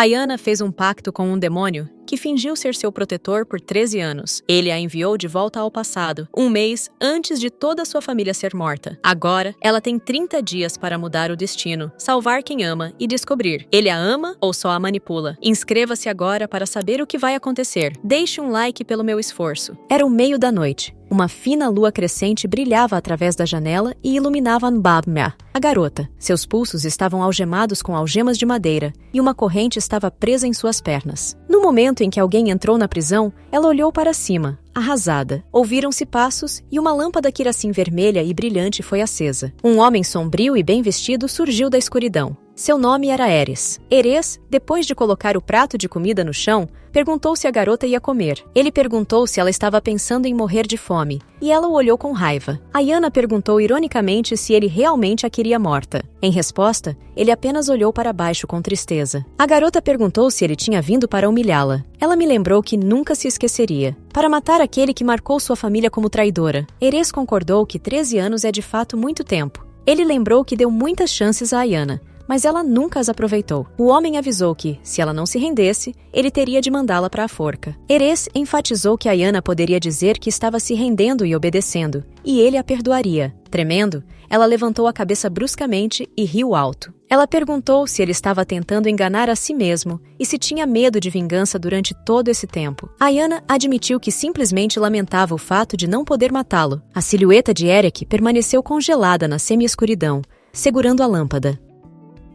Ayana fez um pacto com um demônio que fingiu ser seu protetor por 13 anos. Ele a enviou de volta ao passado, um mês antes de toda a sua família ser morta. Agora, ela tem 30 dias para mudar o destino, salvar quem ama e descobrir: ele a ama ou só a manipula? Inscreva-se agora para saber o que vai acontecer. Deixe um like pelo meu esforço. Era o meio da noite. Uma fina lua crescente brilhava através da janela e iluminava Anbabmia, a garota. Seus pulsos estavam algemados com algemas de madeira e uma corrente estava presa em suas pernas. No momento em que alguém entrou na prisão, ela olhou para cima, arrasada. Ouviram-se passos e uma lâmpada querosene vermelha e brilhante foi acesa. Um homem sombrio e bem vestido surgiu da escuridão. Seu nome era Eres. Eres, depois de colocar o prato de comida no chão, perguntou se a garota ia comer. Ele perguntou se ela estava pensando em morrer de fome, e ela o olhou com raiva. Ayana perguntou ironicamente se ele realmente a queria morta. Em resposta, ele apenas olhou para baixo com tristeza. A garota perguntou se ele tinha vindo para humilhá-la. Ela me lembrou que nunca se esqueceria. Para matar aquele que marcou sua família como traidora. Eres concordou que 13 anos é de fato muito tempo. Ele lembrou que deu muitas chances a Ayana, mas ela nunca as aproveitou. O homem avisou que, se ela não se rendesse, ele teria de mandá-la para a forca. Eres enfatizou que Ayana poderia dizer que estava se rendendo e obedecendo, e ele a perdoaria. Tremendo, ela levantou a cabeça bruscamente e riu alto. Ela perguntou se ele estava tentando enganar a si mesmo e se tinha medo de vingança durante todo esse tempo. Ayana admitiu que simplesmente lamentava o fato de não poder matá-lo. A silhueta de Eric permaneceu congelada na semi-escuridão, segurando a lâmpada.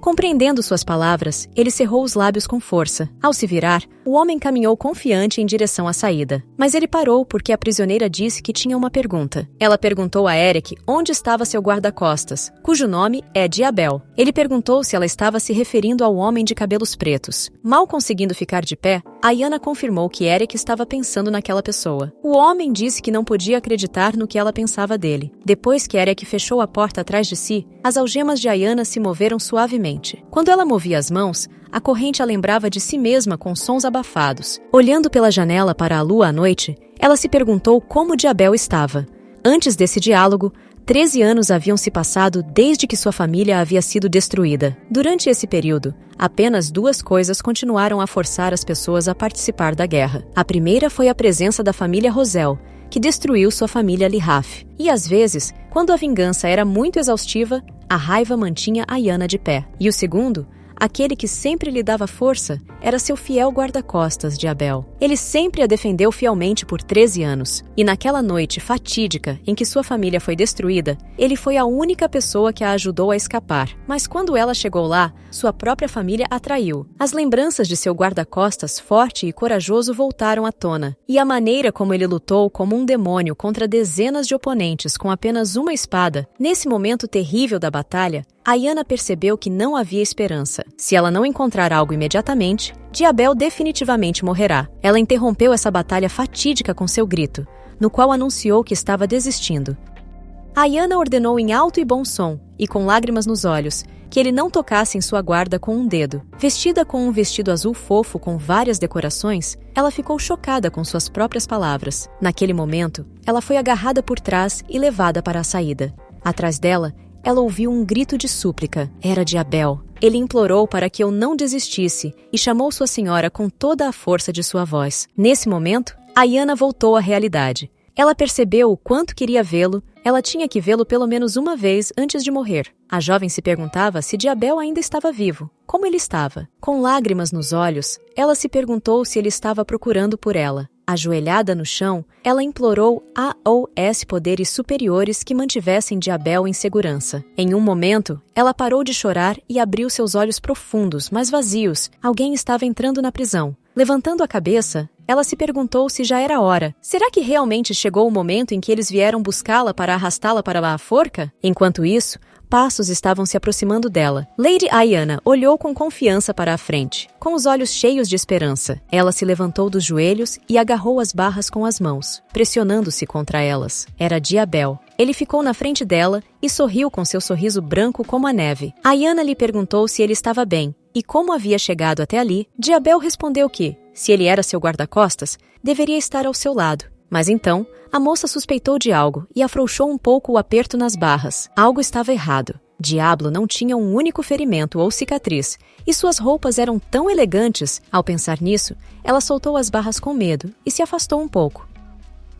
Compreendendo suas palavras, ele cerrou os lábios com força. Ao se virar, o homem caminhou confiante em direção à saída. Mas ele parou porque a prisioneira disse que tinha uma pergunta. Ela perguntou a Eric onde estava seu guarda-costas, cujo nome é Diabel. Ele perguntou se ela estava se referindo ao homem de cabelos pretos. Mal conseguindo ficar de pé, Ayana confirmou que Eric estava pensando naquela pessoa. O homem disse que não podia acreditar no que ela pensava dele. Depois que Eric fechou a porta atrás de si, as algemas de Ayana se moveram suavemente. Quando ela movia as mãos, a corrente a lembrava de si mesma com sons abafados. Olhando pela janela para a lua à noite, ela se perguntou como Diabel estava. Antes desse diálogo, 13 anos haviam se passado desde que sua família havia sido destruída. Durante esse período, apenas duas coisas continuaram a forçar as pessoas a participar da guerra. A primeira foi a presença da família Rosel, que destruiu sua família Lihaf. E às vezes, quando a vingança era muito exaustiva, a raiva mantinha Ayana de pé. E o segundo, aquele que sempre lhe dava força, era seu fiel guarda-costas, Diabel. Ele sempre a defendeu fielmente por 13 anos. E naquela noite fatídica em que sua família foi destruída, ele foi a única pessoa que a ajudou a escapar. Mas quando ela chegou lá, sua própria família a traiu. As lembranças de seu guarda-costas forte e corajoso voltaram à tona. E a maneira como ele lutou como um demônio contra dezenas de oponentes com apenas uma espada, nesse momento terrível da batalha, Ayana percebeu que não havia esperança. Se ela não encontrar algo imediatamente, Diabel definitivamente morrerá. Ela interrompeu essa batalha fatídica com seu grito, no qual anunciou que estava desistindo. Ayana ordenou em alto e bom som, e com lágrimas nos olhos, que ele não tocasse em sua guarda com um dedo. Vestida com um vestido azul fofo com várias decorações, ela ficou chocada com suas próprias palavras. Naquele momento, ela foi agarrada por trás e levada para a saída. Atrás dela, ela ouviu um grito de súplica. Era Diabel. Ele implorou para que eu não desistisse e chamou sua senhora com toda a força de sua voz. Nesse momento, Ayana voltou à realidade. Ela percebeu o quanto queria vê-lo. Ela tinha que vê-lo pelo menos uma vez antes de morrer. A jovem se perguntava se Diabel ainda estava vivo. Como ele estava? Com lágrimas nos olhos, ela se perguntou se ele estava procurando por ela. Ajoelhada no chão, ela implorou aos poderes superiores que mantivessem Diabel em segurança. Em um momento, ela parou de chorar e abriu seus olhos profundos, mas vazios. Alguém estava entrando na prisão. Levantando a cabeça, ela se perguntou se já era hora. Será que realmente chegou o momento em que eles vieram buscá-la para arrastá-la para a forca? Enquanto isso, passos estavam se aproximando dela. Lady Ayana olhou com confiança para a frente, com os olhos cheios de esperança. Ela se levantou dos joelhos e agarrou as barras com as mãos, pressionando-se contra elas. Era Diabel. Ele ficou na frente dela e sorriu com seu sorriso branco como a neve. Ayana lhe perguntou se ele estava bem e como havia chegado até ali. Diabel respondeu que, se ele era seu guarda-costas, deveria estar ao seu lado. Mas então, a moça suspeitou de algo e afrouxou um pouco o aperto nas barras. Algo estava errado. Diablo não tinha um único ferimento ou cicatriz, e suas roupas eram tão elegantes. Ao pensar nisso, ela soltou as barras com medo e se afastou um pouco.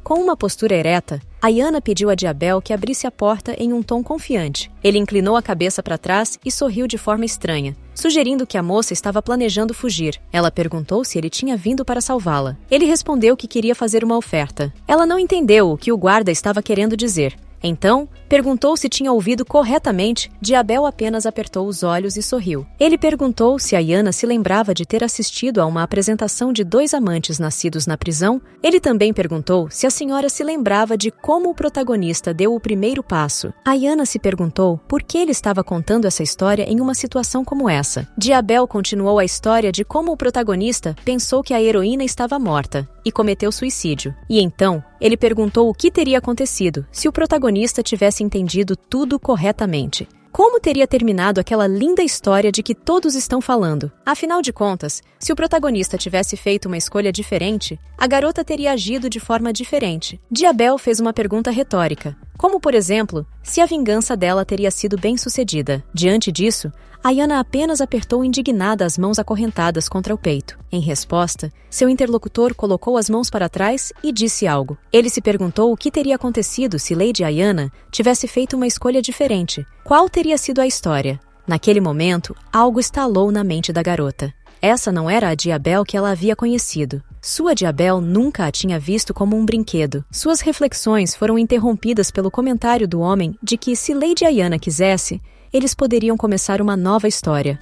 Com uma postura ereta, Ayana pediu a Diabel que abrisse a porta em um tom confiante. Ele inclinou a cabeça para trás e sorriu de forma estranha, sugerindo que a moça estava planejando fugir. Ela perguntou se ele tinha vindo para salvá-la. Ele respondeu que queria fazer uma oferta. Ela não entendeu o que o guarda estava querendo dizer. Então, perguntou se tinha ouvido corretamente. Diabel apenas apertou os olhos e sorriu. Ele perguntou se Ayana se lembrava de ter assistido a uma apresentação de 2 amantes nascidos na prisão. Ele também perguntou se a senhora se lembrava de como o protagonista deu o primeiro passo. Ayana se perguntou por que ele estava contando essa história em uma situação como essa. Diabel continuou a história de como o protagonista pensou que a heroína estava morta e cometeu suicídio. E então, ele perguntou o que teria acontecido se o protagonista tivesse entendido tudo corretamente. Como teria terminado aquela linda história de que todos estão falando? Afinal de contas, se o protagonista tivesse feito uma escolha diferente, a garota teria agido de forma diferente. Diabel fez uma pergunta retórica, como, por exemplo, se a vingança dela teria sido bem-sucedida. Diante disso, Ayana apenas apertou indignada as mãos acorrentadas contra o peito. Em resposta, seu interlocutor colocou as mãos para trás e disse algo. Ele se perguntou o que teria acontecido se Lady Ayana tivesse feito uma escolha diferente. Qual teria sido a história? Naquele momento, algo estalou na mente da garota. Essa não era a Diabel que ela havia conhecido. Sua Diabel nunca a tinha visto como um brinquedo. Suas reflexões foram interrompidas pelo comentário do homem de que, se Lady Ayana quisesse, eles poderiam começar uma nova história.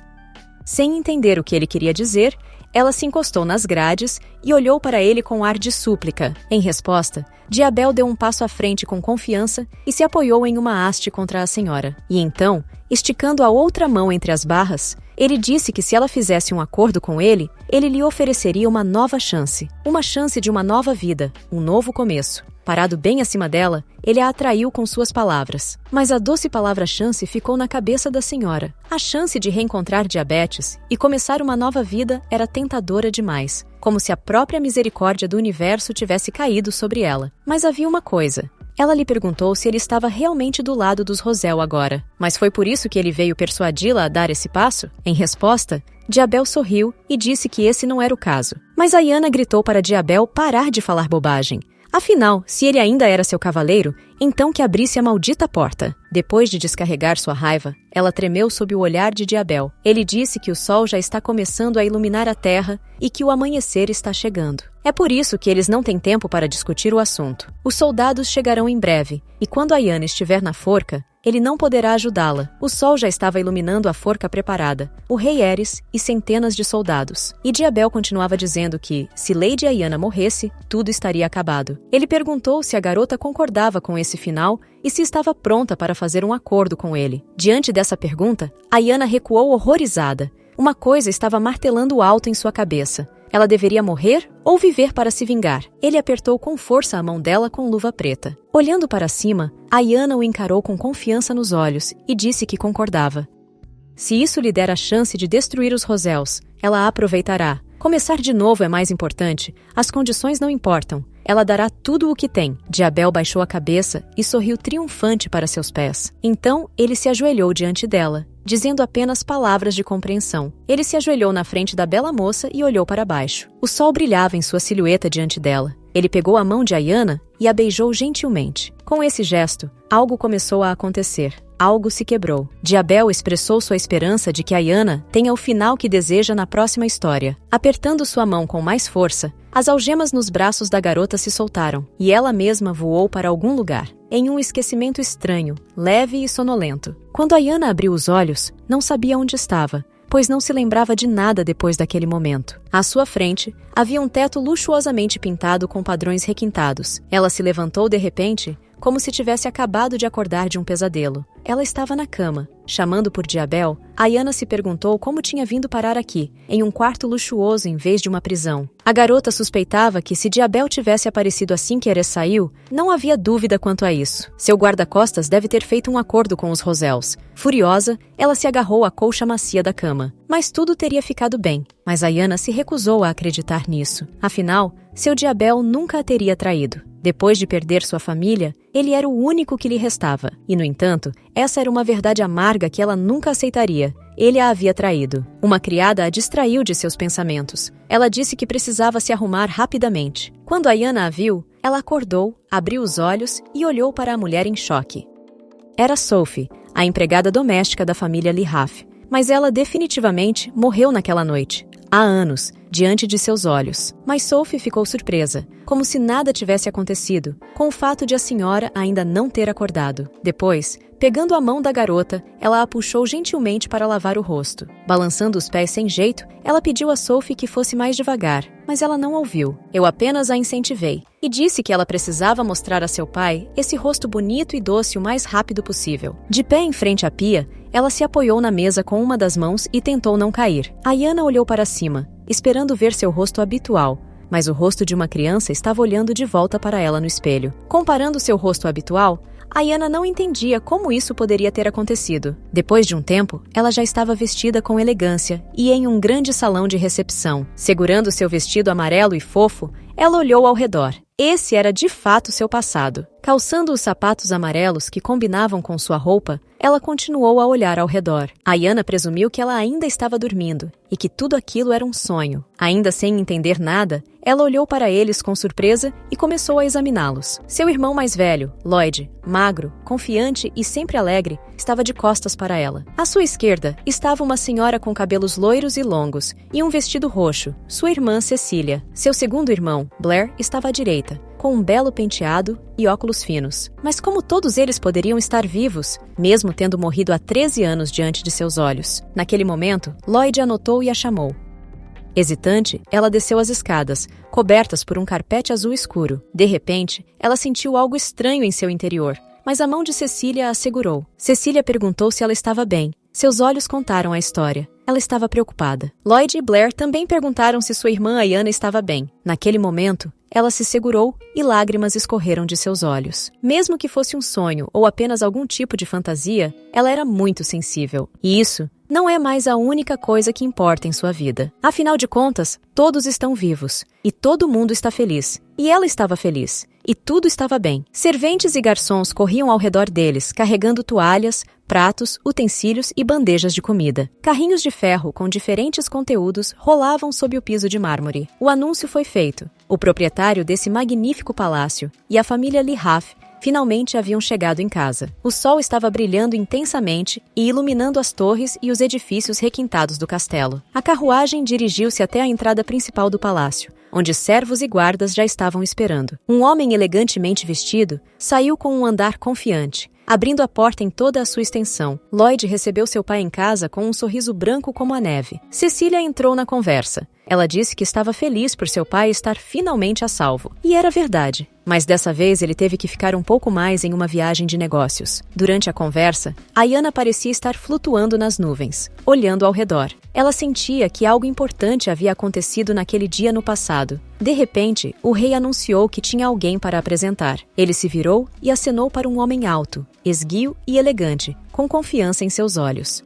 Sem entender o que ele queria dizer, ela se encostou nas grades e olhou para ele com ar de súplica. Em resposta, Diabel deu um passo à frente com confiança e se apoiou em uma haste contra a senhora. E então, esticando a outra mão entre as barras, ele disse que se ela fizesse um acordo com ele, ele lhe ofereceria uma nova chance. Uma chance de uma nova vida, um novo começo. Parado bem acima dela, ele a atraiu com suas palavras. Mas a doce palavra chance ficou na cabeça da senhora. A chance de reencontrar Diabetes e começar uma nova vida era tentadora demais, como se a própria misericórdia do universo tivesse caído sobre ela. Mas havia uma coisa. Ela lhe perguntou se ele estava realmente do lado dos Rosel agora. Mas foi por isso que ele veio persuadi-la a dar esse passo? Em resposta, Diabel sorriu e disse que esse não era o caso. Mas Ayana gritou para Diabel parar de falar bobagem. Afinal, se ele ainda era seu cavaleiro, então que abrisse a maldita porta. Depois de descarregar sua raiva, ela tremeu sob o olhar de Diabel. Ele disse que o sol já está começando a iluminar a terra e que o amanhecer está chegando. É por isso que eles não têm tempo para discutir o assunto. Os soldados chegarão em breve, e quando Ayana estiver na forca, ele não poderá ajudá-la. O sol já estava iluminando a forca preparada, o rei Eris e centenas de soldados. E Diabel continuava dizendo que, se Lady Ayana morresse, tudo estaria acabado. Ele perguntou se a garota concordava com esse final e se estava pronta para fazer um acordo com ele. Diante dessa pergunta, Ayana recuou horrorizada. Uma coisa estava martelando alto em sua cabeça. Ela deveria morrer ou viver para se vingar? Ele apertou com força a mão dela com luva preta. Olhando para cima, Ayana o encarou com confiança nos olhos e disse que concordava. Se isso lhe der a chance de destruir os Rosels, ela a aproveitará. Começar de novo é mais importante. As condições não importam. Ela dará tudo o que tem. Diabel baixou a cabeça e sorriu triunfante para seus pés. Então, ele se ajoelhou diante dela, dizendo apenas palavras de compreensão. Ele se ajoelhou na frente da bela moça e olhou para baixo. O sol brilhava em sua silhueta diante dela. Ele pegou a mão de Ayana e a beijou gentilmente. Com esse gesto, algo começou a acontecer. Algo se quebrou. Diabel expressou sua esperança de que Ayana tenha o final que deseja na próxima história. Apertando sua mão com mais força, as algemas nos braços da garota se soltaram, e ela mesma voou para algum lugar, em um esquecimento estranho, leve e sonolento. Quando Ayana abriu os olhos, não sabia onde estava, pois não se lembrava de nada depois daquele momento. À sua frente, havia um teto luxuosamente pintado com padrões requintados. Ela se levantou de repente, como se tivesse acabado de acordar de um pesadelo. Ela estava na cama. Chamando por Diabel, Ayana se perguntou como tinha vindo parar aqui, em um quarto luxuoso em vez de uma prisão. A garota suspeitava que se Diabel tivesse aparecido assim que Eres saiu, não havia dúvida quanto a isso. Seu guarda-costas deve ter feito um acordo com os Rosels. Furiosa, ela se agarrou à colcha macia da cama. Mas tudo teria ficado bem. Mas Ayana se recusou a acreditar nisso. Afinal, seu Diabel nunca a teria traído. Depois de perder sua família, ele era o único que lhe restava. E, no entanto, essa era uma verdade amarga que ela nunca aceitaria. Ele a havia traído. Uma criada a distraiu de seus pensamentos. Ela disse que precisava se arrumar rapidamente. Quando Ayanna a viu, ela acordou, abriu os olhos e olhou para a mulher em choque. Era Sophie, a empregada doméstica da família Lihaf. Mas ela definitivamente morreu naquela noite, há anos, diante de seus olhos. Mas Sophie ficou surpresa, como se nada tivesse acontecido, com o fato de a senhora ainda não ter acordado. Depois, pegando a mão da garota, ela a puxou gentilmente para lavar o rosto. Balançando os pés sem jeito, ela pediu a Sophie que fosse mais devagar, mas ela não ouviu. Eu apenas a incentivei e disse que ela precisava mostrar a seu pai esse rosto bonito e doce o mais rápido possível. De pé em frente à pia, ela se apoiou na mesa com uma das mãos e tentou não cair. Ayanna olhou para cima, esperando ver seu rosto habitual, mas o rosto de uma criança estava olhando de volta para ela no espelho. Comparando seu rosto habitual, Ayanna não entendia como isso poderia ter acontecido. Depois de um tempo, ela já estava vestida com elegância e em um grande salão de recepção. Segurando seu vestido amarelo e fofo, ela olhou ao redor. Esse era de fato seu passado. Calçando os sapatos amarelos que combinavam com sua roupa, ela continuou a olhar ao redor. Ayanna presumiu que ela ainda estava dormindo e que tudo aquilo era um sonho. Ainda sem entender nada, ela olhou para eles com surpresa e começou a examiná-los. Seu irmão mais velho, Lloyd, magro, confiante e sempre alegre, estava de costas para ela. À sua esquerda estava uma senhora com cabelos loiros e longos e um vestido roxo, sua irmã Cecília. Seu segundo irmão, Blair, estava à direita, com um belo penteado e óculos finos. Mas como todos eles poderiam estar vivos, mesmo tendo morrido há 13 anos diante de seus olhos? Naquele momento, Lloyd a notou e a chamou. Hesitante, ela desceu as escadas, cobertas por um carpete azul escuro. De repente, ela sentiu algo estranho em seu interior, mas a mão de Cecília a segurou. Cecília perguntou se ela estava bem. Seus olhos contaram a história. Ela estava preocupada. Lloyd e Blair também perguntaram se sua irmã Ayanna estava bem. Naquele momento, ela se segurou e lágrimas escorreram de seus olhos. Mesmo que fosse um sonho ou apenas algum tipo de fantasia, ela era muito sensível. E isso não é mais a única coisa que importa em sua vida. Afinal de contas, todos estão vivos. E todo mundo está feliz. E ela estava feliz. E tudo estava bem. Serventes e garçons corriam ao redor deles, carregando toalhas, pratos, utensílios e bandejas de comida. Carrinhos de ferro com diferentes conteúdos rolavam sob o piso de mármore. O anúncio foi feito. O proprietário desse magnífico palácio e a família Lihaf finalmente haviam chegado em casa. O sol estava brilhando intensamente e iluminando as torres e os edifícios requintados do castelo. A carruagem dirigiu-se até a entrada principal do palácio, onde servos e guardas já estavam esperando. Um homem elegantemente vestido saiu com um andar confiante, abrindo a porta em toda a sua extensão. Lloyd recebeu seu pai em casa com um sorriso branco como a neve. Cecília entrou na conversa. Ela disse que estava feliz por seu pai estar finalmente a salvo. E era verdade. Mas dessa vez ele teve que ficar um pouco mais em uma viagem de negócios. Durante a conversa, Ayanna parecia estar flutuando nas nuvens, olhando ao redor. Ela sentia que algo importante havia acontecido naquele dia no passado. De repente, o rei anunciou que tinha alguém para apresentar. Ele se virou e acenou para um homem alto, esguio e elegante, com confiança em seus olhos.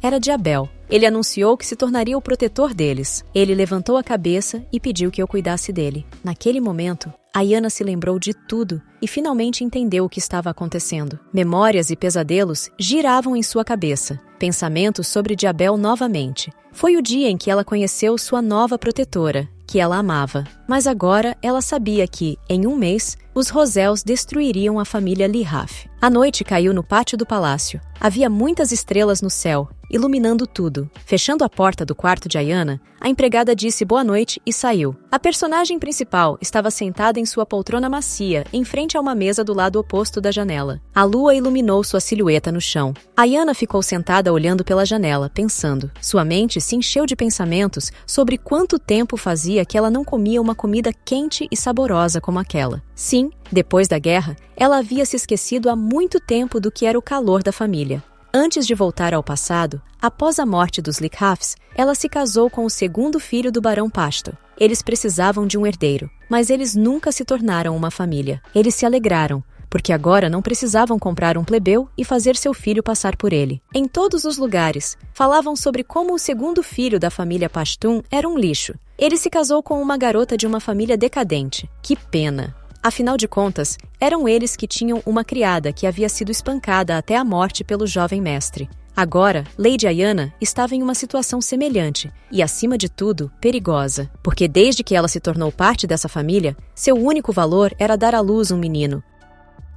Era Diabel. Ele anunciou que se tornaria o protetor deles. Ele levantou a cabeça e pediu que eu cuidasse dele. Naquele momento, Ayanna se lembrou de tudo e finalmente entendeu o que estava acontecendo. Memórias e pesadelos giravam em sua cabeça. Pensamentos sobre Diabel novamente. Foi o dia em que ela conheceu sua nova protetora, que ela amava. Mas agora ela sabia que, em um mês, os Rosels destruiriam a família Lihaf. A noite caiu no pátio do palácio. Havia muitas estrelas no céu, iluminando tudo. Fechando a porta do quarto de Ayanna, a empregada disse boa noite e saiu. A personagem principal estava sentada em sua poltrona macia, em frente a uma mesa do lado oposto da janela. A lua iluminou sua silhueta no chão. Ayanna ficou sentada olhando pela janela, pensando. Sua mente se encheu de pensamentos sobre quanto tempo fazia que ela não comia uma comida quente e saborosa como aquela. Sim, depois da guerra, ela havia se esquecido há muito tempo do que era o calor da família. Antes de voltar ao passado, após a morte dos Likhafs, ela se casou com o segundo filho do Barão Pashto. Eles precisavam de um herdeiro, mas eles nunca se tornaram uma família. Eles se alegraram, porque agora não precisavam comprar um plebeu e fazer seu filho passar por ele. Em todos os lugares, falavam sobre como o segundo filho da família Pashtun era um lixo. Ele se casou com uma garota de uma família decadente. Que pena! Afinal de contas, eram eles que tinham uma criada que havia sido espancada até a morte pelo jovem mestre. Agora, Lady Ayanna estava em uma situação semelhante e, acima de tudo, perigosa, porque desde que ela se tornou parte dessa família, seu único valor era dar à luz um menino.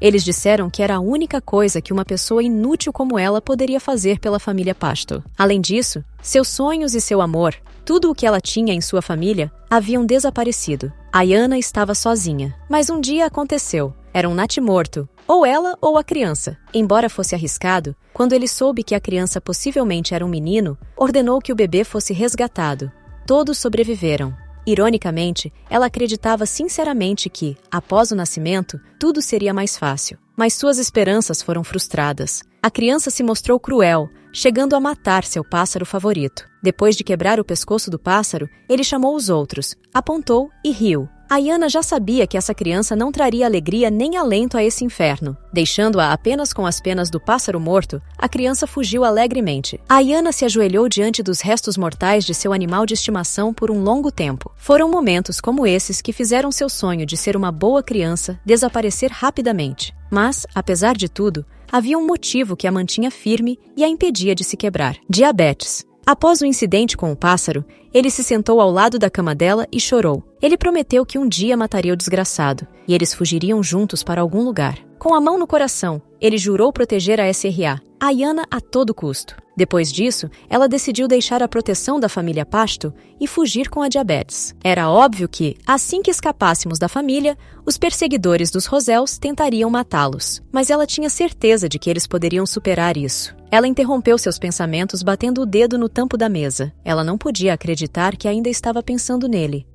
Eles disseram que era a única coisa que uma pessoa inútil como ela poderia fazer pela família Pasto. Além disso, seus sonhos e seu amor, tudo o que ela tinha em sua família, haviam desaparecido. Ayanna estava sozinha. Mas um dia aconteceu. Era um natimorto, ou ela ou a criança. Embora fosse arriscado, quando ele soube que a criança possivelmente era um menino, ordenou que o bebê fosse resgatado. Todos sobreviveram. Ironicamente, ela acreditava sinceramente que, após o nascimento, tudo seria mais fácil. Mas suas esperanças foram frustradas. A criança se mostrou cruel, chegando a matar seu pássaro favorito. Depois de quebrar o pescoço do pássaro, ele chamou os outros, apontou e riu. Ayanna já sabia que essa criança não traria alegria nem alento a esse inferno. Deixando-a apenas com as penas do pássaro morto, a criança fugiu alegremente. Ayanna se ajoelhou diante dos restos mortais de seu animal de estimação por um longo tempo. Foram momentos como esses que fizeram seu sonho de ser uma boa criança desaparecer rapidamente. Mas, apesar de tudo, havia um motivo que a mantinha firme e a impedia de se quebrar: diabetes. Após o incidente com o pássaro, ele se sentou ao lado da cama dela e chorou. Ele prometeu que um dia mataria o desgraçado, e eles fugiriam juntos para algum lugar. Com a mão no coração, ele jurou proteger a SRA, Ayanna a todo custo. Depois disso, ela decidiu deixar a proteção da família Pasto e fugir com a diabetes. Era óbvio que, assim que escapássemos da família, os perseguidores dos Rosels tentariam matá-los. Mas ela tinha certeza de que eles poderiam superar isso. Ela interrompeu seus pensamentos batendo o dedo no tampo da mesa. Ela não podia acreditar que ainda estava pensando nele.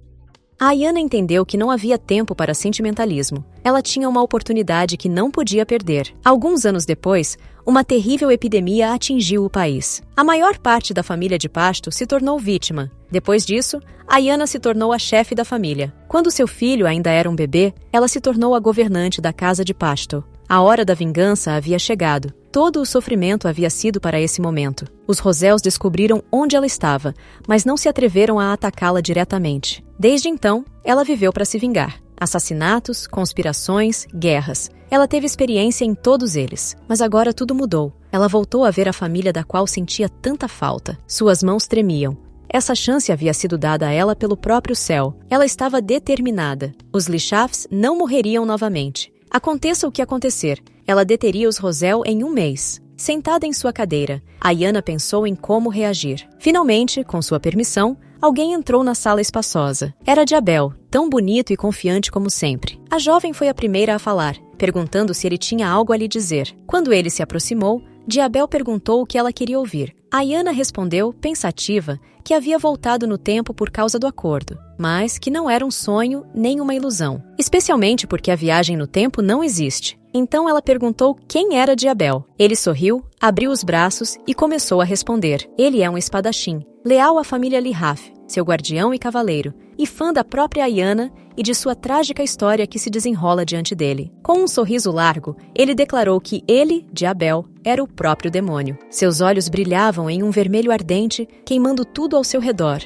A Ayanna entendeu que não havia tempo para sentimentalismo. Ela tinha uma oportunidade que não podia perder. Alguns anos depois, uma terrível epidemia atingiu o país. A maior parte da família de Pasto se tornou vítima. Depois disso, Ayanna se tornou a chefe da família. Quando seu filho ainda era um bebê, ela se tornou a governante da casa de Pasto. A hora da vingança havia chegado. Todo o sofrimento havia sido para esse momento. Os Rosels descobriram onde ela estava, mas não se atreveram a atacá-la diretamente. Desde então, ela viveu para se vingar. Assassinatos, conspirações, guerras. Ela teve experiência em todos eles. Mas agora tudo mudou. Ela voltou a ver a família da qual sentia tanta falta. Suas mãos tremiam. Essa chance havia sido dada a ela pelo próprio céu. Ela estava determinada. Os Lechafs não morreriam novamente. Aconteça o que acontecer, ela deteria os Rosel em um mês. Sentada em sua cadeira, Ayanna pensou em como reagir. Finalmente, com sua permissão, alguém entrou na sala espaçosa. Era Diabel, tão bonito e confiante como sempre. A jovem foi a primeira a falar, perguntando se ele tinha algo a lhe dizer. Quando ele se aproximou, Diabel perguntou o que ela queria ouvir. Ayanna respondeu, pensativa, que havia voltado no tempo por causa do acordo, mas que não era um sonho nem uma ilusão, especialmente porque a viagem no tempo não existe. Então ela perguntou quem era Diabel. Ele sorriu, abriu os braços e começou a responder. Ele é um espadachim, leal à família Lihaf, seu guardião e cavaleiro, e fã da própria Ayanna e de sua trágica história que se desenrola diante dele. Com um sorriso largo, ele declarou que ele, Diabel, era o próprio demônio. Seus olhos brilhavam em um vermelho ardente, queimando tudo ao seu redor.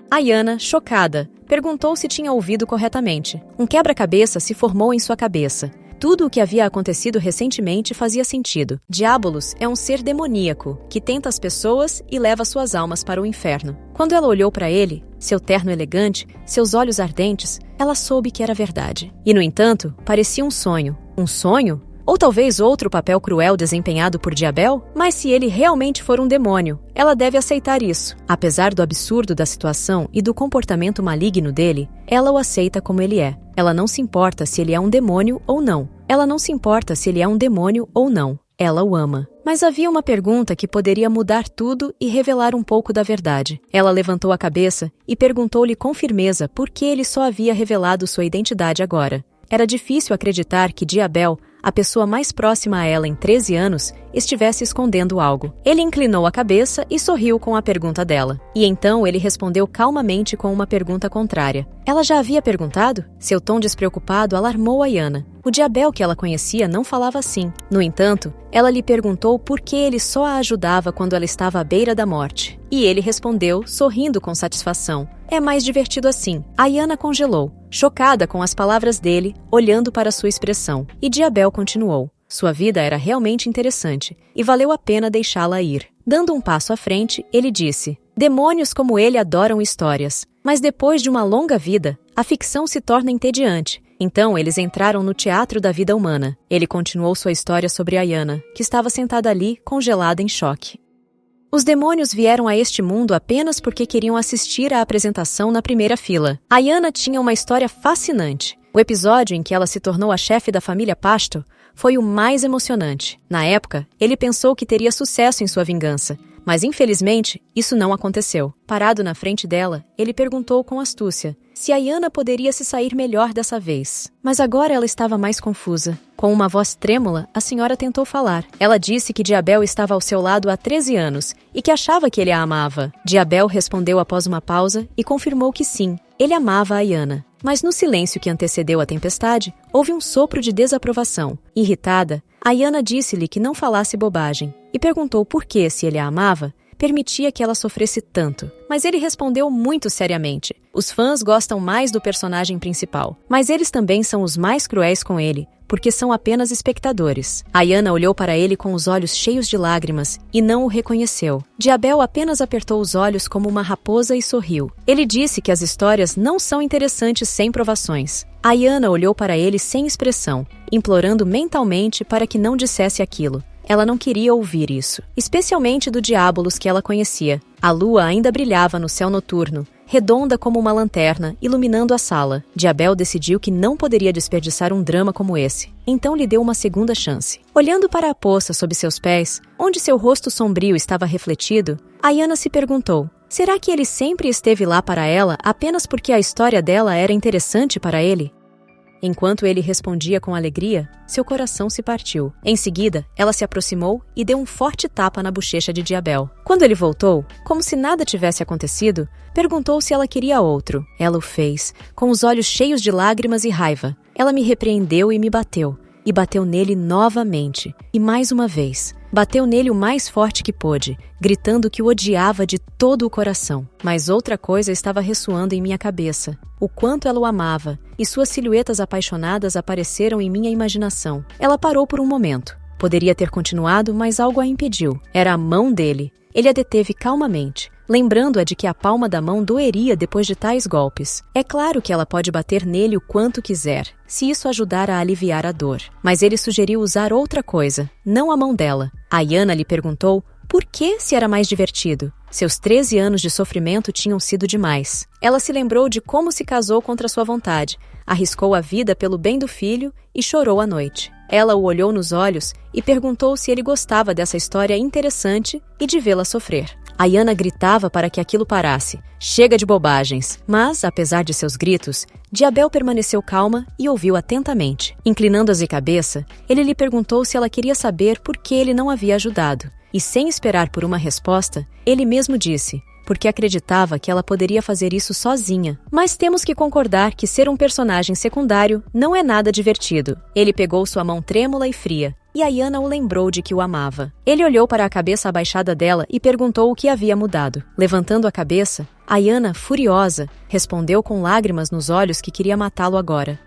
Ayanna, chocada, perguntou se tinha ouvido corretamente. Um quebra-cabeça se formou em sua cabeça. Tudo o que havia acontecido recentemente fazia sentido. Diabolos é um ser demoníaco que tenta as pessoas e leva suas almas para o inferno. Quando ela olhou para ele, seu terno elegante, seus olhos ardentes, ela soube que era verdade. E, no entanto, parecia um sonho. Um sonho? Ou talvez outro papel cruel desempenhado por Diabel? Mas se ele realmente for um demônio, ela deve aceitar isso. Apesar do absurdo da situação e do comportamento maligno dele, ela o aceita como ele é. Ela não se importa se ele é um demônio ou não. Ela não se importa se ele é um demônio ou não. Ela o ama. Mas havia uma pergunta que poderia mudar tudo e revelar um pouco da verdade. Ela levantou a cabeça e perguntou-lhe com firmeza por que ele só havia revelado sua identidade agora. Era difícil acreditar que Diabel, a pessoa mais próxima a ela em 13 anos, estivesse escondendo algo. Ele inclinou a cabeça e sorriu com a pergunta dela. E então ele respondeu calmamente com uma pergunta contrária. Ela já havia perguntado? Seu tom despreocupado alarmou Ayanna. O Diabel que ela conhecia não falava assim. No entanto, ela lhe perguntou por que ele só a ajudava quando ela estava à beira da morte. E ele respondeu, sorrindo com satisfação. É mais divertido assim. Ayana congelou, chocada com as palavras dele, olhando para sua expressão. E Diabel continuou. Sua vida era realmente interessante, e valeu a pena deixá-la ir. Dando um passo à frente, ele disse: demônios como ele adoram histórias. Mas depois de uma longa vida, a ficção se torna entediante. Então eles entraram no teatro da vida humana. Ele continuou sua história sobre Ayana, que estava sentada ali, congelada em choque. Os demônios vieram a este mundo apenas porque queriam assistir à apresentação na primeira fila. Ayana tinha uma história fascinante. O episódio em que ela se tornou a chefe da família Pasto foi o mais emocionante. Na época, ele pensou que teria sucesso em sua vingança, mas infelizmente, isso não aconteceu. Parado na frente dela, ele perguntou com astúcia se Ayana poderia se sair melhor dessa vez. Mas agora ela estava mais confusa. Com uma voz trêmula, a senhora tentou falar. Ela disse que Diabel estava ao seu lado há 13 anos e que achava que ele a amava. Diabel respondeu após uma pausa e confirmou que sim, ele amava a Ayana. Mas no silêncio que antecedeu a tempestade, houve um sopro de desaprovação. Irritada, Ayana disse-lhe que não falasse bobagem e perguntou por que, se ele a amava, permitia que ela sofresse tanto. Mas ele respondeu muito seriamente. Os fãs gostam mais do personagem principal, mas eles também são os mais cruéis com ele, porque são apenas espectadores. Ayana olhou para ele com os olhos cheios de lágrimas e não o reconheceu. Diabel apenas apertou os olhos como uma raposa e sorriu. Ele disse que as histórias não são interessantes sem provações. Ayana olhou para ele sem expressão, implorando mentalmente para que não dissesse aquilo. Ela não queria ouvir isso, especialmente do Diabolos que ela conhecia. A lua ainda brilhava no céu noturno, redonda como uma lanterna, iluminando a sala. Diabel decidiu que não poderia desperdiçar um drama como esse. Então lhe deu uma segunda chance. Olhando para a poça sob seus pés, onde seu rosto sombrio estava refletido, Ayana se perguntou: será que ele sempre esteve lá para ela apenas porque a história dela era interessante para ele? Enquanto ele respondia com alegria, seu coração se partiu. Em seguida, ela se aproximou e deu um forte tapa na bochecha de Diabel. Quando ele voltou, como se nada tivesse acontecido, perguntou se ela queria outro. Ela o fez, com os olhos cheios de lágrimas e raiva. Ela me repreendeu e me bateu. E bateu nele novamente. E mais uma vez. Bateu nele o mais forte que pôde, gritando que o odiava de todo o coração. Mas outra coisa estava ressoando em minha cabeça. O quanto ela o amava, e suas silhuetas apaixonadas apareceram em minha imaginação. Ela parou por um momento. Poderia ter continuado, mas algo a impediu. Era a mão dele. Ele a deteve calmamente, lembrando-a de que a palma da mão doeria depois de tais golpes. É claro que ela pode bater nele o quanto quiser, se isso ajudar a aliviar a dor. Mas ele sugeriu usar outra coisa, não a mão dela. Ayana lhe perguntou por que se era mais divertido. Seus 13 anos de sofrimento tinham sido demais. Ela se lembrou de como se casou contra sua vontade, arriscou a vida pelo bem do filho e chorou à noite. Ela o olhou nos olhos e perguntou se ele gostava dessa história interessante e de vê-la sofrer. Ayana gritava para que aquilo parasse. Chega de bobagens. Mas, apesar de seus gritos, Diabel permaneceu calma e ouviu atentamente. Inclinando-se a cabeça, ele lhe perguntou se ela queria saber por que ele não havia ajudado. E sem esperar por uma resposta, ele mesmo disse: porque acreditava que ela poderia fazer isso sozinha. Mas temos que concordar que ser um personagem secundário não é nada divertido. Ele pegou sua mão trêmula e fria, e Ayana o lembrou de que o amava. Ele olhou para a cabeça abaixada dela e perguntou o que havia mudado. Levantando a cabeça, Ayana, furiosa, respondeu com lágrimas nos olhos que queria matá-lo agora.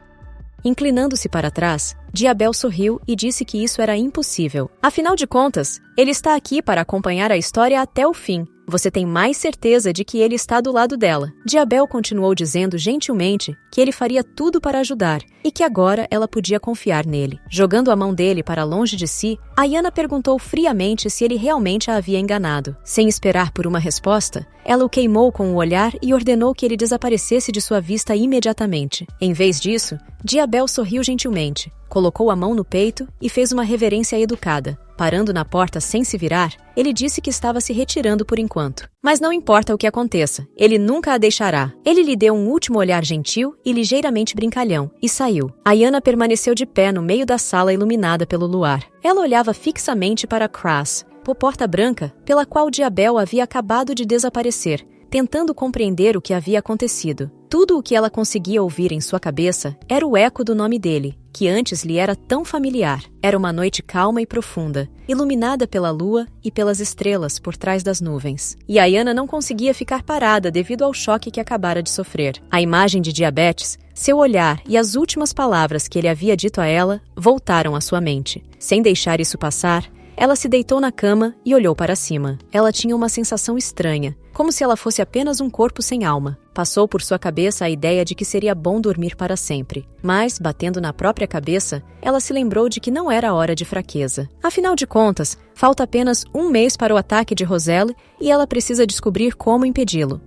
Inclinando-se para trás, Diabel sorriu e disse que isso era impossível. Afinal de contas, ele está aqui para acompanhar a história até o fim. Você tem mais certeza de que ele está do lado dela. Diabel continuou dizendo gentilmente que ele faria tudo para ajudar e que agora ela podia confiar nele. Jogando a mão dele para longe de si, Ayana perguntou friamente se ele realmente a havia enganado. Sem esperar por uma resposta, ela o queimou com o olhar e ordenou que ele desaparecesse de sua vista imediatamente. Em vez disso, Diabel sorriu gentilmente, colocou a mão no peito e fez uma reverência educada. Parando na porta sem se virar, ele disse que estava se retirando por enquanto. Mas não importa o que aconteça, ele nunca a deixará. Ele lhe deu um último olhar gentil e ligeiramente brincalhão, e saiu. Ayana permaneceu de pé no meio da sala iluminada pelo luar. Ela olhava fixamente para Crass, a porta branca pela qual Diabel havia acabado de desaparecer, tentando compreender o que havia acontecido. Tudo o que ela conseguia ouvir em sua cabeça era o eco do nome dele, que antes lhe era tão familiar. Era uma noite calma e profunda, iluminada pela lua e pelas estrelas por trás das nuvens. E Ayanna não conseguia ficar parada devido ao choque que acabara de sofrer. A imagem de Diabetes, seu olhar e as últimas palavras que ele havia dito a ela voltaram à sua mente. Sem deixar isso passar, ela se deitou na cama e olhou para cima. Ela tinha uma sensação estranha, como se ela fosse apenas um corpo sem alma. Passou por sua cabeça a ideia de que seria bom dormir para sempre. Mas, batendo na própria cabeça, ela se lembrou de que não era hora de fraqueza. Afinal de contas, falta apenas um mês para o ataque de Roselle e ela precisa descobrir como impedi-lo.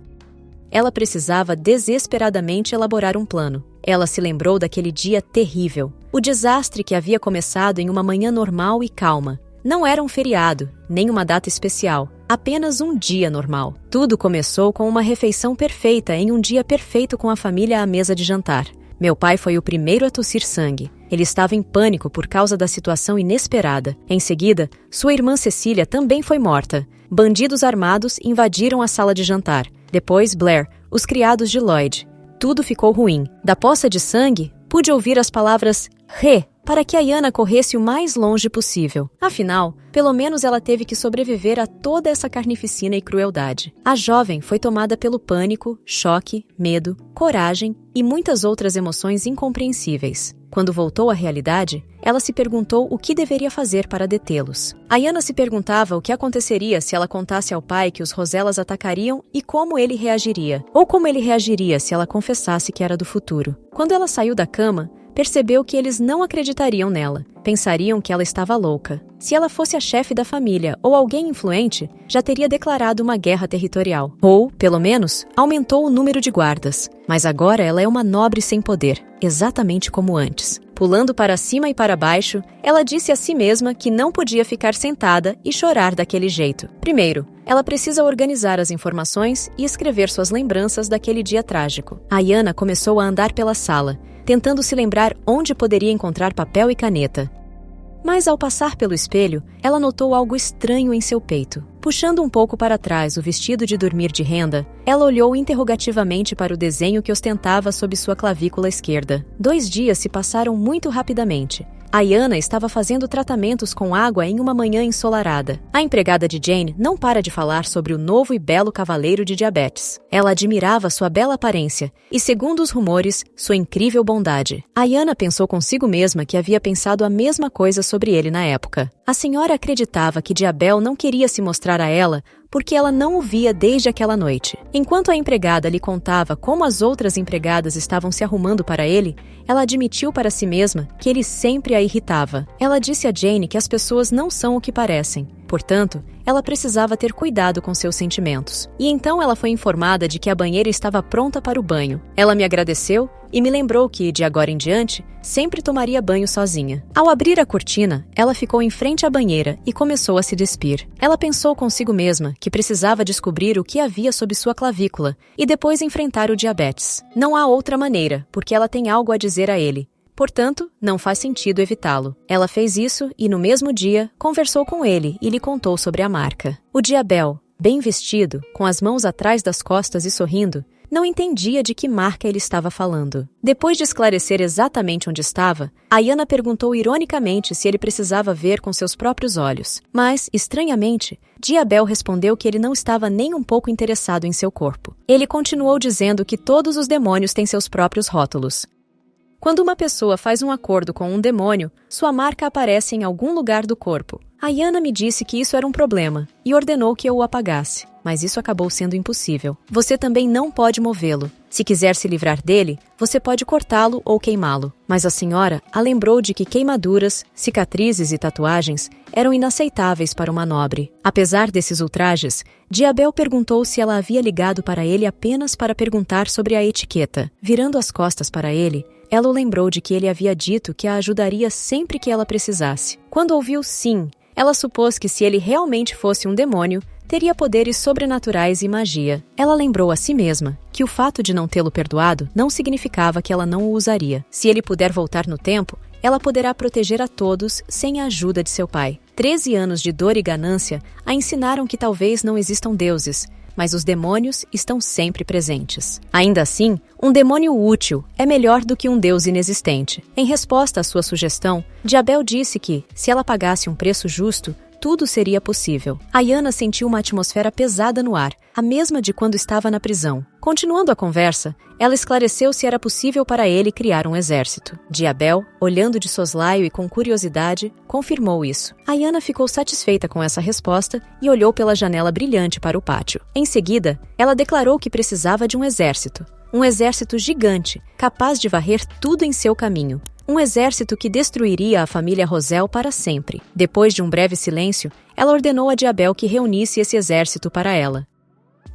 Ela precisava desesperadamente elaborar um plano. Ela se lembrou daquele dia terrível. O desastre que havia começado em uma manhã normal e calma. Não era um feriado, nem uma data especial, apenas um dia normal. Tudo começou com uma refeição perfeita em um dia perfeito com a família à mesa de jantar. Meu pai foi o primeiro a tossir sangue. Ele estava em pânico por causa da situação inesperada. Em seguida, sua irmã Cecília também foi morta. Bandidos armados invadiram a sala de jantar. Depois, Blair, os criados de Lloyd. Tudo ficou ruim. Da poça de sangue, pude ouvir as palavras "Rê", para que Ayanna corresse o mais longe possível. Afinal, pelo menos ela teve que sobreviver a toda essa carnificina e crueldade. A jovem foi tomada pelo pânico, choque, medo, coragem e muitas outras emoções incompreensíveis. Quando voltou à realidade, ela se perguntou o que deveria fazer para detê-los. Ayanna se perguntava o que aconteceria se ela contasse ao pai que os Rosellas atacariam e como ele reagiria, ou como ele reagiria se ela confessasse que era do futuro. Quando ela saiu da cama, percebeu que eles não acreditariam nela. Pensariam que ela estava louca. Se ela fosse a chefe da família ou alguém influente, já teria declarado uma guerra territorial. Ou, pelo menos, aumentou o número de guardas. Mas agora ela é uma nobre sem poder, exatamente como antes. Pulando para cima e para baixo, ela disse a si mesma que não podia ficar sentada e chorar daquele jeito. Primeiro, ela precisa organizar as informações e escrever suas lembranças daquele dia trágico. Ayanna começou a andar pela sala, tentando se lembrar onde poderia encontrar papel e caneta. Mas ao passar pelo espelho, ela notou algo estranho em seu peito. Puxando um pouco para trás o vestido de dormir de renda, ela olhou interrogativamente para o desenho que ostentava sob sua clavícula esquerda. 2 dias se passaram muito rapidamente. Ayanna estava fazendo tratamentos com água em uma manhã ensolarada. A empregada de Jane não para de falar sobre o novo e belo cavaleiro de Diabetes. Ela admirava sua bela aparência e, segundo os rumores, sua incrível bondade. Ayanna pensou consigo mesma que havia pensado a mesma coisa sobre ele na época. A senhora acreditava que Diabel não queria se mostrar a ela porque ela não o via desde aquela noite. Enquanto a empregada lhe contava como as outras empregadas estavam se arrumando para ele, ela admitiu para si mesma que ele sempre a irritava. Ela disse a Jane que as pessoas não são o que parecem. Portanto, ela precisava ter cuidado com seus sentimentos. E então ela foi informada de que a banheira estava pronta para o banho. Ela me agradeceu e me lembrou que, de agora em diante, sempre tomaria banho sozinha. Ao abrir a cortina, ela ficou em frente à banheira e começou a se despir. Ela pensou consigo mesma que precisava descobrir o que havia sob sua clavícula e depois enfrentar o diabetes. Não há outra maneira, porque ela tem algo a dizer a ele. Portanto, não faz sentido evitá-lo. Ela fez isso e, no mesmo dia, conversou com ele e lhe contou sobre a marca. O Diabel, bem vestido, com as mãos atrás das costas e sorrindo, não entendia de que marca ele estava falando. Depois de esclarecer exatamente onde estava, Ayanna perguntou ironicamente se ele precisava ver com seus próprios olhos. Mas, estranhamente, Diabel respondeu que ele não estava nem um pouco interessado em seu corpo. Ele continuou dizendo que todos os demônios têm seus próprios rótulos. Quando uma pessoa faz um acordo com um demônio, sua marca aparece em algum lugar do corpo. Ayanna me disse que isso era um problema e ordenou que eu o apagasse, mas isso acabou sendo impossível. Você também não pode movê-lo. Se quiser se livrar dele, você pode cortá-lo ou queimá-lo. Mas a senhora a lembrou de que queimaduras, cicatrizes e tatuagens eram inaceitáveis para uma nobre. Apesar desses ultrajes, Diabel perguntou se ela havia ligado para ele apenas para perguntar sobre a etiqueta. Virando as costas para ele, ela o lembrou de que ele havia dito que a ajudaria sempre que ela precisasse. Quando ouviu sim, ela supôs que se ele realmente fosse um demônio, teria poderes sobrenaturais e magia. Ela lembrou a si mesma que o fato de não tê-lo perdoado não significava que ela não o usaria. Se ele puder voltar no tempo, ela poderá proteger a todos sem a ajuda de seu pai. 13 anos de dor e ganância a ensinaram que talvez não existam deuses, mas os demônios estão sempre presentes. Ainda assim, um demônio útil é melhor do que um Deus inexistente. Em resposta à sua sugestão, Diabel disse que, se ela pagasse um preço justo, tudo seria possível. Ayana sentiu uma atmosfera pesada no ar, a mesma de quando estava na prisão. Continuando a conversa, ela esclareceu se era possível para ele criar um exército. Diabel, olhando de soslaio e com curiosidade, confirmou isso. Ayana ficou satisfeita com essa resposta e olhou pela janela brilhante para o pátio. Em seguida, ela declarou que precisava de um exército. Um exército gigante, capaz de varrer tudo em seu caminho. Um exército que destruiria a família Rosel para sempre. Depois de um breve silêncio, ela ordenou a Diabel que reunisse esse exército para ela.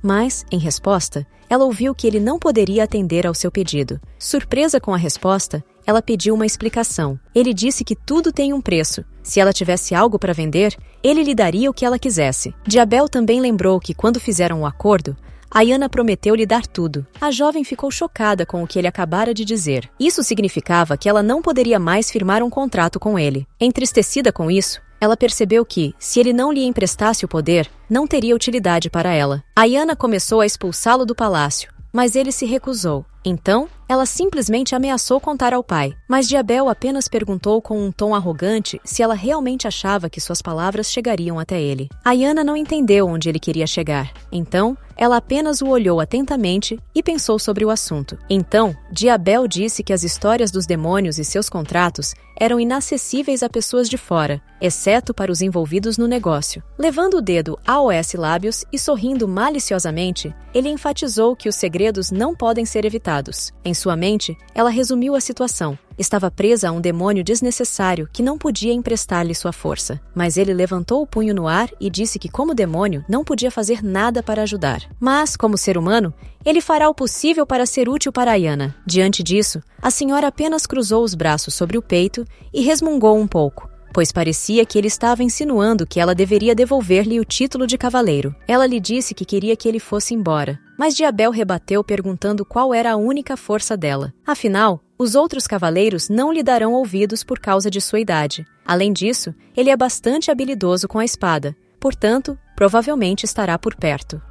Mas, em resposta, ela ouviu que ele não poderia atender ao seu pedido. Surpresa com a resposta, ela pediu uma explicação. Ele disse que tudo tem um preço. Se ela tivesse algo para vender, ele lhe daria o que ela quisesse. Diabel também lembrou que, quando fizeram o acordo, Ayana prometeu lhe dar tudo. A jovem ficou chocada com o que ele acabara de dizer. Isso significava que ela não poderia mais firmar um contrato com ele. Entristecida com isso, ela percebeu que, se ele não lhe emprestasse o poder, não teria utilidade para ela. Ayana começou a expulsá-lo do palácio, mas ele se recusou. Então, ela simplesmente ameaçou contar ao pai. Mas Diabel apenas perguntou com um tom arrogante se ela realmente achava que suas palavras chegariam até ele. Ayana não entendeu onde ele queria chegar. Então, ela apenas o olhou atentamente e pensou sobre o assunto. Então, Diabel disse que as histórias dos demônios e seus contratos eram inacessíveis a pessoas de fora, exceto para os envolvidos no negócio. Levando o dedo aos lábios e sorrindo maliciosamente, ele enfatizou que os segredos não podem ser evitados. Em sua mente, ela resumiu a situação. Estava presa a um demônio desnecessário que não podia emprestar-lhe sua força. Mas ele levantou o punho no ar e disse que, como demônio, não podia fazer nada para ajudar. Mas, como ser humano, ele fará o possível para ser útil para Ayana. Diante disso, a senhora apenas cruzou os braços sobre o peito e resmungou um pouco, pois parecia que ele estava insinuando que ela deveria devolver-lhe o título de cavaleiro. Ela lhe disse que queria que ele fosse embora, mas Diabel rebateu perguntando qual era a única força dela. Afinal, os outros cavaleiros não lhe darão ouvidos por causa de sua idade. Além disso, ele é bastante habilidoso com a espada, portanto, provavelmente estará por perto.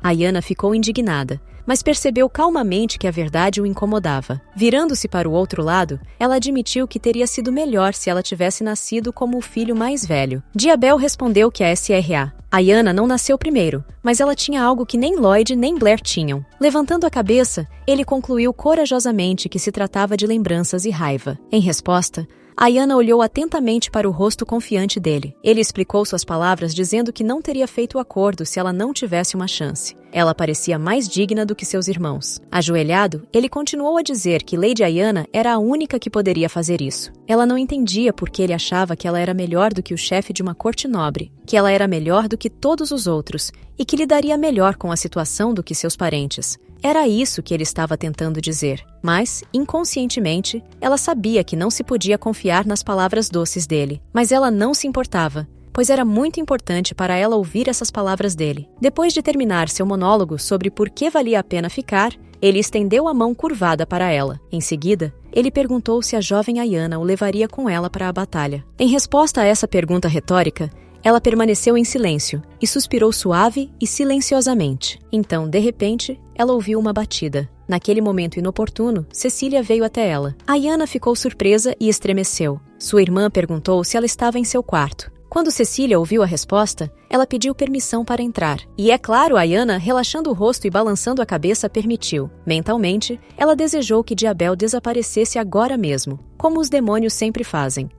Ayana ficou indignada, mas percebeu calmamente que a verdade o incomodava. Virando-se para o outro lado, ela admitiu que teria sido melhor se ela tivesse nascido como o filho mais velho. Diabel respondeu que a SRA. Ayana não nasceu primeiro, mas ela tinha algo que nem Lloyd nem Blair tinham. Levantando a cabeça, ele concluiu corajosamente que se tratava de lembranças e raiva. Em resposta, Ayana olhou atentamente para o rosto confiante dele. Ele explicou suas palavras dizendo que não teria feito o acordo se ela não tivesse uma chance. Ela parecia mais digna do que seus irmãos. Ajoelhado, ele continuou a dizer que Lady Ayana era a única que poderia fazer isso. Ela não entendia por que ele achava que ela era melhor do que o chefe de uma corte nobre, que ela era melhor do que todos os outros e que lidaria melhor com a situação do que seus parentes. Era isso que ele estava tentando dizer, mas, inconscientemente, ela sabia que não se podia confiar nas palavras doces dele. Mas ela não se importava, pois era muito importante para ela ouvir essas palavras dele. Depois de terminar seu monólogo sobre por que valia a pena ficar, ele estendeu a mão curvada para ela. Em seguida, ele perguntou se a jovem Ayana o levaria com ela para a batalha. Em resposta a essa pergunta retórica, ela permaneceu em silêncio e suspirou suave e silenciosamente. Então, de repente, ela ouviu uma batida. Naquele momento inoportuno, Cecília veio até ela. Ayana ficou surpresa e estremeceu. Sua irmã perguntou se ela estava em seu quarto. Quando Cecília ouviu a resposta, ela pediu permissão para entrar. E é claro, Ayana, relaxando o rosto e balançando a cabeça, permitiu. Mentalmente, ela desejou que Diabel desaparecesse agora mesmo, como os demônios sempre fazem.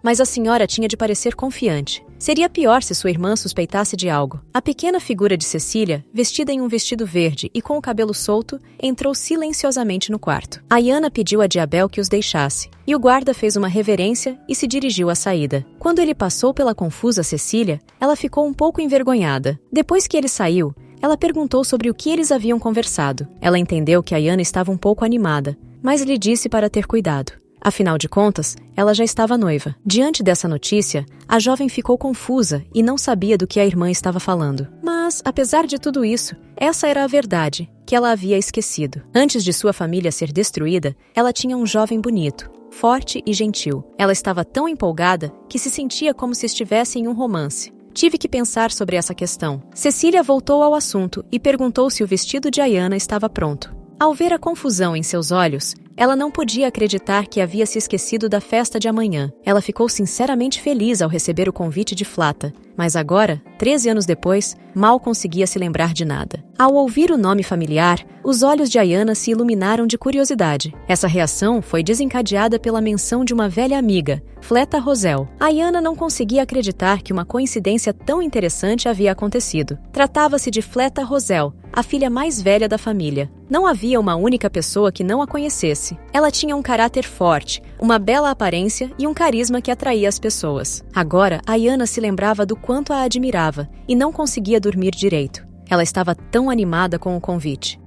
Mas a senhora tinha de parecer confiante. Seria pior se sua irmã suspeitasse de algo. A pequena figura de Cecília, vestida em um vestido verde e com o cabelo solto, entrou silenciosamente no quarto. Ayana pediu a Diabel que os deixasse, e o guarda fez uma reverência e se dirigiu à saída. Quando ele passou pela confusa Cecília, ela ficou um pouco envergonhada. Depois que ele saiu, ela perguntou sobre o que eles haviam conversado. Ela entendeu que Ayana estava um pouco animada, mas lhe disse para ter cuidado. Afinal de contas, ela já estava noiva. Diante dessa notícia, a jovem ficou confusa e não sabia do que a irmã estava falando. Mas, apesar de tudo isso, essa era a verdade, que ela havia esquecido. Antes de sua família ser destruída, ela tinha um jovem bonito, forte e gentil. Ela estava tão empolgada que se sentia como se estivesse em um romance. Tive que pensar sobre essa questão. Cecília voltou ao assunto e perguntou se o vestido de Ayana estava pronto. Ao ver a confusão em seus olhos, ela não podia acreditar que havia se esquecido da festa de amanhã. Ela ficou sinceramente feliz ao receber o convite de Flata, mas agora, 13 anos depois, mal conseguia se lembrar de nada. Ao ouvir o nome familiar, os olhos de Ayana se iluminaram de curiosidade. Essa reação foi desencadeada pela menção de uma velha amiga, Fleta Rosel. Ayana não conseguia acreditar que uma coincidência tão interessante havia acontecido. Tratava-se de Fleta Rosel, a filha mais velha da família. Não havia uma única pessoa que não a conhecesse. Ela tinha um caráter forte, uma bela aparência e um carisma que atraía as pessoas. Agora, Ayana se lembrava do quanto a admirava e não conseguia dormir direito. Ela estava tão animada com o convite.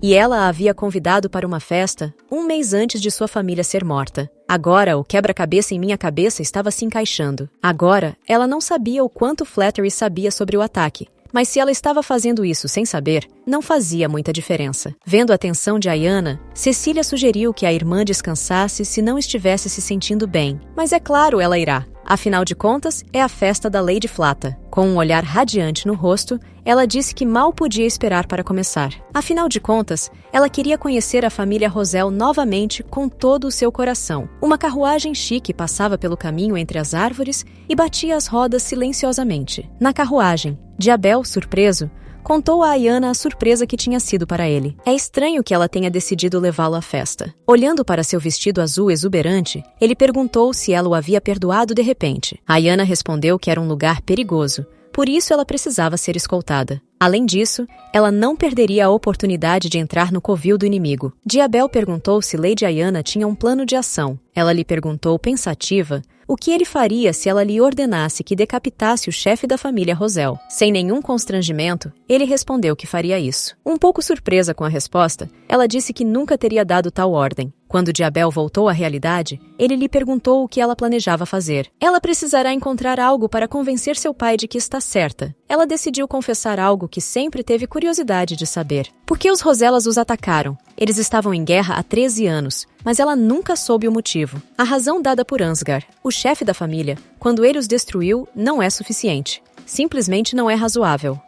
E ela a havia convidado para uma festa um mês antes de sua família ser morta. Agora, o quebra-cabeça em minha cabeça estava se encaixando. Agora, ela não sabia o quanto Flattery sabia sobre o ataque. Mas se ela estava fazendo isso sem saber, não fazia muita diferença. Vendo a tensão de Ayana, Cecília sugeriu que a irmã descansasse se não estivesse se sentindo bem. Mas é claro, ela irá. Afinal de contas, é a festa da Lady Flata. Com um olhar radiante no rosto, ela disse que mal podia esperar para começar. Afinal de contas, ela queria conhecer a família Rosel novamente com todo o seu coração. Uma carruagem chique passava pelo caminho entre as árvores e batia as rodas silenciosamente. Na carruagem, Diabel, surpreso, contou a Ayana a surpresa que tinha sido para ele. É estranho que ela tenha decidido levá-lo à festa. Olhando para seu vestido azul exuberante, ele perguntou se ela o havia perdoado de repente. Ayana respondeu que era um lugar perigoso, por isso ela precisava ser escoltada. Além disso, ela não perderia a oportunidade de entrar no covil do inimigo. Diabel perguntou se Lady Ayana tinha um plano de ação. Ela lhe perguntou, pensativa, o que ele faria se ela lhe ordenasse que decapitasse o chefe da família Rosel. Sem nenhum constrangimento, ele respondeu que faria isso. Um pouco surpresa com a resposta, ela disse que nunca teria dado tal ordem. Quando Diabel voltou à realidade, ele lhe perguntou o que ela planejava fazer. Ela precisará encontrar algo para convencer seu pai de que está certa. Ela decidiu confessar algo que sempre teve curiosidade de saber. Por que os Rosellas os atacaram? Eles estavam em guerra há 13 anos, mas ela nunca soube o motivo. A razão dada por Ansgar, o chefe da família, quando ele os destruiu, não é suficiente. Simplesmente não é razoável.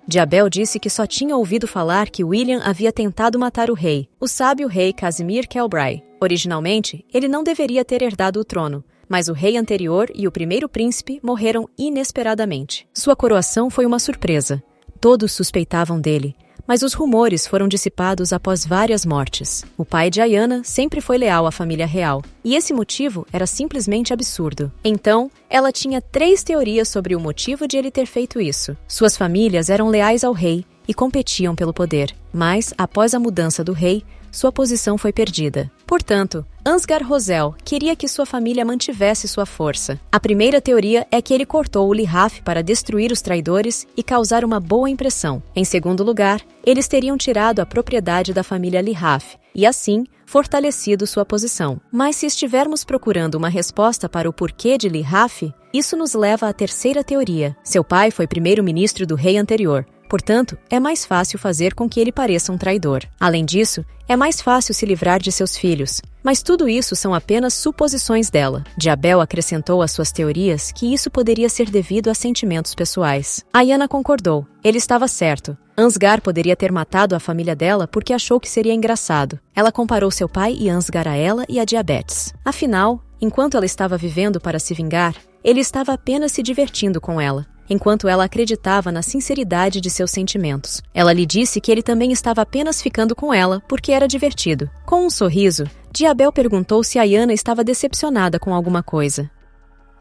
Diabel disse que só tinha ouvido falar que William havia tentado matar o rei, o sábio rei Casimir Kelbray. Originalmente, ele não deveria ter herdado o trono, mas o rei anterior e o primeiro príncipe morreram inesperadamente. Sua coroação foi uma surpresa. Todos suspeitavam dele, mas os rumores foram dissipados após várias mortes. O pai de Ayana sempre foi leal à família real, e esse motivo era simplesmente absurdo. Então, ela tinha 3 teorias sobre o motivo de ele ter feito isso. Suas famílias eram leais ao rei e competiam pelo poder, mas, após a mudança do rei, sua posição foi perdida. Portanto, Ansgar Rosel queria que sua família mantivesse sua força. A primeira teoria é que ele cortou o Lihaf para destruir os traidores e causar uma boa impressão. Em segundo lugar, eles teriam tirado a propriedade da família Lihaf e, assim, fortalecido sua posição. Mas se estivermos procurando uma resposta para o porquê de Lihaf, isso nos leva à terceira teoria. Seu pai foi primeiro-ministro do rei anterior. Portanto, é mais fácil fazer com que ele pareça um traidor. Além disso, é mais fácil se livrar de seus filhos. Mas tudo isso são apenas suposições dela. Diabel acrescentou às suas teorias que isso poderia ser devido a sentimentos pessoais. Ayana concordou. Ele estava certo. Ansgar poderia ter matado a família dela porque achou que seria engraçado. Ela comparou seu pai e Ansgar a ela e a diabetes. Afinal, enquanto ela estava vivendo para se vingar, ele estava apenas se divertindo com ela, enquanto ela acreditava na sinceridade de seus sentimentos. Ela lhe disse que ele também estava apenas ficando com ela porque era divertido. Com um sorriso, Diabel perguntou se Ayana estava decepcionada com alguma coisa.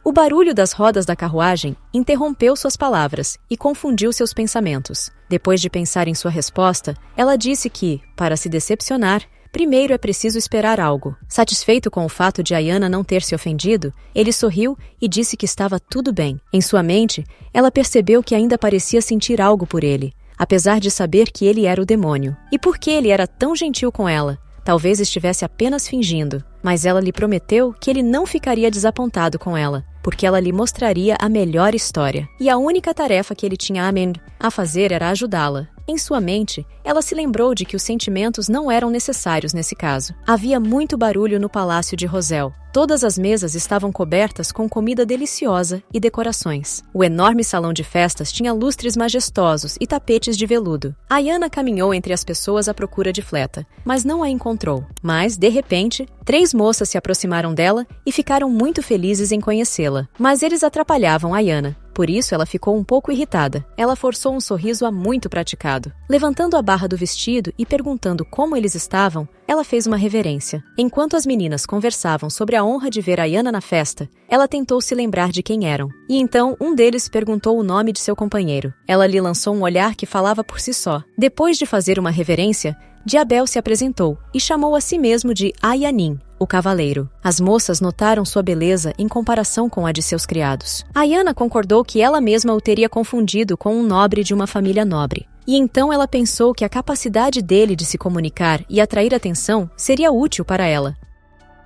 O barulho das rodas da carruagem interrompeu suas palavras e confundiu seus pensamentos. Depois de pensar em sua resposta, ela disse que, para se decepcionar, primeiro é preciso esperar algo. Satisfeito com o fato de Ayana não ter se ofendido, ele sorriu e disse que estava tudo bem. Em sua mente, ela percebeu que ainda parecia sentir algo por ele, apesar de saber que ele era o demônio. E por que ele era tão gentil com ela? Talvez estivesse apenas fingindo, mas ela lhe prometeu que ele não ficaria desapontado com ela, porque ela lhe mostraria a melhor história. E a única tarefa que ele tinha a fazer era ajudá-la. Em sua mente, ela se lembrou de que os sentimentos não eram necessários nesse caso. Havia muito barulho no palácio de Roselle. Todas as mesas estavam cobertas com comida deliciosa e decorações. O enorme salão de festas tinha lustres majestosos e tapetes de veludo. Ayana caminhou entre as pessoas à procura de Fleta, mas não a encontrou. Mas, de repente, 3 moças se aproximaram dela e ficaram muito felizes em conhecê-la. Mas eles atrapalhavam Ayana. Por isso, ela ficou um pouco irritada. Ela forçou um sorriso há muito praticado. Levantando a barra do vestido e perguntando como eles estavam, ela fez uma reverência. Enquanto as meninas conversavam sobre a honra de ver Ayana na festa, ela tentou se lembrar de quem eram. E então, um deles perguntou o nome de seu companheiro. Ela lhe lançou um olhar que falava por si só. Depois de fazer uma reverência, Diabel se apresentou e chamou a si mesmo de Ayanin, o cavaleiro. As moças notaram sua beleza em comparação com a de seus criados. Ayana concordou que ela mesma o teria confundido com um nobre de uma família nobre. E então ela pensou que a capacidade dele de se comunicar e atrair atenção seria útil para ela.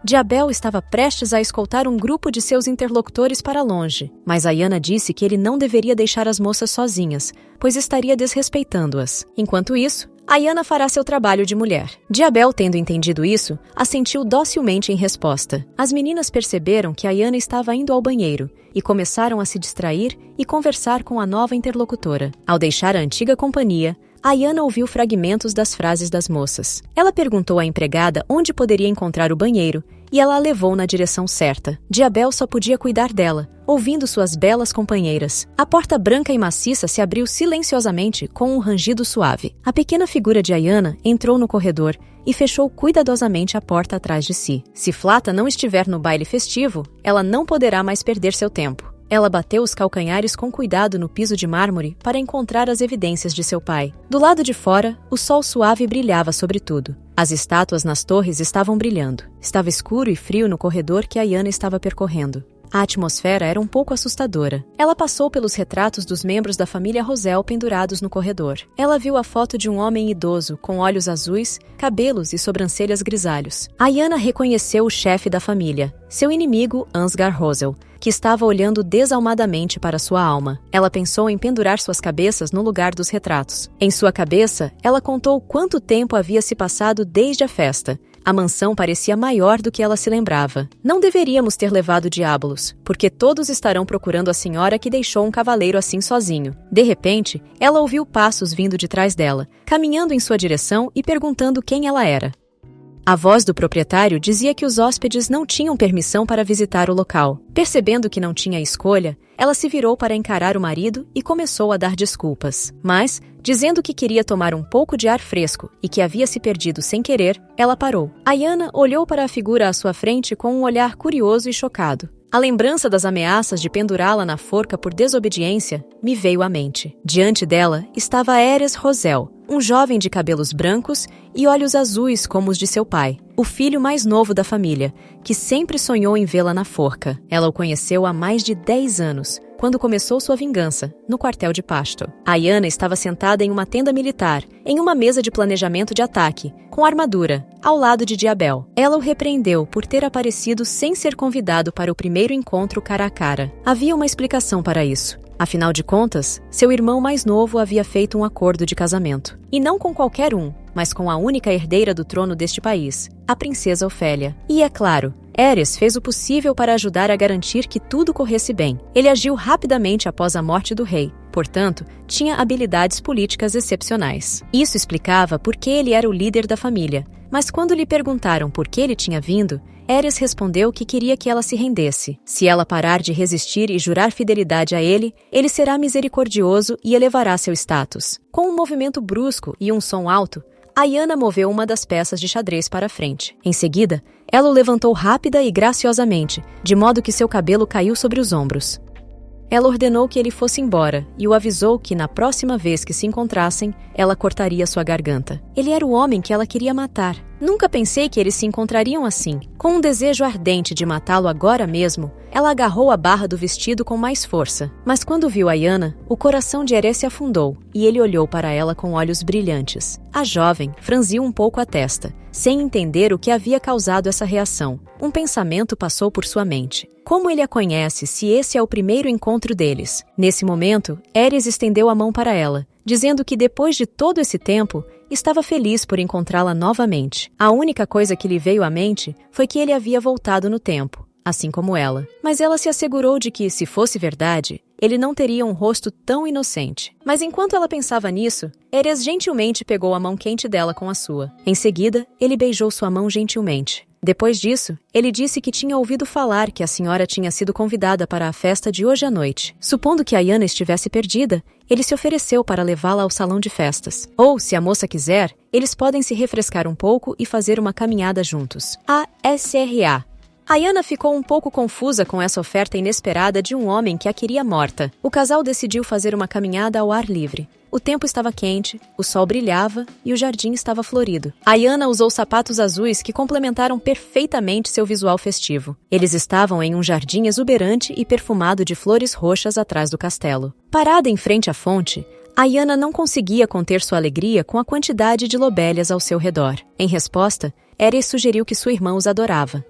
Diabel estava prestes a escoltar um grupo de seus interlocutores para longe, mas Ayana disse que ele não deveria deixar as moças sozinhas, pois estaria desrespeitando-as. Enquanto isso, Ayana fará seu trabalho de mulher. Diabel, tendo entendido isso, assentiu docilmente em resposta. As meninas perceberam que Ayana estava indo ao banheiro e começaram a se distrair e conversar com a nova interlocutora. Ao deixar a antiga companhia, Ayana ouviu fragmentos das frases das moças. Ela perguntou à empregada onde poderia encontrar o banheiro e ela a levou na direção certa. Diabel só podia cuidar dela, ouvindo suas belas companheiras. A porta branca e maciça se abriu silenciosamente com um rangido suave. A pequena figura de Ayana entrou no corredor e fechou cuidadosamente a porta atrás de si. Se Flata não estiver no baile festivo, ela não poderá mais perder seu tempo. Ela bateu os calcanhares com cuidado no piso de mármore para encontrar as evidências de seu pai. Do lado de fora, o sol suave brilhava sobre tudo. As estátuas nas torres estavam brilhando. Estava escuro e frio no corredor que Ayana estava percorrendo. A atmosfera era um pouco assustadora. Ela passou pelos retratos dos membros da família Roselle pendurados no corredor. Ela viu a foto de um homem idoso, com olhos azuis, cabelos e sobrancelhas grisalhos. Ayana reconheceu o chefe da família, seu inimigo Ansgar Roselle, que estava olhando desalmadamente para sua alma. Ela pensou em pendurar suas cabeças no lugar dos retratos. Em sua cabeça, ela contou quanto tempo havia se passado desde a festa. A mansão parecia maior do que ela se lembrava. Não deveríamos ter levado Diabolos, porque todos estarão procurando a senhora que deixou um cavaleiro assim sozinho. De repente, ela ouviu passos vindo de trás dela, caminhando em sua direção e perguntando quem ela era. A voz do proprietário dizia que os hóspedes não tinham permissão para visitar o local. Percebendo que não tinha escolha, ela se virou para encarar o marido e começou a dar desculpas. Mas, dizendo que queria tomar um pouco de ar fresco e que havia se perdido sem querer, ela parou. Ayana olhou para a figura à sua frente com um olhar curioso e chocado. A lembrança das ameaças de pendurá-la na forca por desobediência me veio à mente. Diante dela estava Eres Roselle, um jovem de cabelos brancos e olhos azuis como os de seu pai, o filho mais novo da família, que sempre sonhou em vê-la na forca. Ela o conheceu há mais de 10 anos, quando começou sua vingança, no quartel de Pasto. Ayana estava sentada em uma tenda militar, em uma mesa de planejamento de ataque, com armadura, ao lado de Diabel. Ela o repreendeu por ter aparecido sem ser convidado para o primeiro encontro cara a cara. Havia uma explicação para isso. Afinal de contas, seu irmão mais novo havia feito um acordo de casamento. E não com qualquer um, mas com a única herdeira do trono deste país, a princesa Ofélia. E é claro, Eres fez o possível para ajudar a garantir que tudo corresse bem. Ele agiu rapidamente após a morte do rei. Portanto, tinha habilidades políticas excepcionais. Isso explicava por que ele era o líder da família. Mas quando lhe perguntaram por que ele tinha vindo, Eres respondeu que queria que ela se rendesse. Se ela parar de resistir e jurar fidelidade a ele, ele será misericordioso e elevará seu status. Com um movimento brusco e um som alto, Ayana moveu uma das peças de xadrez para a frente. Em seguida, ela o levantou rápida e graciosamente, de modo que seu cabelo caiu sobre os ombros. Ela ordenou que ele fosse embora e o avisou que, na próxima vez que se encontrassem, ela cortaria sua garganta. Ele era o homem que ela queria matar. Nunca pensei que eles se encontrariam assim. Com um desejo ardente de matá-lo agora mesmo, ela agarrou a barra do vestido com mais força. Mas quando viu Ayana, o coração de Eres se afundou e ele olhou para ela com olhos brilhantes. A jovem franziu um pouco a testa, sem entender o que havia causado essa reação. Um pensamento passou por sua mente. Como ele a conhece se esse é o primeiro encontro deles? Nesse momento, Eres estendeu a mão para ela, dizendo que depois de todo esse tempo, estava feliz por encontrá-la novamente. A única coisa que lhe veio à mente foi que ele havia voltado no tempo, assim como ela. Mas ela se assegurou de que, se fosse verdade, ele não teria um rosto tão inocente. Mas enquanto ela pensava nisso, Ares gentilmente pegou a mão quente dela com a sua. Em seguida, ele beijou sua mão gentilmente. Depois disso, ele disse que tinha ouvido falar que a senhora tinha sido convidada para a festa de hoje à noite. Supondo que Ayanna estivesse perdida, ele se ofereceu para levá-la ao salão de festas. Ou, se a moça quiser, eles podem se refrescar um pouco e fazer uma caminhada juntos. ASRA. Ayanna ficou um pouco confusa com essa oferta inesperada de um homem que a queria morta. O casal decidiu fazer uma caminhada ao ar livre. O tempo estava quente, o sol brilhava e o jardim estava florido. Ayanna usou sapatos azuis que complementaram perfeitamente seu visual festivo. Eles estavam em um jardim exuberante e perfumado de flores roxas atrás do castelo. Parada em frente à fonte, Ayanna não conseguia conter sua alegria com a quantidade de lobélias ao seu redor. Em resposta, Ares sugeriu que sua irmã os adorava.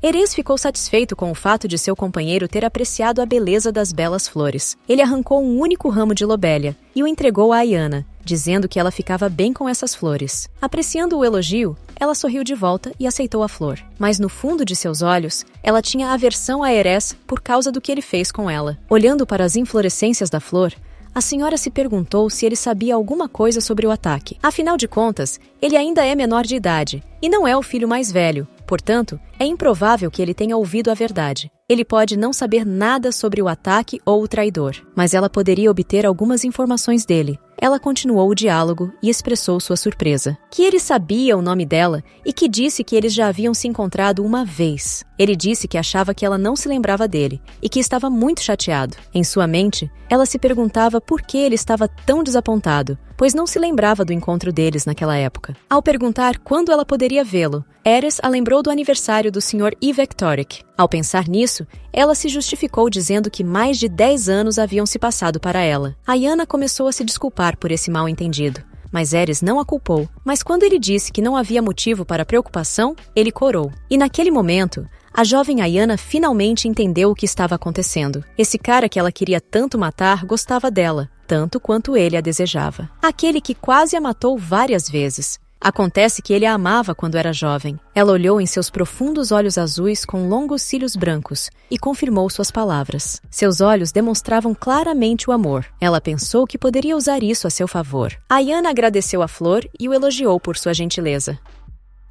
Ares ficou satisfeito com o fato de seu companheiro ter apreciado a beleza das belas flores. Ele arrancou um único ramo de lobélia e o entregou a Ayanna, dizendo que ela ficava bem com essas flores. Apreciando o elogio, ela sorriu de volta e aceitou a flor. Mas no fundo de seus olhos, ela tinha aversão a Ares por causa do que ele fez com ela. Olhando para as inflorescências da flor, a senhora se perguntou se ele sabia alguma coisa sobre o ataque. Afinal de contas, ele ainda é menor de idade e não é o filho mais velho. Portanto, é improvável que ele tenha ouvido a verdade. Ele pode não saber nada sobre o ataque ou o traidor, mas ela poderia obter algumas informações dele. Ela continuou o diálogo e expressou sua surpresa. Que ele sabia o nome dela e que disse que eles já haviam se encontrado uma vez. Ele disse que achava que ela não se lembrava dele e que estava muito chateado. Em sua mente, ela se perguntava por que ele estava tão desapontado, pois não se lembrava do encontro deles naquela época. Ao perguntar quando ela poderia vê-lo, Ares a lembrou do aniversário do Sr. Ivectoric. Ao pensar nisso, ela se justificou dizendo que mais de 10 anos haviam se passado para ela. Ayanna começou a se desculpar por esse mal-entendido, mas Ares não a culpou. Mas quando ele disse que não havia motivo para preocupação, ele corou. E naquele momento, a jovem Ayanna finalmente entendeu o que estava acontecendo. Esse cara que ela queria tanto matar gostava dela, tanto quanto ele a desejava. Aquele que quase a matou várias vezes. Acontece que ele a amava quando era jovem. Ela olhou em seus profundos olhos azuis com longos cílios brancos e confirmou suas palavras. Seus olhos demonstravam claramente o amor. Ela pensou que poderia usar isso a seu favor. Ayanna agradeceu a flor e o elogiou por sua gentileza.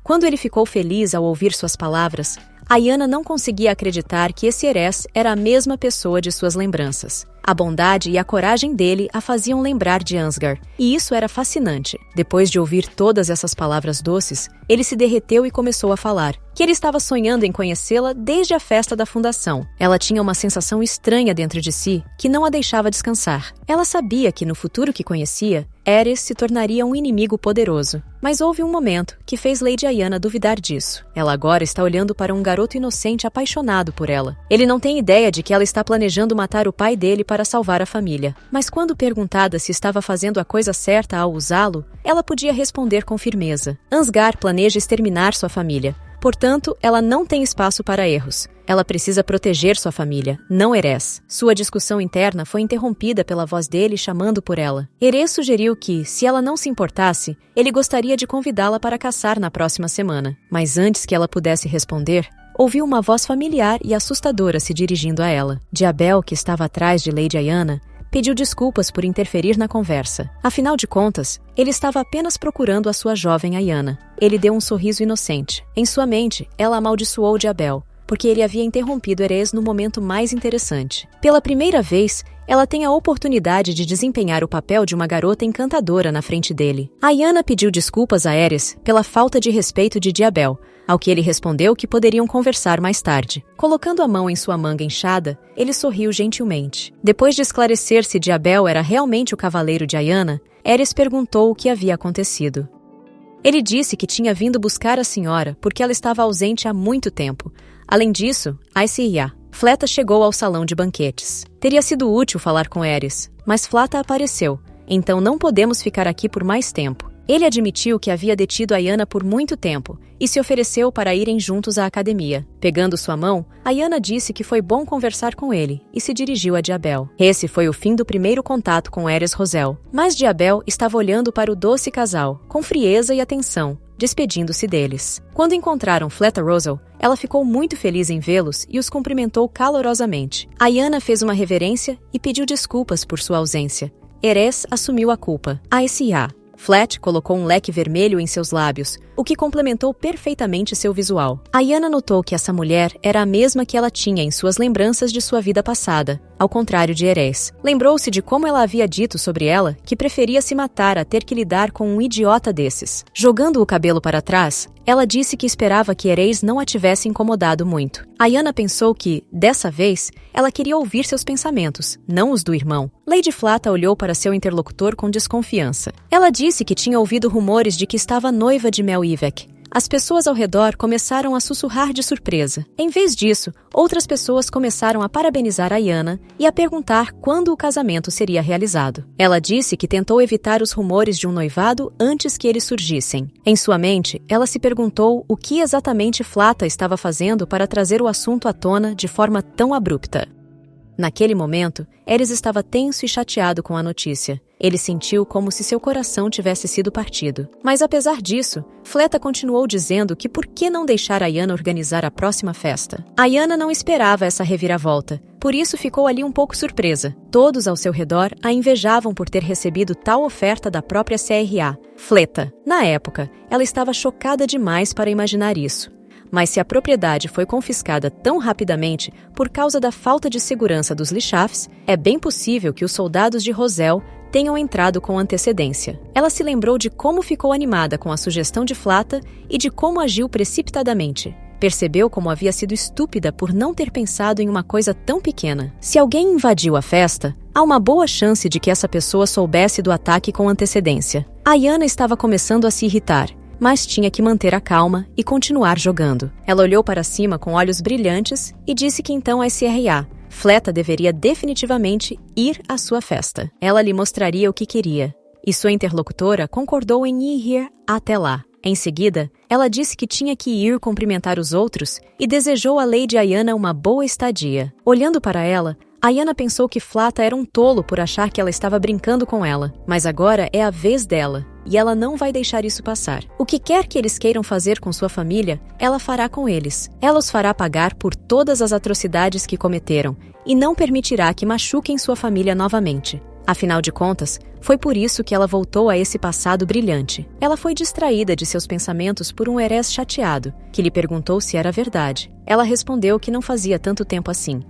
Quando ele ficou feliz ao ouvir suas palavras, Ayanna não conseguia acreditar que esse Ares era a mesma pessoa de suas lembranças. A bondade e a coragem dele a faziam lembrar de Ansgar, e isso era fascinante. Depois de ouvir todas essas palavras doces, ele se derreteu e começou a falar que ele estava sonhando em conhecê-la desde a festa da fundação. Ela tinha uma sensação estranha dentro de si que não a deixava descansar. Ela sabia que no futuro que conhecia, Ares se tornaria um inimigo poderoso. Mas houve um momento que fez Lady Ayanna duvidar disso. Ela agora está olhando para um garoto inocente apaixonado por ela. Ele não tem ideia de que ela está planejando matar o pai dele para salvar a família. Mas quando perguntada se estava fazendo a coisa certa ao usá-lo, ela podia responder com firmeza. Ansgar planeja exterminar sua família. Portanto, ela não tem espaço para erros. Ela precisa proteger sua família, não Ares. Sua discussão interna foi interrompida pela voz dele chamando por ela. Ares sugeriu que, se ela não se importasse, ele gostaria de convidá-la para caçar na próxima semana. Mas antes que ela pudesse responder, ouviu uma voz familiar e assustadora se dirigindo a ela. Diabel, que estava atrás de Lady Ayanna, pediu desculpas por interferir na conversa. Afinal de contas, ele estava apenas procurando a sua jovem Ayanna. Ele deu um sorriso inocente. Em sua mente, ela amaldiçoou Diabel, porque ele havia interrompido Ares no momento mais interessante. Pela primeira vez, ela tem a oportunidade de desempenhar o papel de uma garota encantadora na frente dele. Ayanna pediu desculpas a Ares pela falta de respeito de Diabel, ao que ele respondeu que poderiam conversar mais tarde. Colocando a mão em sua manga inchada, ele sorriu gentilmente. Depois de esclarecer se Diabel era realmente o cavaleiro de Ayanna, Ares perguntou o que havia acontecido. Ele disse que tinha vindo buscar a senhora porque ela estava ausente há muito tempo. Além disso, Aisya, Fleta chegou ao salão de banquetes. Teria sido útil falar com Ares, mas Fleta apareceu, então não podemos ficar aqui por mais tempo. Ele admitiu que havia detido Ayanna por muito tempo e se ofereceu para irem juntos à academia. Pegando sua mão, Ayanna disse que foi bom conversar com ele e se dirigiu a Diabel. Esse foi o fim do primeiro contato com Erez Rosel, mas Diabel estava olhando para o doce casal, com frieza e atenção, despedindo-se deles. Quando encontraram Fleta Rosel, ela ficou muito feliz em vê-los e os cumprimentou calorosamente. Ayanna fez uma reverência e pediu desculpas por sua ausência. Erez assumiu a culpa. A.S.A. Flet colocou um leque vermelho em seus lábios, o que complementou perfeitamente seu visual. Ayanna notou que essa mulher era a mesma que ela tinha em suas lembranças de sua vida passada, ao contrário de Erez. Lembrou-se de como ela havia dito sobre ela que preferia se matar a ter que lidar com um idiota desses. Jogando o cabelo para trás, ela disse que esperava que Erez não a tivesse incomodado muito. Ayanna pensou que, dessa vez, ela queria ouvir seus pensamentos, não os do irmão. Lady Flata olhou para seu interlocutor com desconfiança. Ela disse que tinha ouvido rumores de que estava noiva de Mel Ivek. As pessoas ao redor começaram a sussurrar de surpresa. Em vez disso, outras pessoas começaram a parabenizar Ayanna e a perguntar quando o casamento seria realizado. Ela disse que tentou evitar os rumores de um noivado antes que eles surgissem. Em sua mente, ela se perguntou o que exatamente Flata estava fazendo para trazer o assunto à tona de forma tão abrupta. Naquele momento, Erez estava tenso e chateado com a notícia. Ele sentiu como se seu coração tivesse sido partido. Mas apesar disso, Fleta continuou dizendo que por que não deixar Ayanna organizar a próxima festa? Ayanna não esperava essa reviravolta, por isso ficou ali um pouco surpresa. Todos ao seu redor a invejavam por ter recebido tal oferta da própria CRA, Fleta. Na época, ela estava chocada demais para imaginar isso. Mas se a propriedade foi confiscada tão rapidamente por causa da falta de segurança dos Lishafs, é bem possível que os soldados de Rosel tenham entrado com antecedência. Ela se lembrou de como ficou animada com a sugestão de Flata e de como agiu precipitadamente. Percebeu como havia sido estúpida por não ter pensado em uma coisa tão pequena. Se alguém invadiu a festa, há uma boa chance de que essa pessoa soubesse do ataque com antecedência. Ayanna estava começando a se irritar, mas tinha que manter a calma e continuar jogando. Ela olhou para cima com olhos brilhantes e disse que então a SRA, Fleta deveria definitivamente ir à sua festa. Ela lhe mostraria o que queria, e sua interlocutora concordou em ir até lá. Em seguida, ela disse que tinha que ir cumprimentar os outros e desejou a Lady Ayanna uma boa estadia. Olhando para ela, Ayanna pensou que Flata era um tolo por achar que ela estava brincando com ela, mas agora é a vez dela, e ela não vai deixar isso passar. O que quer que eles queiram fazer com sua família, ela fará com eles. Ela os fará pagar por todas as atrocidades que cometeram, e não permitirá que machuquem sua família novamente. Afinal de contas, foi por isso que ela voltou a esse passado brilhante. Ela foi distraída de seus pensamentos por um Erez chateado, que lhe perguntou se era verdade. Ela respondeu que não fazia tanto tempo assim.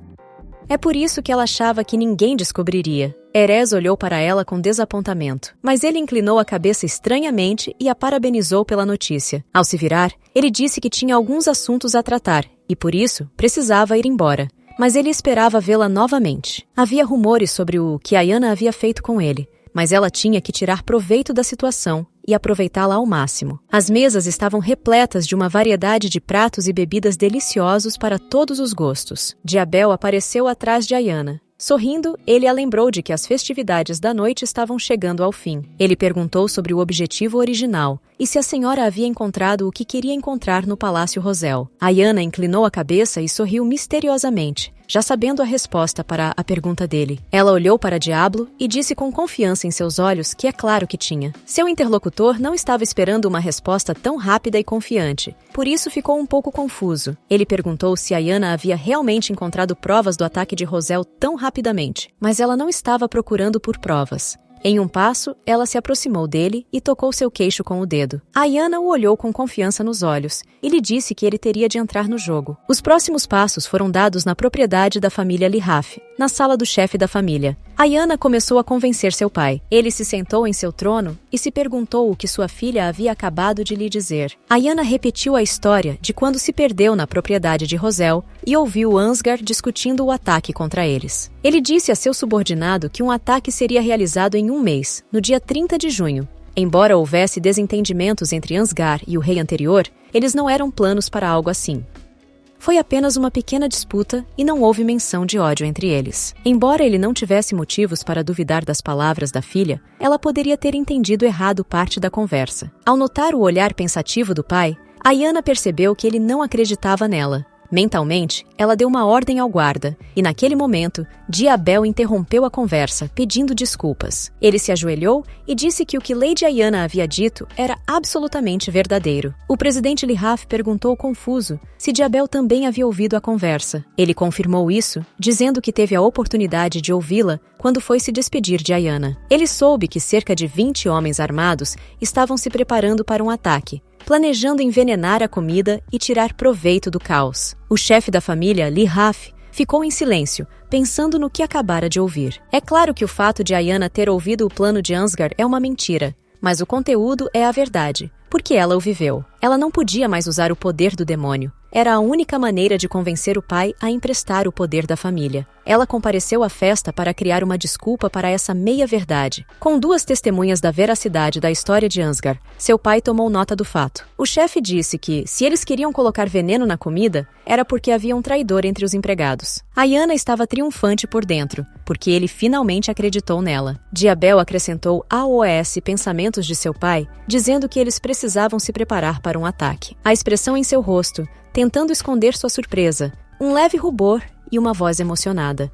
É por isso que ela achava que ninguém descobriria. Erez olhou para ela com desapontamento, mas ele inclinou a cabeça estranhamente e a parabenizou pela notícia. Ao se virar, ele disse que tinha alguns assuntos a tratar e, por isso, precisava ir embora. Mas ele esperava vê-la novamente. Havia rumores sobre o que Ayanna havia feito com ele, mas ela tinha que tirar proveito da situação e aproveitá-la ao máximo. As mesas estavam repletas de uma variedade de pratos e bebidas deliciosos para todos os gostos. Diabel apareceu atrás de Ayanna. Sorrindo, ele a lembrou de que as festividades da noite estavam chegando ao fim. Ele perguntou sobre o objetivo original e se a senhora havia encontrado o que queria encontrar no Palácio Rosel. Ayanna inclinou a cabeça e sorriu misteriosamente, já sabendo a resposta para a pergunta dele. Ela olhou para Diablo e disse com confiança em seus olhos que é claro que tinha. Seu interlocutor não estava esperando uma resposta tão rápida e confiante, por isso ficou um pouco confuso. Ele perguntou se Ayanna havia realmente encontrado provas do ataque de Rosel tão rapidamente, mas ela não estava procurando por provas. Em um passo, ela se aproximou dele e tocou seu queixo com o dedo. Ayanna o olhou com confiança nos olhos e lhe disse que ele teria de entrar no jogo. Os próximos passos foram dados na propriedade da família Lihaf, na sala do chefe da família. Ayanna começou a convencer seu pai. Ele se sentou em seu trono e se perguntou o que sua filha havia acabado de lhe dizer. Ayanna repetiu a história de quando se perdeu na propriedade de Rosel e ouviu Ansgar discutindo o ataque contra eles. Ele disse a seu subordinado que um ataque seria realizado em um mês, no dia 30 de junho. Embora houvesse desentendimentos entre Ansgar e o rei anterior, eles não eram planos para algo assim. Foi apenas uma pequena disputa e não houve menção de ódio entre eles. Embora ele não tivesse motivos para duvidar das palavras da filha, ela poderia ter entendido errado parte da conversa. Ao notar o olhar pensativo do pai, Ayanna percebeu que ele não acreditava nela. Mentalmente, ela deu uma ordem ao guarda, e naquele momento, Diabel interrompeu a conversa, pedindo desculpas. Ele se ajoelhou e disse que o que Lady Ayanna havia dito era absolutamente verdadeiro. O presidente Lihaf perguntou confuso se Diabel também havia ouvido a conversa. Ele confirmou isso, dizendo que teve a oportunidade de ouvi-la quando foi se despedir de Ayanna. Ele soube que cerca de 20 homens armados estavam se preparando para um ataque, planejando envenenar a comida e tirar proveito do caos. O chefe da família, Lihaf, ficou em silêncio, pensando no que acabara de ouvir. É claro que o fato de Ayanna ter ouvido o plano de Ansgar é uma mentira, mas o conteúdo é a verdade, porque ela o viveu. Ela não podia mais usar o poder do demônio. Era a única maneira de convencer o pai a emprestar o poder da família. Ela compareceu à festa para criar uma desculpa para essa meia-verdade. Com 2 testemunhas da veracidade da história de Ansgar, seu pai tomou nota do fato. O chefe disse que, se eles queriam colocar veneno na comida, era porque havia um traidor entre os empregados. Ayanna estava triunfante por dentro, porque ele finalmente acreditou nela. Diabel acrescentou AOS pensamentos de seu pai, dizendo que eles precisavam se preparar para um ataque. A expressão em seu rosto, tentando esconder sua surpresa, um leve rubor e uma voz emocionada.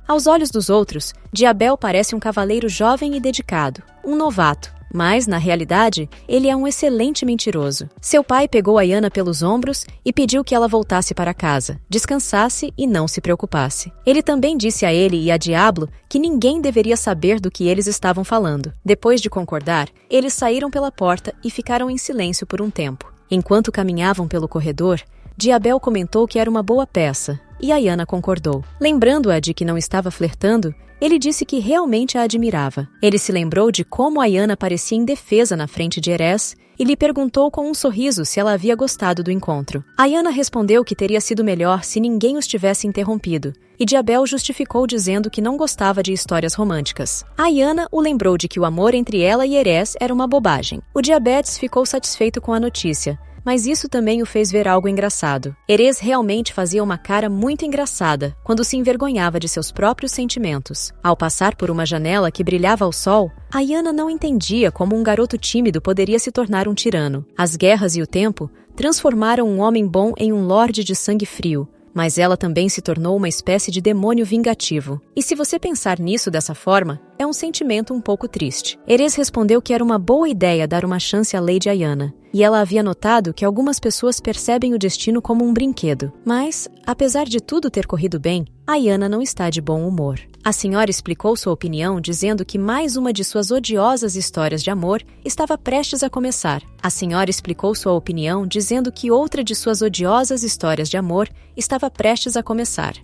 Aos olhos dos outros, Diabel parece um cavaleiro jovem e dedicado, um novato, mas, na realidade, ele é um excelente mentiroso. Seu pai pegou Ayanna pelos ombros e pediu que ela voltasse para casa, descansasse e não se preocupasse. Ele também disse a ele e a Diablo que ninguém deveria saber do que eles estavam falando. Depois de concordar, eles saíram pela porta e ficaram em silêncio por um tempo. Enquanto caminhavam pelo corredor, Diabel comentou que era uma boa peça, e Ayanna concordou. Lembrando-a de que não estava flertando, ele disse que realmente a admirava. Ele se lembrou de como Ayanna parecia indefesa na frente de Erez e lhe perguntou com um sorriso se ela havia gostado do encontro. Ayanna respondeu que teria sido melhor se ninguém os tivesse interrompido, e Diabel justificou dizendo que não gostava de histórias românticas. Ayanna o lembrou de que o amor entre ela e Erez era uma bobagem. O Diabetes ficou satisfeito com a notícia, mas isso também o fez ver algo engraçado. Erez realmente fazia uma cara muito engraçada quando se envergonhava de seus próprios sentimentos. Ao passar por uma janela que brilhava ao sol, Ayanna não entendia como um garoto tímido poderia se tornar um tirano. As guerras e o tempo transformaram um homem bom em um lorde de sangue frio, mas ela também se tornou uma espécie de demônio vingativo. E se você pensar nisso dessa forma, é um sentimento um pouco triste. Erez respondeu que era uma boa ideia dar uma chance a Lady Ayanna, e ela havia notado que algumas pessoas percebem o destino como um brinquedo. Mas, apesar de tudo ter corrido bem, Ayanna não está de bom humor. A senhora explicou sua opinião dizendo que mais uma de suas odiosas histórias de amor estava prestes a começar. A senhora explicou sua opinião dizendo que outra de suas odiosas histórias de amor estava prestes a começar.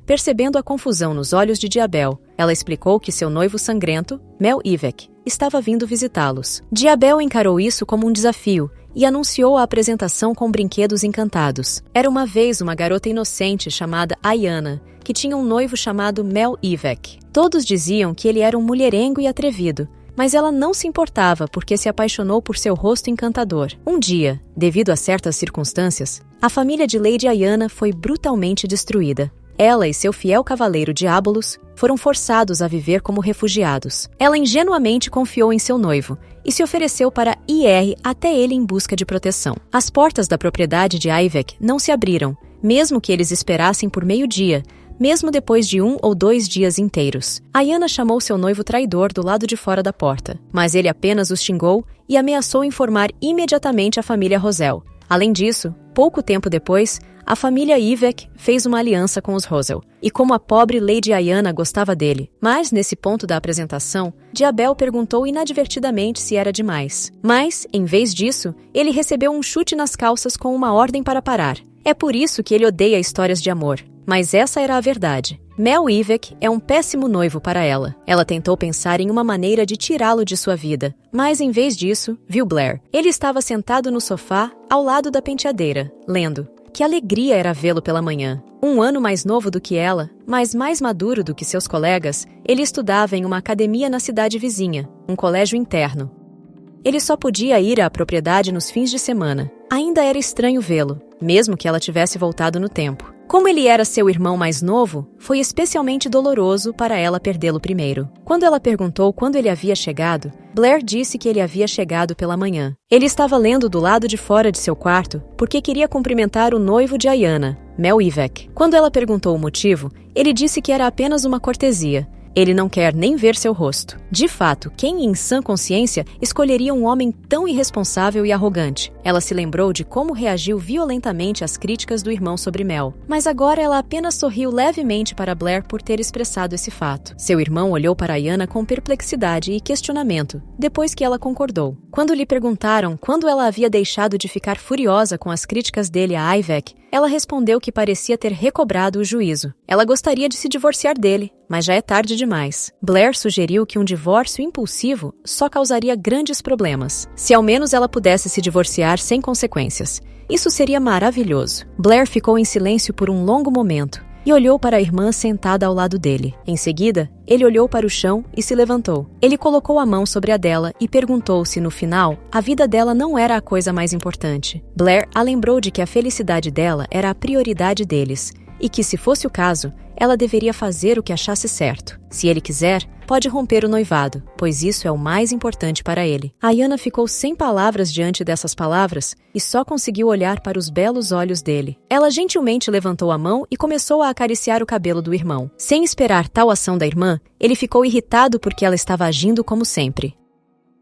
Percebendo a confusão nos olhos de Diabel, ela explicou que seu noivo sangrento, Mel Ivek, estava vindo visitá-los. Diabel encarou isso como um desafio e anunciou a apresentação com brinquedos encantados. Era uma vez uma garota inocente chamada Ayanna, que tinha um noivo chamado Mel Ivek. Todos diziam que ele era um mulherengo e atrevido, mas ela não se importava porque se apaixonou por seu rosto encantador. Um dia, devido a certas circunstâncias, a família de Lady Ayanna foi brutalmente destruída. Ela e seu fiel cavaleiro Diabolos foram forçados a viver como refugiados. Ela ingenuamente confiou em seu noivo e se ofereceu para ir até ele em busca de proteção. As portas da propriedade de Ivek não se abriram, mesmo que eles esperassem por meio-dia, mesmo depois de 1 ou 2 dias inteiros. Ayanna chamou seu noivo traidor do lado de fora da porta, mas ele apenas os xingou e ameaçou informar imediatamente a família Rosel. Além disso, pouco tempo depois, a família Ivek fez uma aliança com os Rosel, e como a pobre Lady Ayanna gostava dele. Mas, nesse ponto da apresentação, Diabel perguntou inadvertidamente se era demais. Mas, em vez disso, ele recebeu um chute nas calças com uma ordem para parar. É por isso que ele odeia histórias de amor. Mas essa era a verdade. Mel Ivek é um péssimo noivo para ela. Ela tentou pensar em uma maneira de tirá-lo de sua vida, mas em vez disso, viu Blair. Ele estava sentado no sofá, ao lado da penteadeira, lendo. Que alegria era vê-lo pela manhã. 1 ano mais novo do que ela, mas mais maduro do que seus colegas, ele estudava em uma academia na cidade vizinha, um colégio interno. Ele só podia ir à propriedade nos fins de semana. Ainda era estranho vê-lo, mesmo que ela tivesse voltado no tempo. Como ele era seu irmão mais novo, foi especialmente doloroso para ela perdê-lo primeiro. Quando ela perguntou quando ele havia chegado, Blair disse que ele havia chegado pela manhã. Ele estava lendo do lado de fora de seu quarto porque queria cumprimentar o noivo de Ayanna, Mel Ivec. Quando ela perguntou o motivo, ele disse que era apenas uma cortesia. Ele não quer nem ver seu rosto. De fato, quem em sã consciência escolheria um homem tão irresponsável e arrogante? Ela se lembrou de como reagiu violentamente às críticas do irmão sobre Mel. Mas agora ela apenas sorriu levemente para Blair por ter expressado esse fato. Seu irmão olhou para Ayanna com perplexidade e questionamento, depois que ela concordou. Quando lhe perguntaram quando ela havia deixado de ficar furiosa com as críticas dele a Ivec, ela respondeu que parecia ter recobrado o juízo. Ela gostaria de se divorciar dele, mas já é tarde demais. Blair sugeriu que um divórcio impulsivo só causaria grandes problemas. Se ao menos ela pudesse se divorciar sem consequências. Isso seria maravilhoso. Blair ficou em silêncio por um longo momento e olhou para a irmã sentada ao lado dele. Em seguida, ele olhou para o chão e se levantou. Ele colocou a mão sobre a dela e perguntou se, no final, a vida dela não era a coisa mais importante. Blair a lembrou de que a felicidade dela era a prioridade deles e que, se fosse o caso, ela deveria fazer o que achasse certo. Se ele quiser, pode romper o noivado, pois isso é o mais importante para ele. Ayanna ficou sem palavras diante dessas palavras e só conseguiu olhar para os belos olhos dele. Ela gentilmente levantou a mão e começou a acariciar o cabelo do irmão. Sem esperar tal ação da irmã, ele ficou irritado porque ela estava agindo como sempre.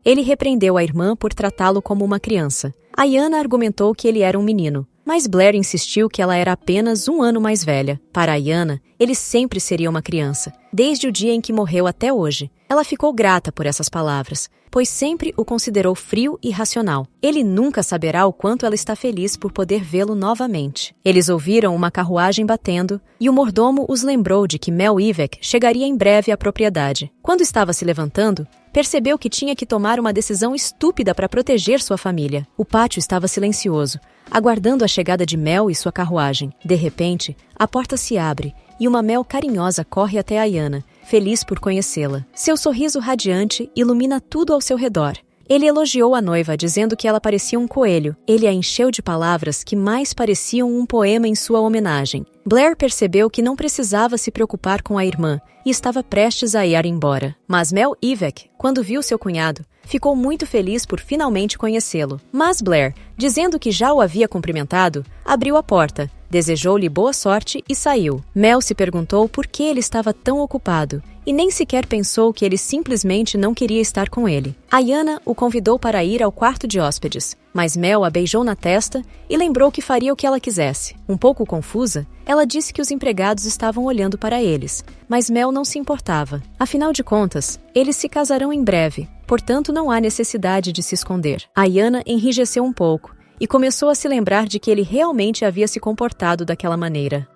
Ele repreendeu a irmã por tratá-lo como uma criança. Ayanna argumentou que ele era um menino, mas Blair insistiu que ela era apenas um ano mais velha. Para Ayanna, ele sempre seria uma criança, desde o dia em que morreu até hoje. Ela ficou grata por essas palavras, pois sempre o considerou frio e racional. Ele nunca saberá o quanto ela está feliz por poder vê-lo novamente. Eles ouviram uma carruagem batendo e o mordomo os lembrou de que Mel Ivec chegaria em breve à propriedade. Quando estava se levantando, percebeu que tinha que tomar uma decisão estúpida para proteger sua família. O pátio estava silencioso, aguardando a chegada de Mel e sua carruagem. De repente, a porta se abre e uma Mel carinhosa corre até Ayanna, feliz por conhecê-la. Seu sorriso radiante ilumina tudo ao seu redor. Ele elogiou a noiva, dizendo que ela parecia um coelho. Ele a encheu de palavras que mais pareciam um poema em sua homenagem. Blair percebeu que não precisava se preocupar com a irmã e estava prestes a ir embora. Mas Mel Ivec, quando viu seu cunhado, ficou muito feliz por finalmente conhecê-lo. Mas Blair, dizendo que já o havia cumprimentado, abriu a porta, desejou-lhe boa sorte e saiu. Mel se perguntou por que ele estava tão ocupado e nem sequer pensou que ele simplesmente não queria estar com ele. Ayanna o convidou para ir ao quarto de hóspedes, mas Mel a beijou na testa e lembrou que faria o que ela quisesse. Um pouco confusa, ela disse que os empregados estavam olhando para eles, mas Mel não se importava. Afinal de contas, eles se casarão em breve, portanto não há necessidade de se esconder. Ayanna enrijeceu um pouco e começou a se lembrar de que ele realmente havia se comportado daquela maneira.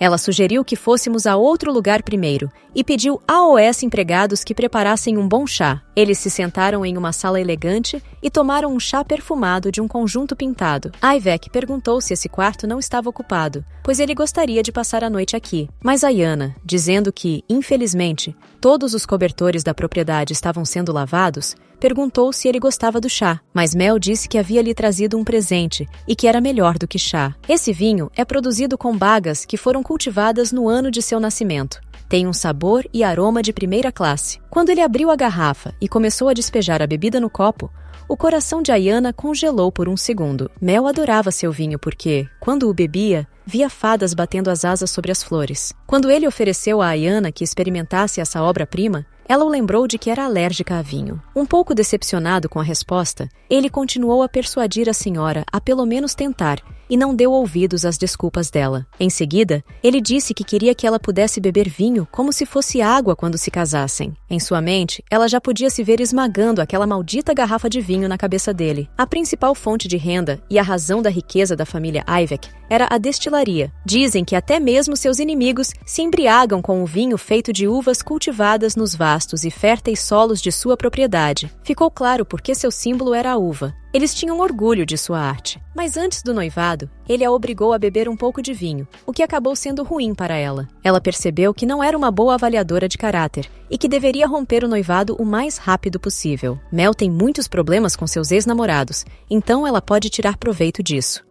Ela sugeriu que fôssemos a outro lugar primeiro e pediu aos empregados que preparassem um bom chá. Eles se sentaram em uma sala elegante e tomaram um chá perfumado de um conjunto pintado. Ivec perguntou se esse quarto não estava ocupado, pois ele gostaria de passar a noite aqui. Mas Ayanna, dizendo que, infelizmente, todos os cobertores da propriedade estavam sendo lavados, perguntou se ele gostava do chá, mas Mel disse que havia lhe trazido um presente e que era melhor do que chá. Esse vinho é produzido com bagas que foram cultivadas no ano de seu nascimento. Tem um sabor e aroma de primeira classe. Quando ele abriu a garrafa e começou a despejar a bebida no copo, o coração de Ayanna congelou por um segundo. Mel adorava seu vinho porque, quando o bebia, via fadas batendo as asas sobre as flores. Quando ele ofereceu a Ayanna que experimentasse essa obra-prima, ela o lembrou de que era alérgica a vinho. Um pouco decepcionado com a resposta, ele continuou a persuadir a senhora a pelo menos tentar e não deu ouvidos às desculpas dela. Em seguida, ele disse que queria que ela pudesse beber vinho como se fosse água quando se casassem. Em sua mente, ela já podia se ver esmagando aquela maldita garrafa de vinho na cabeça dele. A principal fonte de renda e a razão da riqueza da família Ivec era a destilaria. Dizem que até mesmo seus inimigos se embriagam com o vinho feito de uvas cultivadas nos vastos e férteis solos de sua propriedade. Ficou claro por que seu símbolo era a uva. Eles tinham orgulho de sua arte. Mas antes do noivado, ele a obrigou a beber um pouco de vinho, o que acabou sendo ruim para ela. Ela percebeu que não era uma boa avaliadora de caráter e que deveria romper o noivado o mais rápido possível. Mel tem muitos problemas com seus ex-namorados, então ela pode tirar proveito disso.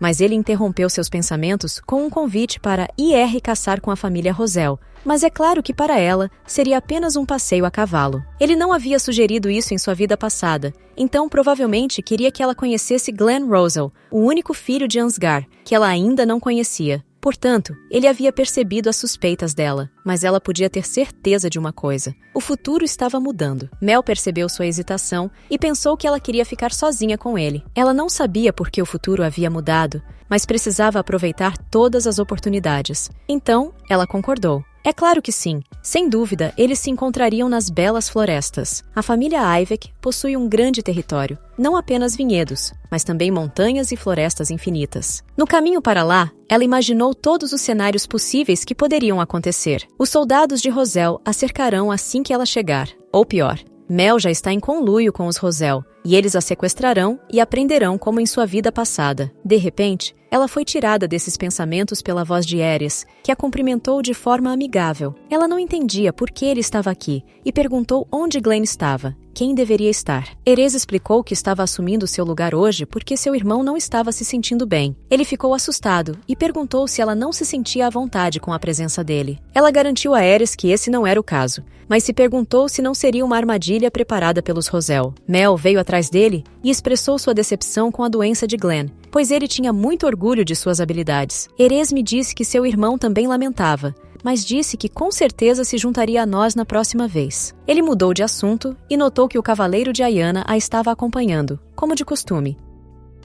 mas ele interrompeu seus pensamentos com um convite para ir caçar com a família Rosell. Mas é claro que para ela seria apenas um passeio a cavalo. Ele não havia sugerido isso em sua vida passada, então provavelmente queria que ela conhecesse Glenn Rosell, o único filho de Ansgar, que ela ainda não conhecia. Portanto, ele havia percebido as suspeitas dela, mas ela podia ter certeza de uma coisa: o futuro estava mudando. Mel percebeu sua hesitação e pensou que ela queria ficar sozinha com ele. Ela não sabia por que o futuro havia mudado, mas precisava aproveitar todas as oportunidades. Então, ela concordou. É claro que sim. Sem dúvida, eles se encontrariam nas belas florestas. A família Iveck possui um grande território, não apenas vinhedos, mas também montanhas e florestas infinitas. No caminho para lá, ela imaginou todos os cenários possíveis que poderiam acontecer. Os soldados de Rosell a cercarão assim que ela chegar. Ou pior, Mel já está em conluio com os Rosell, e eles a sequestrarão e a prenderão como em sua vida passada. De repente, ela foi tirada desses pensamentos pela voz de Ares, que a cumprimentou de forma amigável. Ela não entendia por que ele estava aqui e perguntou onde Glenn estava, quem deveria estar. Ares explicou que estava assumindo seu lugar hoje porque seu irmão não estava se sentindo bem. Ele ficou assustado e perguntou se ela não se sentia à vontade com a presença dele. Ela garantiu a Ares que esse não era o caso, mas se perguntou se não seria uma armadilha preparada pelos Rosell. Mel veio atrás dele e expressou sua decepção com a doença de Glenn, pois ele tinha muito orgulho de suas habilidades. Ares me disse que seu irmão também lamentava, mas disse que com certeza se juntaria a nós na próxima vez. Ele mudou de assunto e notou que o cavaleiro de Ayanna a estava acompanhando, como de costume.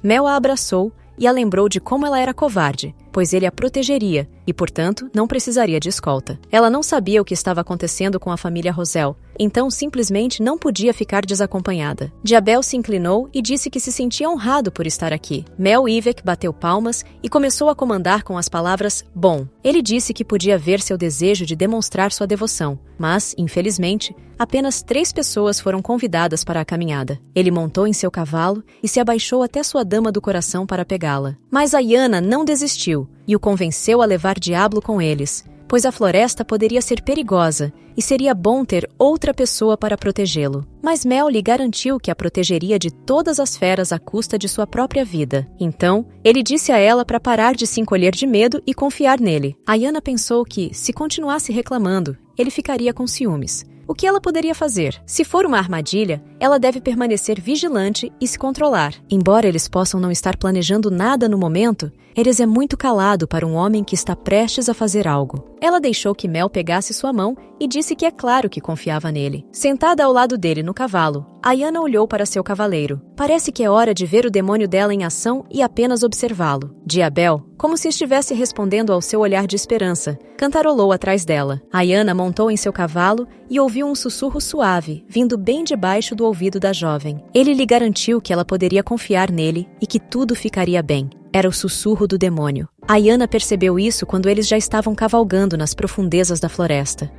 Mel a abraçou e a lembrou de como ela era covarde, pois ele a protegeria e, portanto, não precisaria de escolta. Ela não sabia o que estava acontecendo com a família Rosell, então simplesmente não podia ficar desacompanhada. Diabel se inclinou e disse que se sentia honrado por estar aqui. Mel Iveck bateu palmas e começou a comandar com as palavras "bom". Ele disse que podia ver seu desejo de demonstrar sua devoção, mas, infelizmente, apenas 3 pessoas foram convidadas para a caminhada. Ele montou em seu cavalo e se abaixou até sua dama do coração para pegá-la. Mas Ayanna não desistiu e o convenceu a levar Diablo com eles, pois a floresta poderia ser perigosa e seria bom ter outra pessoa para protegê-lo. Mas Mel lhe garantiu que a protegeria de todas as feras à custa de sua própria vida. Então, ele disse a ela para parar de se encolher de medo e confiar nele. Ayanna pensou que, se continuasse reclamando, ele ficaria com ciúmes. O que ela poderia fazer? Se for uma armadilha, ela deve permanecer vigilante e se controlar. Embora eles possam não estar planejando nada no momento, Ares é muito calado para um homem que está prestes a fazer algo. Ela deixou que Mel pegasse sua mão e disse que é claro que confiava nele. Sentada ao lado dele no cavalo, Ayanna olhou para seu cavaleiro. Parece que é hora de ver o demônio dela em ação e apenas observá-lo. Diabel, como se estivesse respondendo ao seu olhar de esperança, cantarolou atrás dela. Ayanna montou em seu cavalo e ouviu um sussurro suave, vindo bem debaixo do ouvido da jovem. Ele lhe garantiu que ela poderia confiar nele e que tudo ficaria bem. Era o sussurro do demônio. Ayanna percebeu isso quando eles já estavam cavalgando nas profundezas da floresta.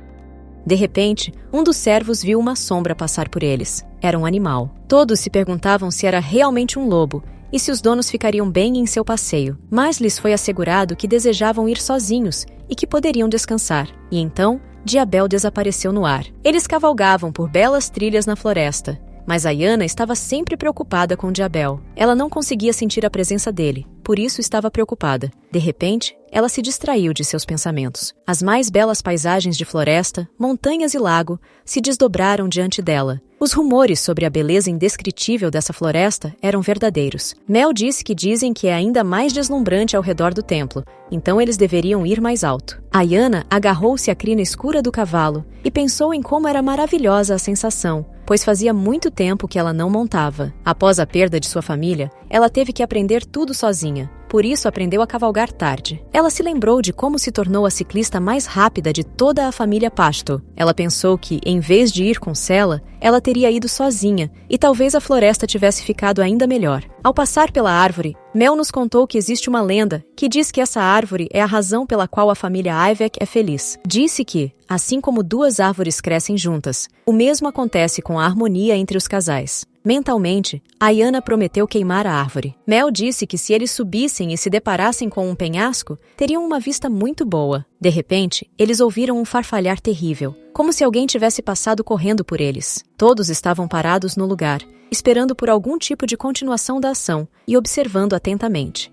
De repente, um dos servos viu uma sombra passar por eles. Era um animal. Todos se perguntavam se era realmente um lobo e se os donos ficariam bem em seu passeio. Mas lhes foi assegurado que desejavam ir sozinhos e que poderiam descansar. E então, Diabel desapareceu no ar. Eles cavalgavam por belas trilhas na floresta, mas Ayanna estava sempre preocupada com Diabel. Ela não conseguia sentir a presença dele, por isso estava preocupada. De repente, ela se distraiu de seus pensamentos. As mais belas paisagens de floresta, montanhas e lago se desdobraram diante dela. Os rumores sobre a beleza indescritível dessa floresta eram verdadeiros. Mel disse que dizem que é ainda mais deslumbrante ao redor do templo, então eles deveriam ir mais alto. Ayanna agarrou-se à crina escura do cavalo e pensou em como era maravilhosa a sensação, pois fazia muito tempo que ela não montava. Após a perda de sua família, ela teve que aprender tudo sozinha. Por isso aprendeu a cavalgar tarde. Ela se lembrou de como se tornou a ciclista mais rápida de toda a família Pashto. Ela pensou que, em vez de ir com Sela, ela teria ido sozinha e talvez a floresta tivesse ficado ainda melhor. Ao passar pela árvore, Mel nos contou que existe uma lenda que diz que essa árvore é a razão pela qual a família Iveck é feliz. Disse que, assim como 2 árvores crescem juntas, o mesmo acontece com a harmonia entre os casais. Mentalmente, Ayanna prometeu queimar a árvore. Mel disse que se eles subissem e se deparassem com um penhasco, teriam uma vista muito boa. De repente, eles ouviram um farfalhar terrível, como se alguém tivesse passado correndo por eles. Todos estavam parados no lugar, esperando por algum tipo de continuação da ação e observando atentamente.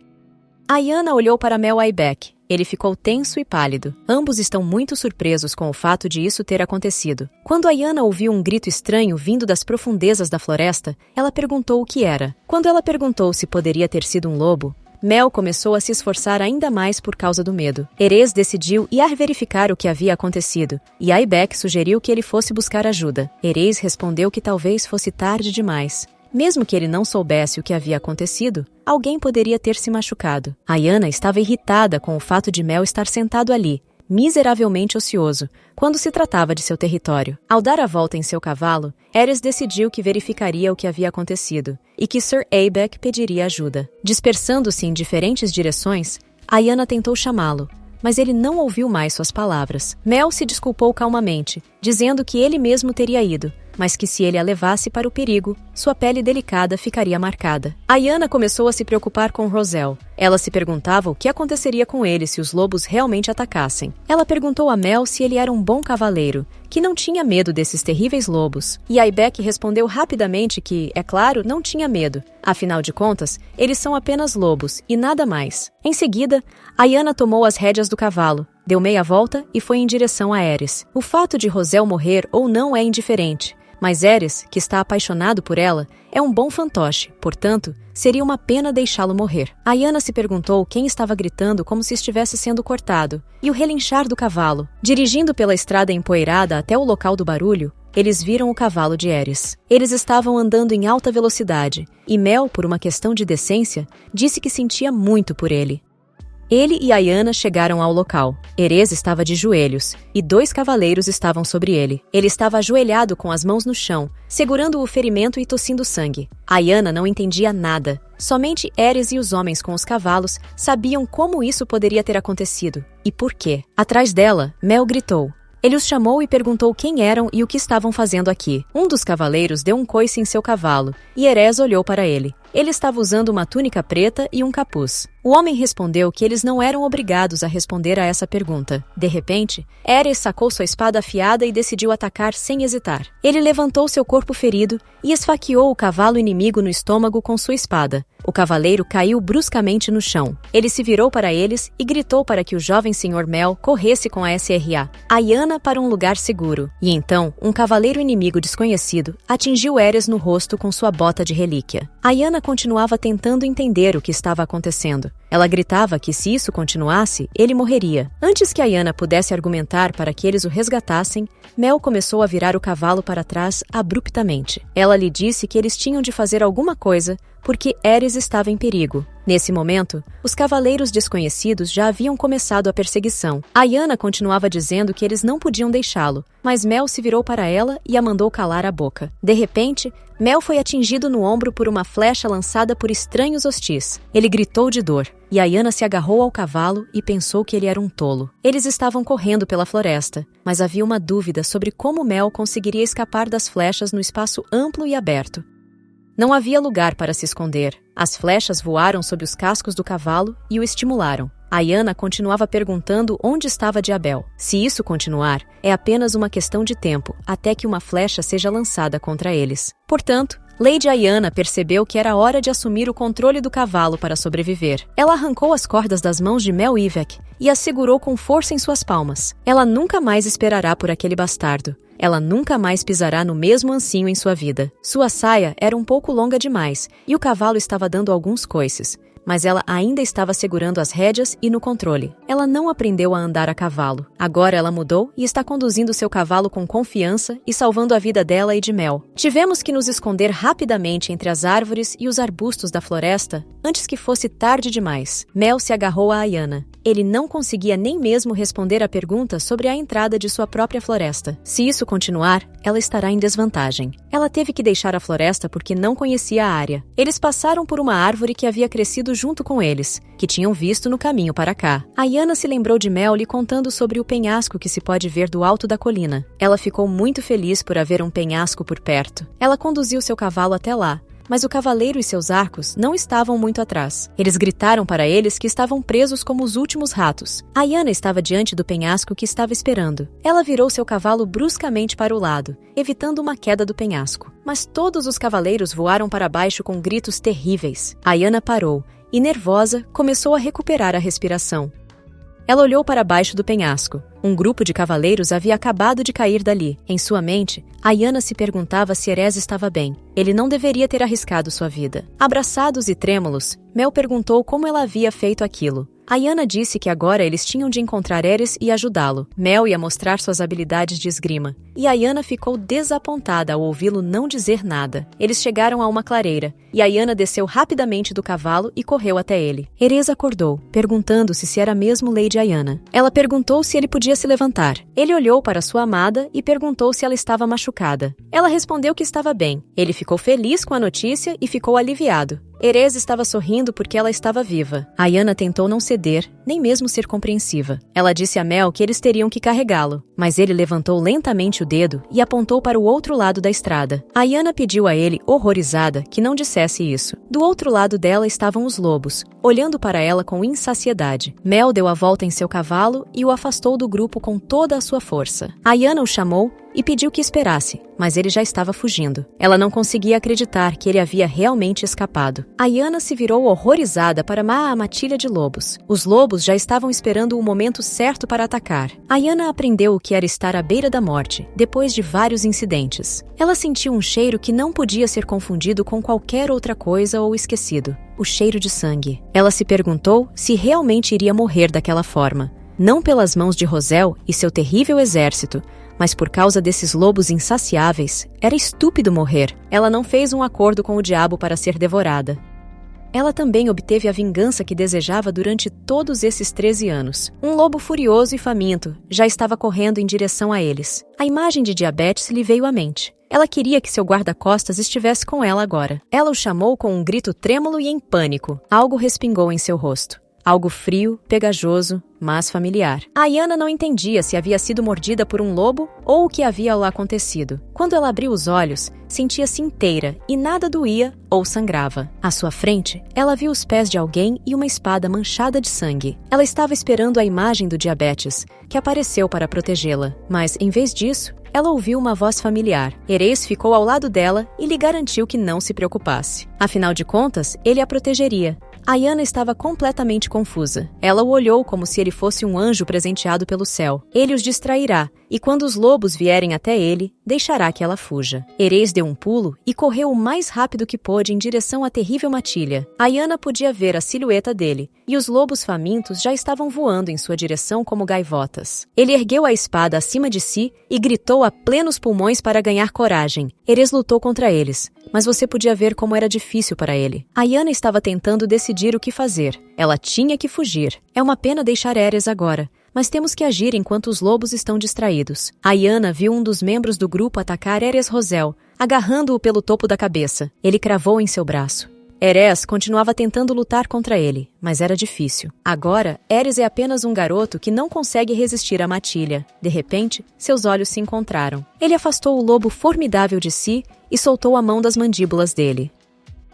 Ayana olhou para Mel Aybec. Ele ficou tenso e pálido. Ambos estão muito surpresos com o fato de isso ter acontecido. Quando Ayana ouviu um grito estranho vindo das profundezas da floresta, ela perguntou o que era. Quando ela perguntou se poderia ter sido um lobo, Mel começou a se esforçar ainda mais por causa do medo. Erez decidiu ir verificar o que havia acontecido, e Aybec sugeriu que ele fosse buscar ajuda. Erez respondeu que talvez fosse tarde demais. Mesmo que ele não soubesse o que havia acontecido, alguém poderia ter se machucado. Ayana estava irritada com o fato de Mel estar sentado ali, miseravelmente ocioso, quando se tratava de seu território. Ao dar a volta em seu cavalo, Erez decidiu que verificaria o que havia acontecido e que Sir Aybec pediria ajuda. Dispersando-se em diferentes direções, Ayana tentou chamá-lo, mas ele não ouviu mais suas palavras. Mel se desculpou calmamente, dizendo que ele mesmo teria ido, mas que se ele a levasse para o perigo, sua pele delicada ficaria marcada. Ayana começou a se preocupar com Roselle. Ela se perguntava o que aconteceria com ele se os lobos realmente atacassem. Ela perguntou a Mel se ele era um bom cavaleiro, que não tinha medo desses terríveis lobos. E Aybec respondeu rapidamente que, é claro, não tinha medo. Afinal de contas, eles são apenas lobos e nada mais. Em seguida, Ayana tomou as rédeas do cavalo, deu meia volta e foi em direção a Erez. O fato de Roselle morrer ou não é indiferente, mas Erez, que está apaixonado por ela, é um bom fantoche, portanto, seria uma pena deixá-lo morrer. Ayana se perguntou quem estava gritando como se estivesse sendo cortado, e o relinchar do cavalo. Dirigindo pela estrada empoeirada até o local do barulho, eles viram o cavalo de Erez. Eles estavam andando em alta velocidade, e Mel, por uma questão de decência, disse que sentia muito por ele. Ele e Ayana chegaram ao local. Erez estava de joelhos, e 2 cavaleiros estavam sobre ele. Ele estava ajoelhado com as mãos no chão, segurando o ferimento e tossindo sangue. Ayana não entendia nada. Somente Erez e os homens com os cavalos sabiam como isso poderia ter acontecido, e por quê. Atrás dela, Mel gritou. Ele os chamou e perguntou quem eram e o que estavam fazendo aqui. Um dos cavaleiros deu um coice em seu cavalo, e Erez olhou para ele. Ele estava usando uma túnica preta e um capuz. O homem respondeu que eles não eram obrigados a responder a essa pergunta. De repente, Erez sacou sua espada afiada e decidiu atacar sem hesitar. Ele levantou seu corpo ferido e esfaqueou o cavalo inimigo no estômago com sua espada. O cavaleiro caiu bruscamente no chão. Ele se virou para eles e gritou para que o jovem Sr. Mel corresse com a SRA, Ayana, para um lugar seguro. E então, um cavaleiro inimigo desconhecido atingiu Erez no rosto com sua bota de relíquia. Ayana continuava tentando entender o que estava acontecendo. Ela gritava que se isso continuasse, ele morreria. Antes que Ayana pudesse argumentar para que eles o resgatassem, Mel começou a virar o cavalo para trás abruptamente. Ela lhe disse que eles tinham de fazer alguma coisa porque Erez estava em perigo. Nesse momento, os cavaleiros desconhecidos já haviam começado a perseguição. Ayana continuava dizendo que eles não podiam deixá-lo, mas Mel se virou para ela e a mandou calar a boca. De repente, Mel foi atingido no ombro por uma flecha lançada por estranhos hostis. Ele gritou de dor, e Ayana se agarrou ao cavalo e pensou que ele era um tolo. Eles estavam correndo pela floresta, mas havia uma dúvida sobre como Mel conseguiria escapar das flechas no espaço amplo e aberto. Não havia lugar para se esconder. As flechas voaram sob os cascos do cavalo e o estimularam. Ayana continuava perguntando onde estava Diabel. Se isso continuar, é apenas uma questão de tempo, até que uma flecha seja lançada contra eles. Portanto, Lady Ayana percebeu que era hora de assumir o controle do cavalo para sobreviver. Ela arrancou as cordas das mãos de Mel Aybec e as segurou com força em suas palmas. Ela nunca mais esperará por aquele bastardo. Ela nunca mais pisará no mesmo ancinho em sua vida. Sua saia era um pouco longa demais e o cavalo estava dando alguns coices, mas ela ainda estava segurando as rédeas e no controle. Ela não aprendeu a andar a cavalo. Agora ela mudou e está conduzindo seu cavalo com confiança e salvando a vida dela e de Mel. Tivemos que nos esconder rapidamente entre as árvores e os arbustos da floresta antes que fosse tarde demais. Mel se agarrou a Ayana. Ele não conseguia nem mesmo responder a pergunta sobre a entrada de sua própria floresta. Se isso continuar, ela estará em desvantagem. Ela teve que deixar a floresta porque não conhecia a área. Eles passaram por uma árvore que havia crescido junto com eles, que tinham visto no caminho para cá. Ayana se lembrou de Mel lhe contando sobre o penhasco que se pode ver do alto da colina. Ela ficou muito feliz por haver um penhasco por perto. Ela conduziu seu cavalo até lá, mas o cavaleiro e seus arcos não estavam muito atrás. Eles gritaram para eles que estavam presos como os últimos ratos. Ayana estava diante do penhasco que estava esperando. Ela virou seu cavalo bruscamente para o lado, evitando uma queda do penhasco. Mas todos os cavaleiros voaram para baixo com gritos terríveis. Ayana parou e, nervosa, começou a recuperar a respiração. Ela olhou para baixo do penhasco. Um grupo de cavaleiros havia acabado de cair dali. Em sua mente, Ayanna se perguntava se Erez estava bem. Ele não deveria ter arriscado sua vida. Abraçados e trêmulos, Mel perguntou como ela havia feito aquilo. Ayanna disse que agora eles tinham de encontrar Erez e ajudá-lo. Mel ia mostrar suas habilidades de esgrima. E Ayanna ficou desapontada ao ouvi-lo não dizer nada. Eles chegaram a uma clareira, e Ayanna desceu rapidamente do cavalo e correu até ele. Erez acordou, perguntando-se se era mesmo Lady Ayanna. Ela perguntou se ele podia se levantar. Ele olhou para sua amada e perguntou se ela estava machucada. Ela respondeu que estava bem. Ele ficou feliz com a notícia e ficou aliviado. Erez estava sorrindo porque ela estava viva. Ayanna tentou não ceder, nem mesmo ser compreensiva. Ela disse a Mel que eles teriam que carregá-lo, mas ele levantou lentamente o dedo e apontou para o outro lado da estrada. Ayanna pediu a ele, horrorizada, que não dissesse isso. Do outro lado dela estavam os lobos, olhando para ela com insaciedade. Mel deu a volta em seu cavalo e o afastou do grupo com toda a sua força. Ayanna o chamou e pediu que esperasse, mas ele já estava fugindo. Ela não conseguia acreditar que ele havia realmente escapado. Ayanna se virou horrorizada para a matilha de lobos. Os lobos já estavam esperando o momento certo para atacar. Ayanna aprendeu o que era estar à beira da morte, depois de vários incidentes. Ela sentiu um cheiro que não podia ser confundido com qualquer outra coisa ou esquecido. O cheiro de sangue. Ela se perguntou se realmente iria morrer daquela forma. Não pelas mãos de Roselle e seu terrível exército, mas por causa desses lobos insaciáveis. Era estúpido morrer. Ela não fez um acordo com o diabo para ser devorada. Ela também obteve a vingança que desejava durante todos esses 13 anos. Um lobo furioso e faminto já estava correndo em direção a eles. A imagem de Diabetes lhe veio à mente. Ela queria que seu guarda-costas estivesse com ela agora. Ela o chamou com um grito trêmulo e em pânico. Algo respingou em seu rosto. Algo frio, pegajoso, mas familiar. Ayanna não entendia se havia sido mordida por um lobo ou o que havia lá acontecido. Quando ela abriu os olhos, sentia-se inteira e nada doía ou sangrava. À sua frente, ela viu os pés de alguém e uma espada manchada de sangue. Ela estava esperando a imagem do Diabetes, que apareceu para protegê-la. Mas, em vez disso, ela ouviu uma voz familiar. Erez ficou ao lado dela e lhe garantiu que não se preocupasse. Afinal de contas, ele a protegeria. Ayanna estava completamente confusa. Ela o olhou como se ele fosse um anjo presenteado pelo céu. Ele os distrairá, e quando os lobos vierem até ele, deixará que ela fuja. Erez deu um pulo e correu o mais rápido que pôde em direção à terrível matilha. Ayanna podia ver a silhueta dele, e os lobos famintos já estavam voando em sua direção como gaivotas. Ele ergueu a espada acima de si e gritou a plenos pulmões para ganhar coragem. Erez lutou contra eles, mas você podia ver como era difícil para ele. Ayanna estava tentando decidir o que fazer. Ela tinha que fugir. É uma pena deixar Erez agora, mas temos que agir enquanto os lobos estão distraídos. Ayanna viu um dos membros do grupo atacar Erez Roselle, agarrando-o pelo topo da cabeça. Ele cravou em seu braço. Erez continuava tentando lutar contra ele, mas era difícil. Agora, Erez é apenas um garoto que não consegue resistir à matilha. De repente, seus olhos se encontraram. Ele afastou o lobo formidável de si e soltou a mão das mandíbulas dele.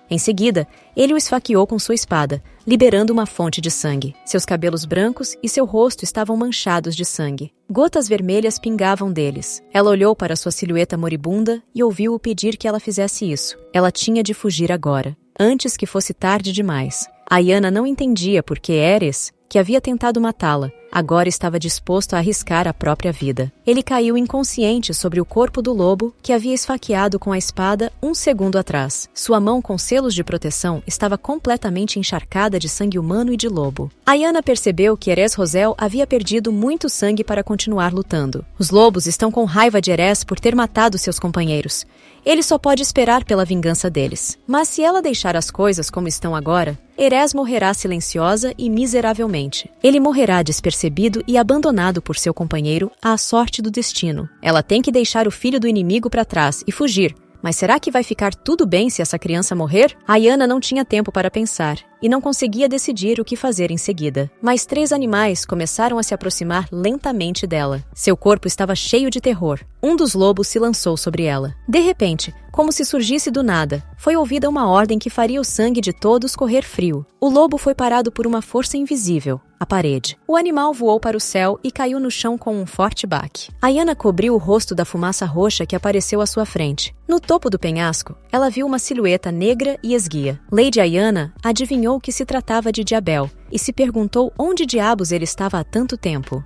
Em seguida, ele o esfaqueou com sua espada, liberando uma fonte de sangue. Seus cabelos brancos e seu rosto estavam manchados de sangue. Gotas vermelhas pingavam deles. Ela olhou para sua silhueta moribunda e ouviu-o pedir que ela fizesse isso. Ela tinha de fugir agora, antes que fosse tarde demais. Ayanna não entendia por que Erez, que havia tentado matá-la, agora estava disposto a arriscar a própria vida. Ele caiu inconsciente sobre o corpo do lobo que havia esfaqueado com a espada um segundo atrás. Sua mão com selos de proteção estava completamente encharcada de sangue humano e de lobo. Ayanna percebeu que Erez Roselle havia perdido muito sangue para continuar lutando. Os lobos estão com raiva de Erez por ter matado seus companheiros. Ele só pode esperar pela vingança deles. Mas se ela deixar as coisas como estão agora, Erez morrerá silenciosa e miseravelmente. Ele morrerá despercebido e abandonado por seu companheiro à sorte do destino. Ela tem que deixar o filho do inimigo para trás e fugir. Mas será que vai ficar tudo bem se essa criança morrer? Ayanna não tinha tempo para pensar e não conseguia decidir o que fazer em seguida. Mas 3 animais começaram a se aproximar lentamente dela. Seu corpo estava cheio de terror. Um dos lobos se lançou sobre ela. De repente, como se surgisse do nada, foi ouvida uma ordem que faria o sangue de todos correr frio. O lobo foi parado por uma força invisível, a parede. O animal voou para o céu e caiu no chão com um forte baque. Ayanna cobriu o rosto da fumaça roxa que apareceu à sua frente. No topo do penhasco, ela viu uma silhueta negra e esguia. Lady Ayanna adivinhou que se tratava de Diabel e se perguntou onde diabos ele estava há tanto tempo.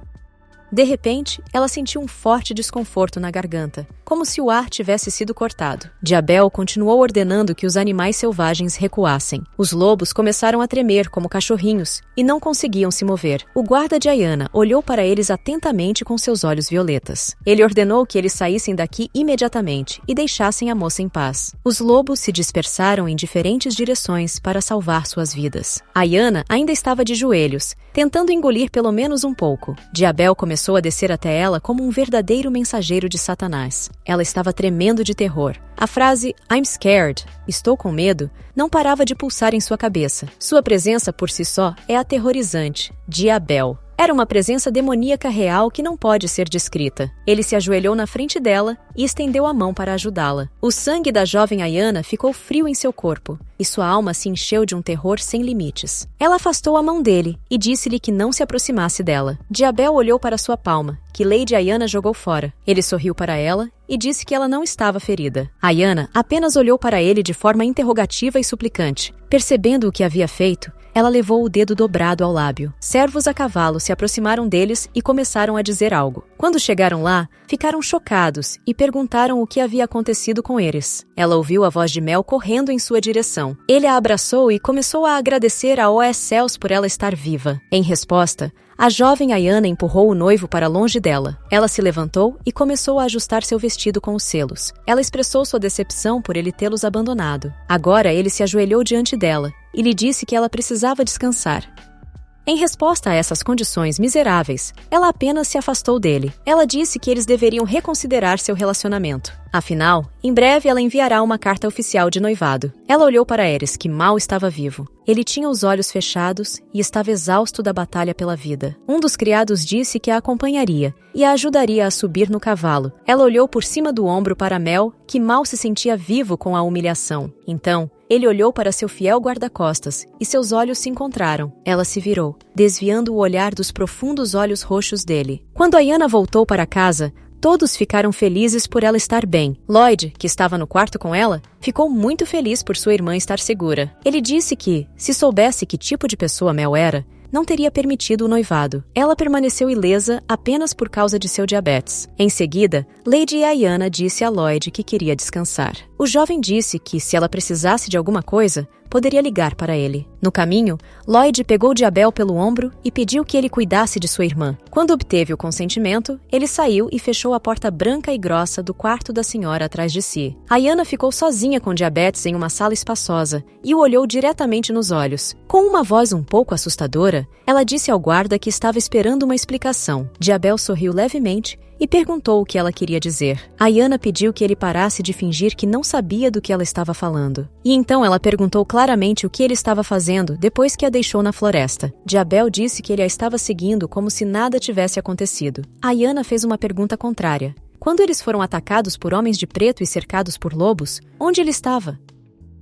De repente, ela sentiu um forte desconforto na garganta, como se o ar tivesse sido cortado. Diabel continuou ordenando que os animais selvagens recuassem. Os lobos começaram a tremer como cachorrinhos e não conseguiam se mover. O guarda de Ayanna olhou para eles atentamente com seus olhos violetas. Ele ordenou que eles saíssem daqui imediatamente e deixassem a moça em paz. Os lobos se dispersaram em diferentes direções para salvar suas vidas. Ayanna ainda estava de joelhos, tentando engolir pelo menos um pouco. Diabel começou a descer até ela como um verdadeiro mensageiro de Satanás. Ela estava tremendo de terror. A frase "I'm scared", estou com medo, não parava de pulsar em sua cabeça. Sua presença por si só é aterrorizante. Diabel. Era uma presença demoníaca real que não pode ser descrita. Ele se ajoelhou na frente dela e estendeu a mão para ajudá-la. O sangue da jovem Ayanna ficou frio em seu corpo, e sua alma se encheu de um terror sem limites. Ela afastou a mão dele e disse-lhe que não se aproximasse dela. Diabel olhou para sua palma, que Lady Ayanna jogou fora. Ele sorriu para ela e disse que ela não estava ferida. Ayanna apenas olhou para ele de forma interrogativa e suplicante. Percebendo o que havia feito, ela levou o dedo dobrado ao lábio. Servos a cavalo se aproximaram deles e começaram a dizer algo. Quando chegaram lá, ficaram chocados e perguntaram o que havia acontecido com eles. Ela ouviu a voz de Mel correndo em sua direção. Ele a abraçou e começou a agradecer a Os Céus por ela estar viva. Em resposta, a jovem Ayanna empurrou o noivo para longe dela. Ela se levantou e começou a ajustar seu vestido com os selos. Ela expressou sua decepção por ele tê-los abandonado. Agora ele se ajoelhou diante dela e lhe disse que ela precisava descansar. Em resposta a essas condições miseráveis, ela apenas se afastou dele. Ela disse que eles deveriam reconsiderar seu relacionamento. Afinal, em breve ela enviará uma carta oficial de noivado. Ela olhou para Aerys, que mal estava vivo. Ele tinha os olhos fechados e estava exausto da batalha pela vida. Um dos criados disse que a acompanharia e a ajudaria a subir no cavalo. Ela olhou por cima do ombro para Mel, que mal se sentia vivo com a humilhação. Então, ele olhou para seu fiel guarda-costas e seus olhos se encontraram. Ela se virou, desviando o olhar dos profundos olhos roxos dele. Quando Ayanna voltou para casa, todos ficaram felizes por ela estar bem. Lloyd, que estava no quarto com ela, ficou muito feliz por sua irmã estar segura. Ele disse que, se soubesse que tipo de pessoa Mel era, não teria permitido o noivado. Ela permaneceu ilesa apenas por causa de seu diabetes. Em seguida, Lady Ayanna disse a Lloyd que queria descansar. O jovem disse que, se ela precisasse de alguma coisa, poderia ligar para ele. No caminho, Lloyd pegou Diabel pelo ombro e pediu que ele cuidasse de sua irmã. Quando obteve o consentimento, ele saiu e fechou a porta branca e grossa do quarto da senhora atrás de si. Ayanna ficou sozinha com Diabetes em uma sala espaçosa e o olhou diretamente nos olhos. Com uma voz um pouco assustadora, ela disse ao guarda que estava esperando uma explicação. Diabel sorriu levemente e perguntou o que ela queria dizer. Ayanna pediu que ele parasse de fingir que não sabia do que ela estava falando. E então ela perguntou claramente o que ele estava fazendo depois que a deixou na floresta. Diabel disse que ele a estava seguindo como se nada tivesse acontecido. Ayanna fez uma pergunta contrária. Quando eles foram atacados por homens de preto e cercados por lobos, onde ele estava?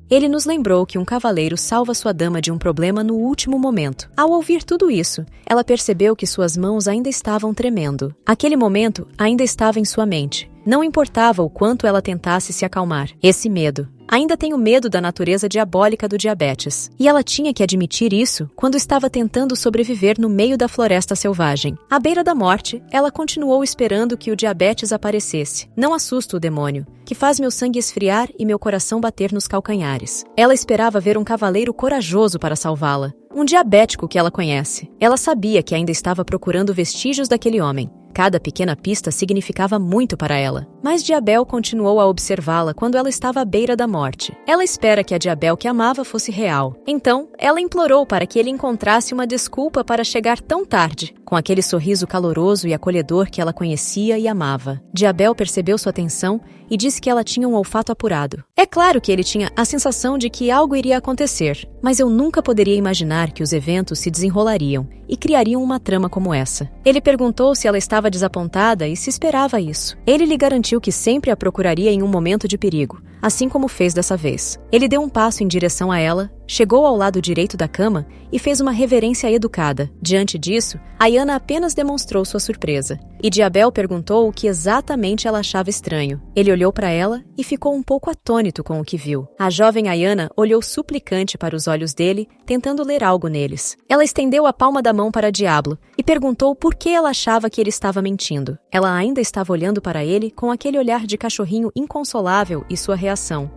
Ele nos lembrou que um cavaleiro salva sua dama de um problema no último momento. Ao ouvir tudo isso, ela percebeu que suas mãos ainda estavam tremendo. Aquele momento ainda estava em sua mente. Não importava o quanto ela tentasse se acalmar. Esse medo. Ainda tenho medo da natureza diabólica do diabetes. E ela tinha que admitir isso quando estava tentando sobreviver no meio da floresta selvagem. À beira da morte, ela continuou esperando que o diabetes aparecesse. Não assusta o demônio, que faz meu sangue esfriar e meu coração bater nos calcanhares. Ela esperava ver um cavaleiro corajoso para salvá-la. Um diabético que ela conhece. Ela sabia que ainda estava procurando vestígios daquele homem. Cada pequena pista significava muito para ela. Mas Diabel continuou a observá-la quando ela estava à beira da morte. Ela espera que a Diabel que amava fosse real. Então, ela implorou para que ele encontrasse uma desculpa para chegar tão tarde, com aquele sorriso caloroso e acolhedor que ela conhecia e amava. Diabel percebeu sua atenção e disse que ela tinha um olfato apurado. É claro que ele tinha a sensação de que algo iria acontecer, mas eu nunca poderia imaginar que os eventos se desenrolariam e criariam uma trama como essa. Ele perguntou se ela estava desapontada e se esperava isso. Ele lhe garantiu que sempre a procuraria em um momento de perigo, assim como fez dessa vez. Ele deu um passo em direção a ela, chegou ao lado direito da cama e fez uma reverência educada. Diante disso, Ayana apenas demonstrou sua surpresa. E Diabel perguntou o que exatamente ela achava estranho. Ele olhou para ela e ficou um pouco atônito com o que viu. A jovem Ayana olhou suplicante para os olhos dele, tentando ler algo neles. Ela estendeu a palma da mão para Diablo e perguntou por que ela achava que ele estava mentindo. Ela ainda estava olhando para ele com aquele olhar de cachorrinho inconsolável e sua reação.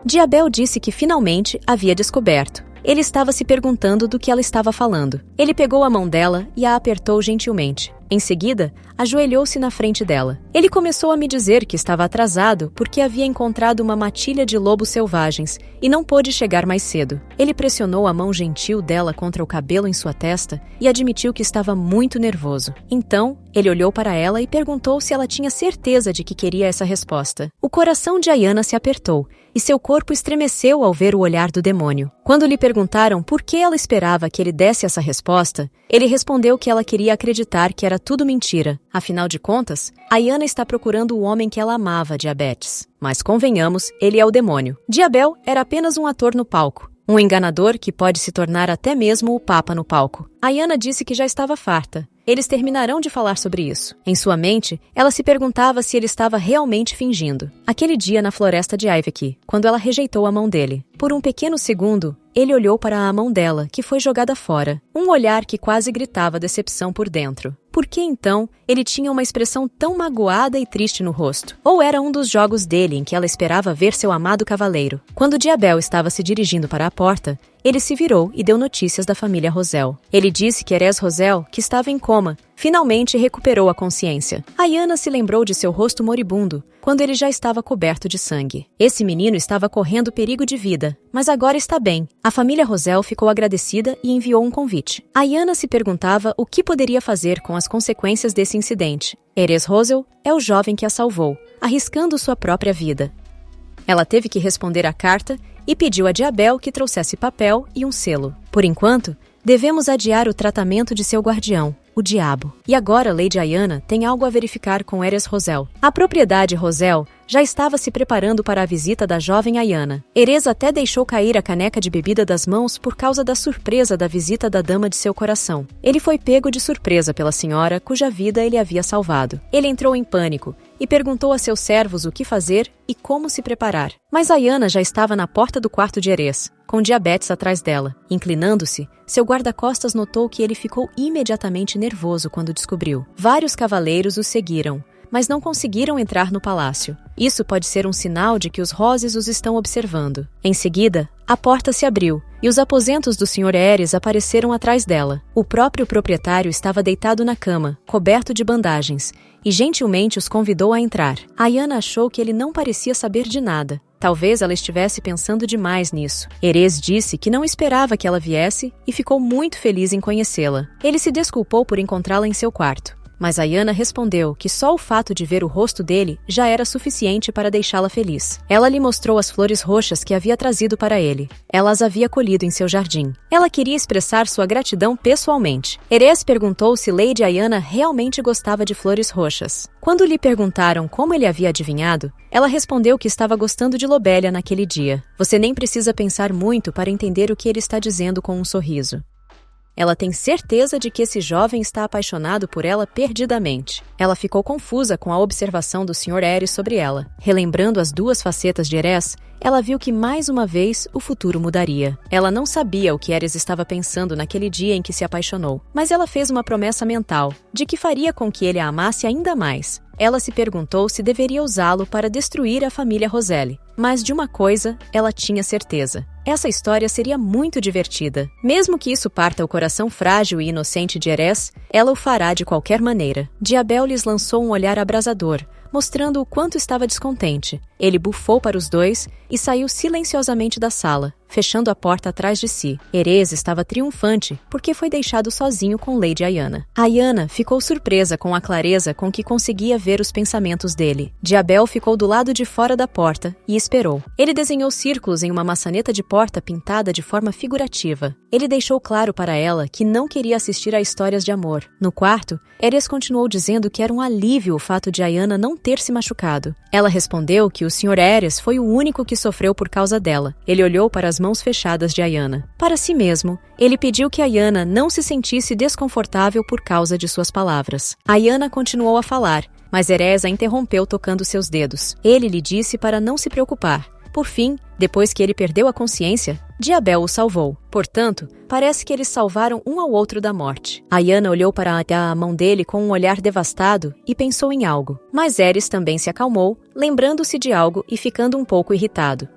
Diabel disse que finalmente havia descoberto. Ele estava se perguntando do que ela estava falando. Ele pegou a mão dela e a apertou gentilmente. Em seguida, ajoelhou-se na frente dela. Ele começou a me dizer que estava atrasado porque havia encontrado uma matilha de lobos selvagens e não pôde chegar mais cedo. Ele pressionou a mão gentil dela contra o cabelo em sua testa e admitiu que estava muito nervoso. Então, ele olhou para ela e perguntou se ela tinha certeza de que queria essa resposta. O coração de Ayana se apertou e seu corpo estremeceu ao ver o olhar do demônio. Quando lhe perguntaram por que ela esperava que ele desse essa resposta, ele respondeu que ela queria acreditar que era tudo mentira. Afinal de contas, Ayana está procurando o homem que ela amava, Diabetes. Mas convenhamos, ele é o demônio. Diabel era apenas um ator no palco. Um enganador que pode se tornar até mesmo o Papa no palco. Ayana disse que já estava farta. Eles terminarão de falar sobre isso. Em sua mente, ela se perguntava se ele estava realmente fingindo. Aquele dia na floresta de Iveki, quando ela rejeitou a mão dele. Por um pequeno segundo, ele olhou para a mão dela, que foi jogada fora. Um olhar que quase gritava decepção por dentro. Por que, então, ele tinha uma expressão tão magoada e triste no rosto? Ou era um dos jogos dele em que ela esperava ver seu amado cavaleiro? Quando Diabel estava se dirigindo para a porta, ele se virou e deu notícias da família Rosel. Ele disse que Erez Rosel, que estava em coma, finalmente recuperou a consciência. Ayana se lembrou de seu rosto moribundo, quando ele já estava coberto de sangue. Esse menino estava correndo perigo de vida, mas agora está bem. A família Rosel ficou agradecida e enviou um convite. Ayana se perguntava o que poderia fazer com as consequências desse incidente. Erez Rosel é o jovem que a salvou, arriscando sua própria vida. Ela teve que responder à carta e pediu a Diabel que trouxesse papel e um selo. Por enquanto, devemos adiar o tratamento de seu guardião, o diabo. E agora Lady Ayana tem algo a verificar com Erez Rosel. A propriedade Rosel já estava se preparando para a visita da jovem Ayana. Erez até deixou cair a caneca de bebida das mãos por causa da surpresa da visita da dama de seu coração. Ele foi pego de surpresa pela senhora cuja vida ele havia salvado. Ele entrou em pânico e perguntou a seus servos o que fazer e como se preparar. Mas Ayana já estava na porta do quarto de Erez, com Diabetes atrás dela. Inclinando-se, seu guarda-costas notou que ele ficou imediatamente nervoso quando descobriu. Vários cavaleiros o seguiram, mas não conseguiram entrar no palácio. Isso pode ser um sinal de que os Roses os estão observando. Em seguida, a porta se abriu e os aposentos do Sr. Erez apareceram atrás dela. O próprio proprietário estava deitado na cama, coberto de bandagens, e gentilmente os convidou a entrar. Ayana achou que ele não parecia saber de nada. Talvez ela estivesse pensando demais nisso. Erez disse que não esperava que ela viesse e ficou muito feliz em conhecê-la. Ele se desculpou por encontrá-la em seu quarto. Mas Ayana respondeu que só o fato de ver o rosto dele já era suficiente para deixá-la feliz. Ela lhe mostrou as flores roxas que havia trazido para ele. Ela as havia colhido em seu jardim. Ela queria expressar sua gratidão pessoalmente. Erez perguntou se Lady Ayana realmente gostava de flores roxas. Quando lhe perguntaram como ele havia adivinhado, ela respondeu que estava gostando de Lobelia naquele dia. Você nem precisa pensar muito para entender o que ele está dizendo com um sorriso. Ela tem certeza de que esse jovem está apaixonado por ela perdidamente. Ela ficou confusa com a observação do Sr. Erez sobre ela. Relembrando as duas facetas de Erez, ela viu que mais uma vez o futuro mudaria. Ela não sabia o que Erez estava pensando naquele dia em que se apaixonou, mas ela fez uma promessa mental de que faria com que ele a amasse ainda mais. Ela se perguntou se deveria usá-lo para destruir a família Roselle. Mas de uma coisa, ela tinha certeza. Essa história seria muito divertida. Mesmo que isso parta o coração frágil e inocente de Erez, ela o fará de qualquer maneira. Diabel lhes lançou um olhar abrasador, mostrando o quanto estava descontente. Ele bufou para os dois e saiu silenciosamente da sala, fechando a porta atrás de si. Erez estava triunfante porque foi deixado sozinho com Lady Ayana. Ayana ficou surpresa com a clareza com que conseguia ver os pensamentos dele. Diabel ficou do lado de fora da porta e esperou. Ele desenhou círculos em uma maçaneta de porta pintada de forma figurativa. Ele deixou claro para ela que não queria assistir a histórias de amor. No quarto, Ares continuou dizendo que era um alívio o fato de Ayanna não ter se machucado. Ela respondeu que o Sr. Ares foi o único que sofreu por causa dela. Ele olhou para as mãos fechadas de Ayanna. Para si mesmo, ele pediu que Ayanna não se sentisse desconfortável por causa de suas palavras. Ayanna continuou a falar, mas Ares a interrompeu tocando seus dedos. Ele lhe disse para não se preocupar. Por fim, depois que ele perdeu a consciência, Diabel o salvou. Portanto, parece que eles salvaram um ao outro da morte. Ayanna olhou para a mão dele com um olhar devastado e pensou em algo. Mas Ares também se acalmou, lembrando-se de algo e ficando um pouco irritado.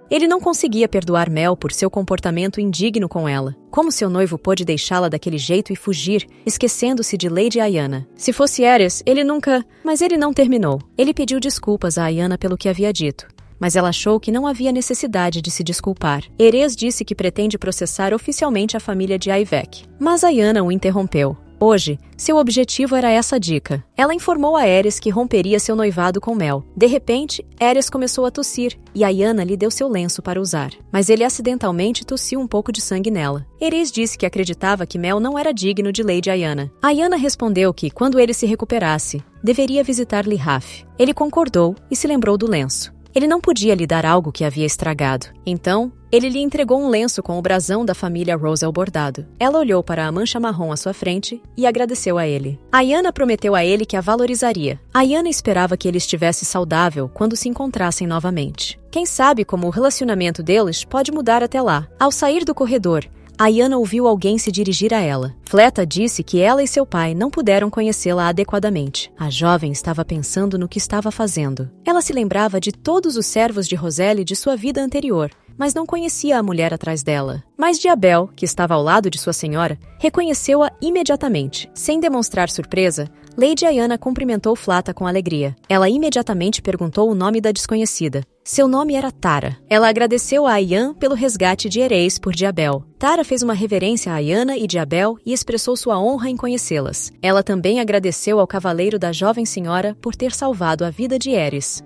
Ele não conseguia perdoar Mel por seu comportamento indigno com ela. Como seu noivo pôde deixá-la daquele jeito e fugir, esquecendo-se de Lady Ayanna? Se fosse Ares, ele nunca... Mas ele não terminou. Ele pediu desculpas a Ayanna pelo que havia dito. Mas ela achou que não havia necessidade de se desculpar. Ares disse que pretende processar oficialmente a família de Aivek. Mas Ayanna o interrompeu. Hoje, seu objetivo era essa dica. Ela informou a Ares que romperia seu noivado com Mel. De repente, Ares começou a tossir e Ayanna lhe deu seu lenço para usar. Mas ele acidentalmente tossiu um pouco de sangue nela. Ares disse que acreditava que Mel não era digno de Lady Ayanna. Ayanna respondeu que, quando ele se recuperasse, deveria visitar Lihaf. Ele concordou e se lembrou do lenço. Ele não podia lhe dar algo que havia estragado. Então, ele lhe entregou um lenço com o brasão da família Rosell bordado. Ela olhou para a mancha marrom à sua frente e agradeceu a ele. Ayanna prometeu a ele que a valorizaria. Ayanna esperava que ele estivesse saudável quando se encontrassem novamente. Quem sabe como o relacionamento deles pode mudar até lá. Ao sair do corredor, Ayanna ouviu alguém se dirigir a ela. Fleta disse que ela e seu pai não puderam conhecê-la adequadamente. A jovem estava pensando no que estava fazendo. Ela se lembrava de todos os servos de Roselle de sua vida anterior, mas não conhecia a mulher atrás dela. Mas Diabel, que estava ao lado de sua senhora, reconheceu-a imediatamente. Sem demonstrar surpresa, Lady Ayanna cumprimentou Flata com alegria. Ela imediatamente perguntou o nome da desconhecida. Seu nome era Tara. Ela agradeceu a Ayan pelo resgate de Ares por Diabel. Tara fez uma reverência a Ayanna e Diabel e expressou sua honra em conhecê-las. Ela também agradeceu ao cavaleiro da jovem senhora por ter salvado a vida de Ares.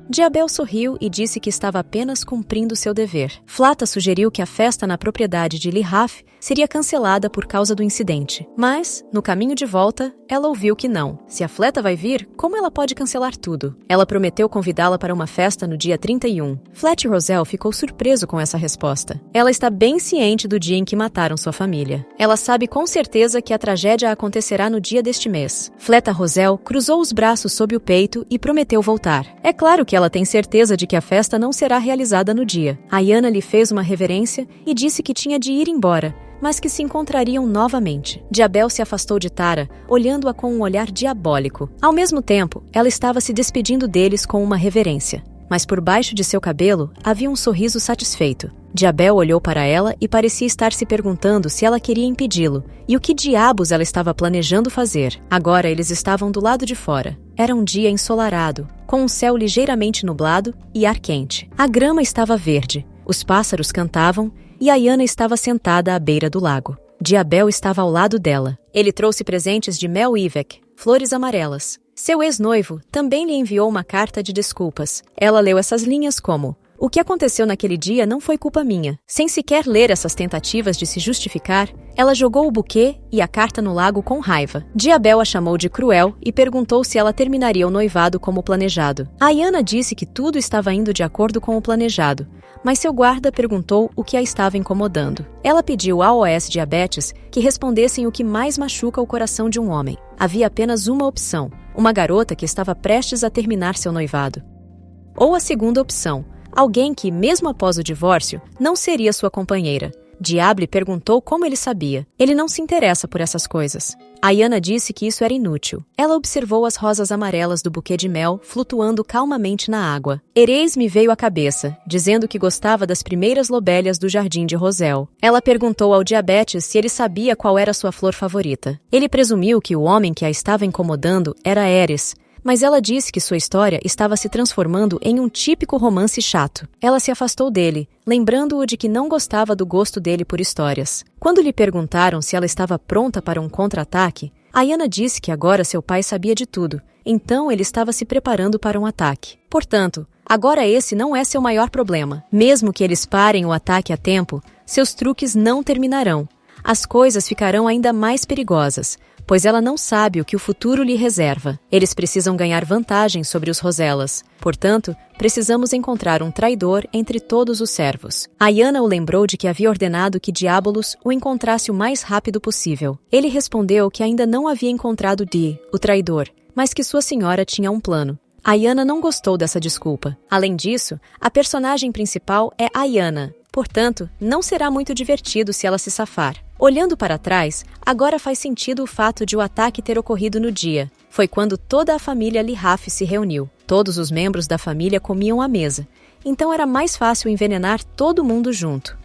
Diabel sorriu e disse que estava apenas cumprindo seu dever. Flata sugeriu que a festa na propriedade de Lihaf seria cancelada por causa do incidente. Mas, no caminho de volta, ela ouviu que não. Se a Fleta vai vir, como ela pode cancelar tudo? Ela prometeu convidá-la para uma festa no dia 31. Flet Rosell ficou surpreso com essa resposta. Ela está bem ciente do dia em que mataram sua família. Ela sabe com certeza que a tragédia acontecerá no dia deste mês. Fleta Rosell cruzou os braços sob o peito e prometeu voltar. É claro que ela tem certeza de que a festa não será realizada no dia. Ayanna lhe fez uma reverência e disse que tinha de ir embora, mas que se encontrariam novamente. Diabel se afastou de Tara, olhando-a com um olhar diabólico. Ao mesmo tempo, ela estava se despedindo deles com uma reverência. Mas por baixo de seu cabelo havia um sorriso satisfeito. Diabel olhou para ela e parecia estar se perguntando se ela queria impedi-lo e o que diabos ela estava planejando fazer. Agora eles estavam do lado de fora. Era um dia ensolarado, com um céu ligeiramente nublado e ar quente. A grama estava verde, os pássaros cantavam e Ayanna estava sentada à beira do lago. Diabel estava ao lado dela. Ele trouxe presentes de Mel Ivek, flores amarelas. Seu ex-noivo também lhe enviou uma carta de desculpas. Ela leu essas linhas como: "O que aconteceu naquele dia não foi culpa minha." Sem sequer ler essas tentativas de se justificar, ela jogou o buquê e a carta no lago com raiva. Diabel a chamou de cruel e perguntou se ela terminaria o noivado como planejado. Ayanna disse que tudo estava indo de acordo com o planejado, mas seu guarda perguntou o que a estava incomodando. Ela pediu ao OS Diabetes que respondessem o que mais machuca o coração de um homem. Havia apenas uma opção: uma garota que estava prestes a terminar seu noivado. Ou a segunda opção: alguém que, mesmo após o divórcio, não seria sua companheira. Diable perguntou como ele sabia. Ele não se interessa por essas coisas. Ayanna disse que isso era inútil. Ela observou as rosas amarelas do buquê de mel flutuando calmamente na água. Ares me veio à cabeça, dizendo que gostava das primeiras lobélias do jardim de Rosell. Ela perguntou ao Diabetes se ele sabia qual era sua flor favorita. Ele presumiu que o homem que a estava incomodando era Ares, mas ela disse que sua história estava se transformando em um típico romance chato. Ela se afastou dele, lembrando-o de que não gostava do gosto dele por histórias. Quando lhe perguntaram se ela estava pronta para um contra-ataque, Ayanna disse que agora seu pai sabia de tudo, então ele estava se preparando para um ataque. Portanto, Agora esse não é seu maior problema. Mesmo que eles parem o ataque a tempo, seus truques não terminarão. As coisas ficarão ainda mais perigosas, pois ela não sabe o que o futuro lhe reserva. Eles precisam ganhar vantagem sobre os Rosellas. Portanto, precisamos encontrar um traidor entre todos os servos. Ayanna o lembrou de que havia ordenado que Diabolus o encontrasse o mais rápido possível. Ele respondeu que ainda não havia encontrado Di, o traidor, mas que sua senhora tinha um plano. Ayanna não gostou dessa desculpa. Além disso, a personagem principal é Ayanna. Portanto, não será muito divertido se ela se safar. Olhando para trás, agora faz sentido o fato de o ataque ter ocorrido no dia. Foi quando toda a família Lihaf se reuniu. Todos os membros da família comiam à mesa. Então era mais fácil envenenar todo mundo junto.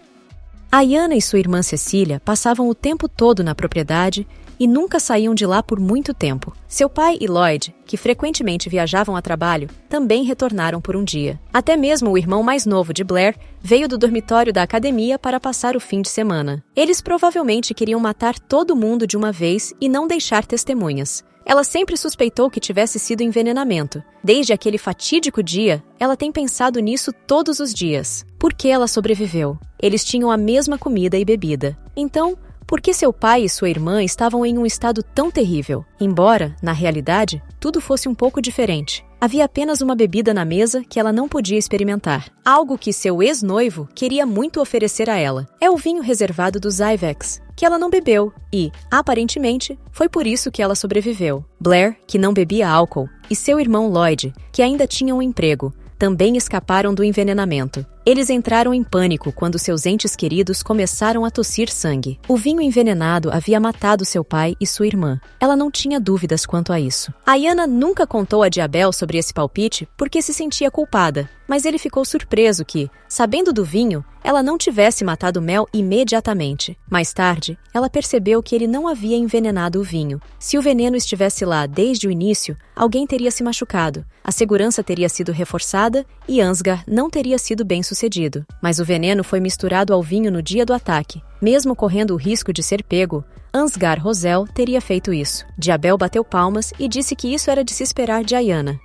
Ayanna e sua irmã Cecília passavam o tempo todo na propriedade e nunca saíam de lá por muito tempo. Seu pai e Lloyd, que frequentemente viajavam a trabalho, também retornaram por um dia. Até mesmo o irmão mais novo de Blair veio do dormitório da academia para passar o fim de semana. Eles provavelmente queriam matar todo mundo de uma vez e não deixar testemunhas. Ela sempre suspeitou que tivesse sido envenenamento. Desde aquele fatídico dia, ela tem pensado nisso todos os dias. Por que ela sobreviveu? Eles tinham a mesma comida e bebida. Então, por que seu pai e sua irmã estavam em um estado tão terrível? Embora, na realidade, tudo fosse um pouco diferente. Havia apenas uma bebida na mesa que ela não podia experimentar. Algo que seu ex-noivo queria muito oferecer a ela. É o vinho reservado dos Ivex, que ela não bebeu e, aparentemente, foi por isso que ela sobreviveu. Blair, que não bebia álcool, e seu irmão Lloyd, que ainda tinha um emprego, também escaparam do envenenamento. Eles entraram em pânico quando seus entes queridos começaram a tossir sangue. O vinho envenenado havia matado seu pai e sua irmã. Ela não tinha dúvidas quanto a isso. Ayanna nunca contou a Diabel sobre esse palpite porque se sentia culpada, mas ele ficou surpreso que, sabendo do vinho, ela não tivesse matado Mel imediatamente. Mais tarde, ela percebeu que ele não havia envenenado o vinho. Se o veneno estivesse lá desde o início, alguém teria se machucado, a segurança teria sido reforçada e Ansgar não teria sido bem-sucedido. Mas o veneno foi misturado ao vinho no dia do ataque. Mesmo correndo o risco de ser pego, Ansgar Rosell teria feito isso. Diabel bateu palmas e disse que isso era de se esperar de Ayanna.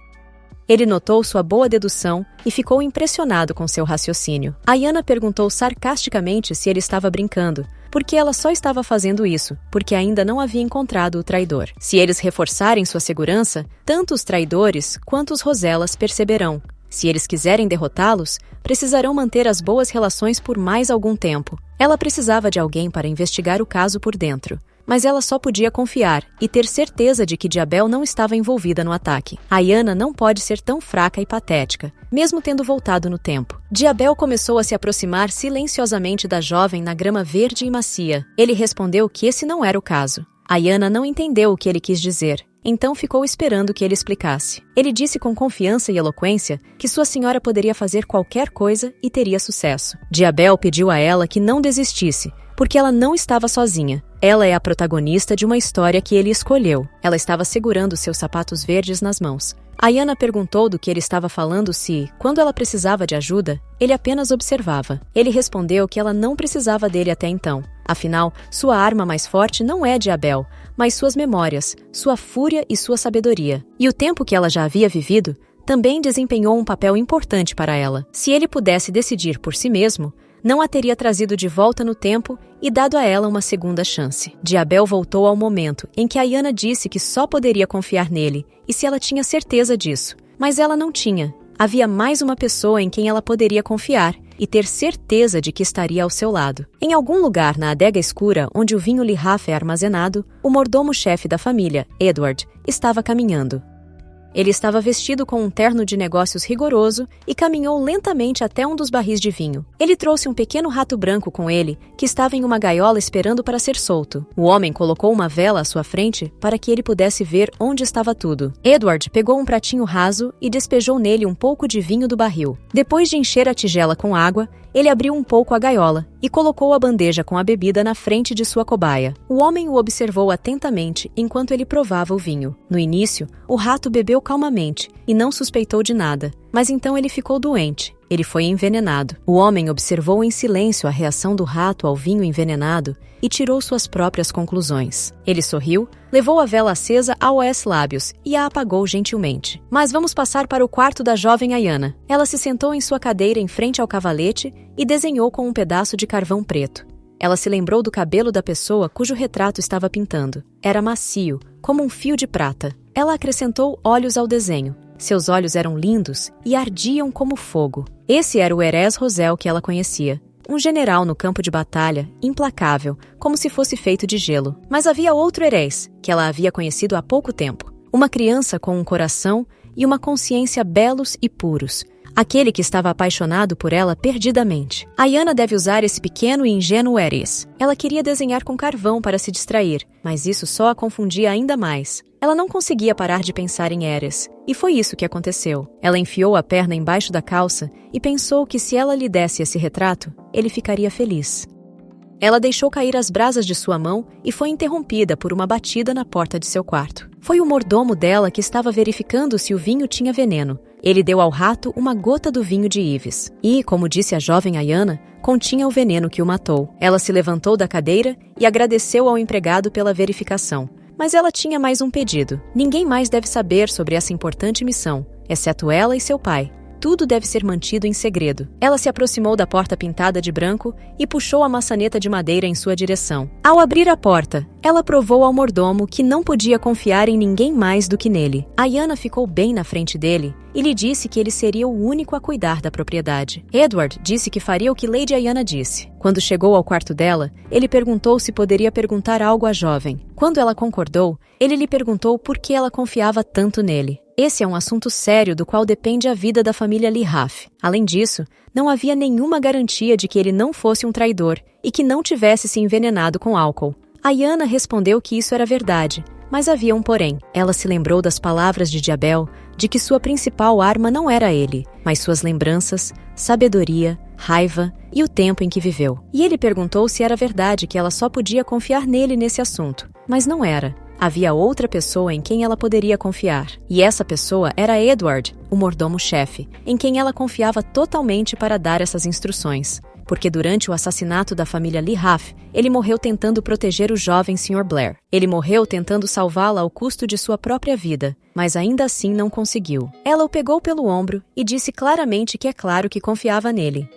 Ele notou sua boa dedução e ficou impressionado com seu raciocínio. Ayanna perguntou sarcasticamente se ele estava brincando, porque ela só estava fazendo isso, porque ainda não havia encontrado o traidor. Se eles reforçarem sua segurança, tanto os traidores quanto os Rosellas perceberão. Se eles quiserem derrotá-los, precisarão manter as boas relações por mais algum tempo. Ela precisava de alguém para investigar o caso por dentro. Mas ela só podia confiar e ter certeza de que Diabel não estava envolvida no ataque. Ayanna não pode ser tão fraca e patética, mesmo tendo voltado no tempo. Diabel começou a se aproximar silenciosamente da jovem na grama verde e macia. Ele respondeu que esse não era o caso. Ayanna não entendeu o que ele quis dizer. Então ficou esperando que ele explicasse. Ele disse com confiança e eloquência que sua senhora poderia fazer qualquer coisa e teria sucesso. Diabel pediu a ela que não desistisse, porque ela não estava sozinha. Ela é a protagonista de uma história que ele escolheu. Ela estava segurando seus sapatos verdes nas mãos. Ayanna perguntou do que ele estava falando se, quando ela precisava de ajuda, ele apenas observava. Ele respondeu que ela não precisava dele até então. Afinal, sua arma mais forte não é Diabel, mas suas memórias, sua fúria e sua sabedoria. E o tempo que ela já havia vivido também desempenhou um papel importante para ela. Se ele pudesse decidir por si mesmo, não a teria trazido de volta no tempo e dado a ela uma segunda chance. Diabel voltou ao momento em que Ayanna disse que só poderia confiar nele, e se ela tinha certeza disso. Mas ela não tinha. Havia mais uma pessoa em quem ela poderia confiar e ter certeza de que estaria ao seu lado. Em algum lugar na adega escura onde o vinho Lihaf é armazenado, o mordomo-chefe da família, Edward, estava caminhando. Ele estava vestido com um terno de negócios rigoroso e caminhou lentamente até um dos barris de vinho. Ele trouxe um pequeno rato branco com ele, que estava em uma gaiola esperando para ser solto. O homem colocou uma vela à sua frente para que ele pudesse ver onde estava tudo. Edward pegou um pratinho raso e despejou nele um pouco de vinho do barril. Depois de encher a tigela com água, ele abriu um pouco a gaiola e colocou a bandeja com a bebida na frente de sua cobaia. O homem o observou atentamente enquanto ele provava o vinho. No início, o rato bebeu calmamente e não suspeitou de nada, Mas então ele ficou doente. Ele foi envenenado. O homem observou em silêncio a reação do rato ao vinho envenenado e tirou suas próprias conclusões. Ele sorriu, levou a vela acesa ao lábios e a apagou gentilmente. Mas vamos passar para o quarto da jovem Ayana. Ela se sentou em sua cadeira em frente ao cavalete e desenhou com um pedaço de carvão preto. Ela se lembrou do cabelo da pessoa cujo retrato estava pintando. Era macio, como um fio de prata. Ela acrescentou olhos ao desenho. Seus olhos eram lindos e ardiam como fogo. Esse era o Erez Rosel que ela conhecia. Um general no campo de batalha, implacável, como se fosse feito de gelo. Mas havia outro Erez, que ela havia conhecido há pouco tempo. Uma criança com um coração e uma consciência belos e puros. Aquele que estava apaixonado por ela perdidamente. Ayana deve usar esse pequeno e ingênuo Erez. Ela queria desenhar com carvão para se distrair, mas isso só a confundia ainda mais. Ela não conseguia parar de pensar em Erez, e foi isso que aconteceu. Ela enfiou a perna embaixo da calça e pensou que se ela lhe desse esse retrato, ele ficaria feliz. Ela deixou cair as brasas de sua mão e foi interrompida por uma batida na porta de seu quarto. Foi o mordomo dela que estava verificando se o vinho tinha veneno. Ele deu ao rato uma gota do vinho de Ives. E, como disse a jovem Ayana, continha o veneno que o matou. Ela se levantou da cadeira e agradeceu ao empregado pela verificação. Mas ela tinha mais um pedido. Ninguém mais deve saber sobre essa importante missão, exceto ela e seu pai. Tudo deve ser mantido em segredo. Ela se aproximou da porta pintada de branco e puxou a maçaneta de madeira em sua direção. Ao abrir a porta, ela provou ao mordomo que não podia confiar em ninguém mais do que nele. Ayana ficou bem na frente dele e lhe disse que ele seria o único a cuidar da propriedade. Edward disse que faria o que Lady Ayana disse. Quando chegou ao quarto dela, ele perguntou se poderia perguntar algo à jovem. Quando ela concordou, ele lhe perguntou por que ela confiava tanto nele. Esse é um assunto sério do qual depende a vida da família Lihaf. Além disso, não havia nenhuma garantia de que ele não fosse um traidor e que não tivesse se envenenado com álcool. Ayana respondeu que isso era verdade, mas havia um porém. Ela se lembrou das palavras de Jabel, de que sua principal arma não era ele, mas suas lembranças, sabedoria, raiva e o tempo em que viveu. E ele perguntou se era verdade que ela só podia confiar nele nesse assunto, mas não era. Havia outra pessoa em quem ela poderia confiar. E essa pessoa era Edward, o mordomo-chefe, em quem ela confiava totalmente para dar essas instruções. Porque durante o assassinato da família Lihaf, ele morreu tentando proteger o jovem Sr. Blair. Ele morreu tentando salvá-la ao custo de sua própria vida, mas ainda assim não conseguiu. Ela o pegou pelo ombro e disse claramente que é claro que confiava nele.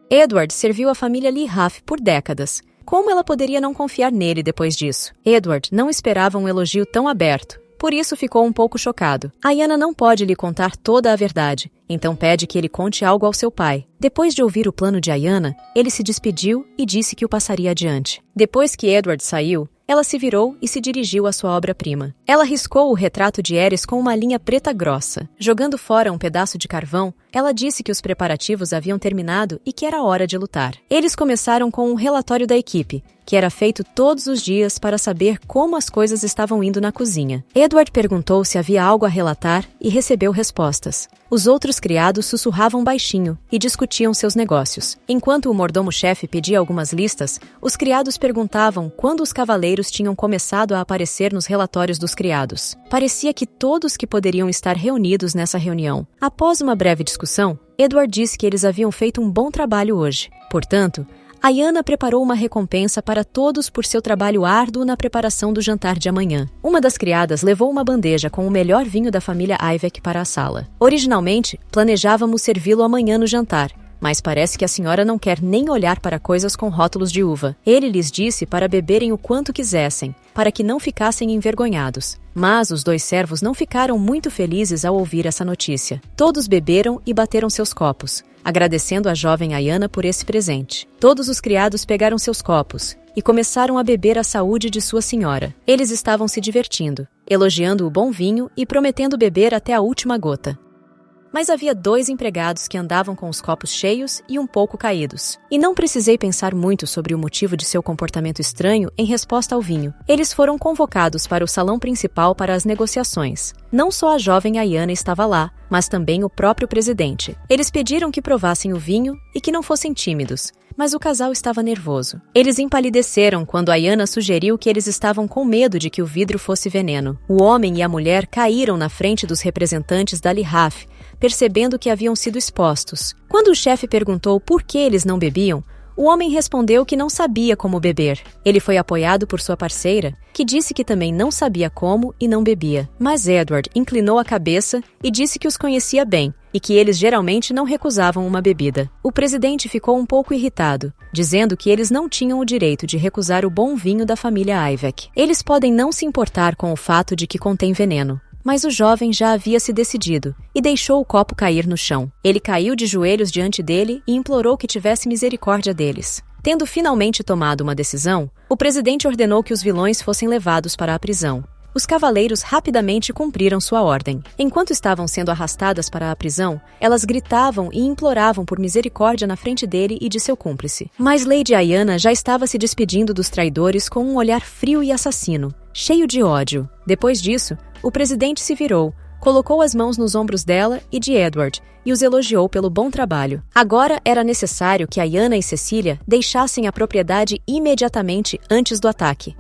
Edward serviu a família Lihaf por décadas. Como ela poderia não confiar nele depois disso? Edward não esperava um elogio tão aberto, por isso ficou um pouco chocado. Ayana não pode lhe contar toda a verdade, então pede que ele conte algo ao seu pai. Depois de ouvir o plano de Ayana, ele se despediu e disse que o passaria adiante. Depois que Edward saiu, ela se virou e se dirigiu à sua obra-prima. Ela riscou o retrato de Erez com uma linha preta grossa. Jogando fora um pedaço de carvão, ela disse que os preparativos haviam terminado e que era hora de lutar. Eles começaram com um relatório da equipe, que era feito todos os dias para saber como as coisas estavam indo na cozinha. Edward perguntou se havia algo a relatar e recebeu respostas. Os outros criados sussurravam baixinho e discutiam seus negócios. Enquanto o mordomo-chefe pedia algumas listas, os criados perguntavam quando os cavaleiros tinham começado a aparecer nos relatórios dos criados. Parecia que todos que poderiam estar reunidos nessa reunião. Após uma breve discussão, Edward disse que eles haviam feito um bom trabalho hoje. Portanto, Ayana preparou uma recompensa para todos por seu trabalho árduo na preparação do jantar de amanhã. Uma das criadas levou uma bandeja com o melhor vinho da família Ivek para a sala. Originalmente, planejávamos servi-lo amanhã no jantar, mas parece que a senhora não quer nem olhar para coisas com rótulos de uva. Ele lhes disse para beberem o quanto quisessem, para que não ficassem envergonhados. Mas os dois servos não ficaram muito felizes ao ouvir essa notícia. Todos beberam e bateram seus copos, agradecendo a jovem Ayana por esse presente. Todos os criados pegaram seus copos e começaram a beber a saúde de sua senhora. Eles estavam se divertindo, elogiando o bom vinho e prometendo beber até a última gota. Mas havia 2 empregados que andavam com os copos cheios e um pouco caídos. E não precisei pensar muito sobre o motivo de seu comportamento estranho em resposta ao vinho. Eles foram convocados para o salão principal para as negociações. Não só a jovem Ayana estava lá, mas também o próprio presidente. Eles pediram que provassem o vinho e que não fossem tímidos. mas o casal estava nervoso. Eles empalideceram quando Ayanna sugeriu que eles estavam com medo de que o vidro fosse veneno. O homem e a mulher caíram na frente dos representantes da Lihaf, percebendo que haviam sido expostos. Quando o chefe perguntou por que eles não bebiam, o homem respondeu que não sabia como beber. Ele foi apoiado por sua parceira, que disse que também não sabia como e não bebia. Mas Edward inclinou a cabeça e disse que os conhecia bem e que eles geralmente não recusavam uma bebida. O presidente ficou um pouco irritado, dizendo que eles não tinham o direito de recusar o bom vinho da família Ivek. Eles podem não se importar com o fato de que contém veneno. Mas o jovem já havia se decidido e deixou o copo cair no chão. Ele caiu de joelhos diante dele e implorou que tivesse misericórdia deles. Tendo finalmente tomado uma decisão, o presidente ordenou que os vilões fossem levados para a prisão. Os cavaleiros rapidamente cumpriram sua ordem. Enquanto estavam sendo arrastadas para a prisão, elas gritavam e imploravam por misericórdia na frente dele e de seu cúmplice. Mas Lady Ayanna já estava se despedindo dos traidores com um olhar frio e assassino, cheio de ódio. Depois disso, o presidente se virou, colocou as mãos nos ombros dela e de Edward e os elogiou pelo bom trabalho. Agora era necessário que Ayanna e Cecília deixassem a propriedade imediatamente antes do ataque.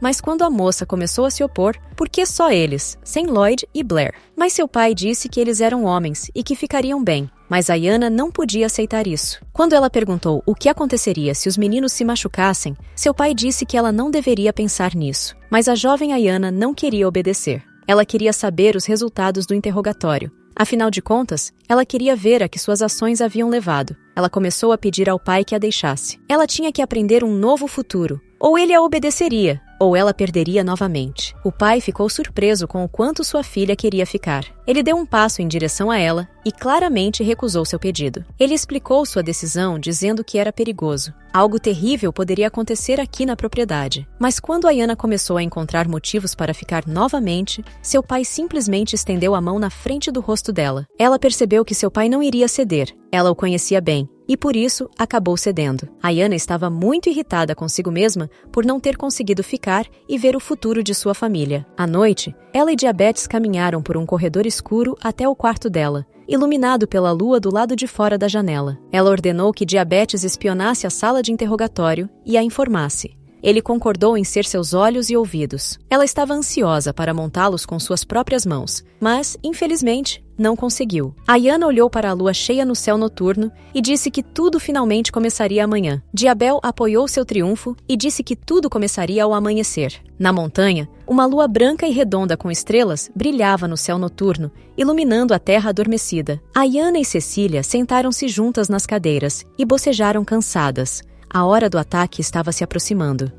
Mas quando a moça começou a se opor, por que só eles, sem Lloyd e Blair? Mas seu pai disse que eles eram homens e que ficariam bem, mas Ayanna não podia aceitar isso. Quando ela perguntou o que aconteceria se os meninos se machucassem, seu pai disse que ela não deveria pensar nisso. Mas a jovem Ayanna não queria obedecer. Ela queria saber os resultados do interrogatório. Afinal de contas, ela queria ver a que suas ações haviam levado. Ela começou a pedir ao pai que a deixasse. Ela tinha que aprender um novo futuro. Ou ele a obedeceria, ou ela perderia novamente. O pai ficou surpreso com o quanto sua filha queria ficar. Ele deu um passo em direção a ela e claramente recusou seu pedido. Ele explicou sua decisão dizendo que era perigoso. Algo terrível poderia acontecer aqui na propriedade. Mas quando Ayanna começou a encontrar motivos para ficar novamente, seu pai simplesmente estendeu a mão na frente do rosto dela. Ela percebeu que seu pai não iria ceder. Ela o conhecia bem. E por isso, acabou cedendo. Ayanna estava muito irritada consigo mesma por não ter conseguido ficar e ver o futuro de sua família. À noite, ela e Diabetes caminharam por um corredor escuro até o quarto dela, iluminado pela lua do lado de fora da janela. Ela ordenou que Diabetes espionasse a sala de interrogatório e a informasse. Ele concordou em ser seus olhos e ouvidos. Ela estava ansiosa para montá-los com suas próprias mãos, mas, infelizmente, não conseguiu. Ayanna olhou para a lua cheia no céu noturno e disse que tudo finalmente começaria amanhã. Diabel apoiou seu triunfo e disse que tudo começaria ao amanhecer. Na montanha, uma lua branca e redonda com estrelas brilhava no céu noturno, iluminando a terra adormecida. Ayanna e Cecília sentaram-se juntas nas cadeiras e bocejaram cansadas. A hora do ataque estava se aproximando.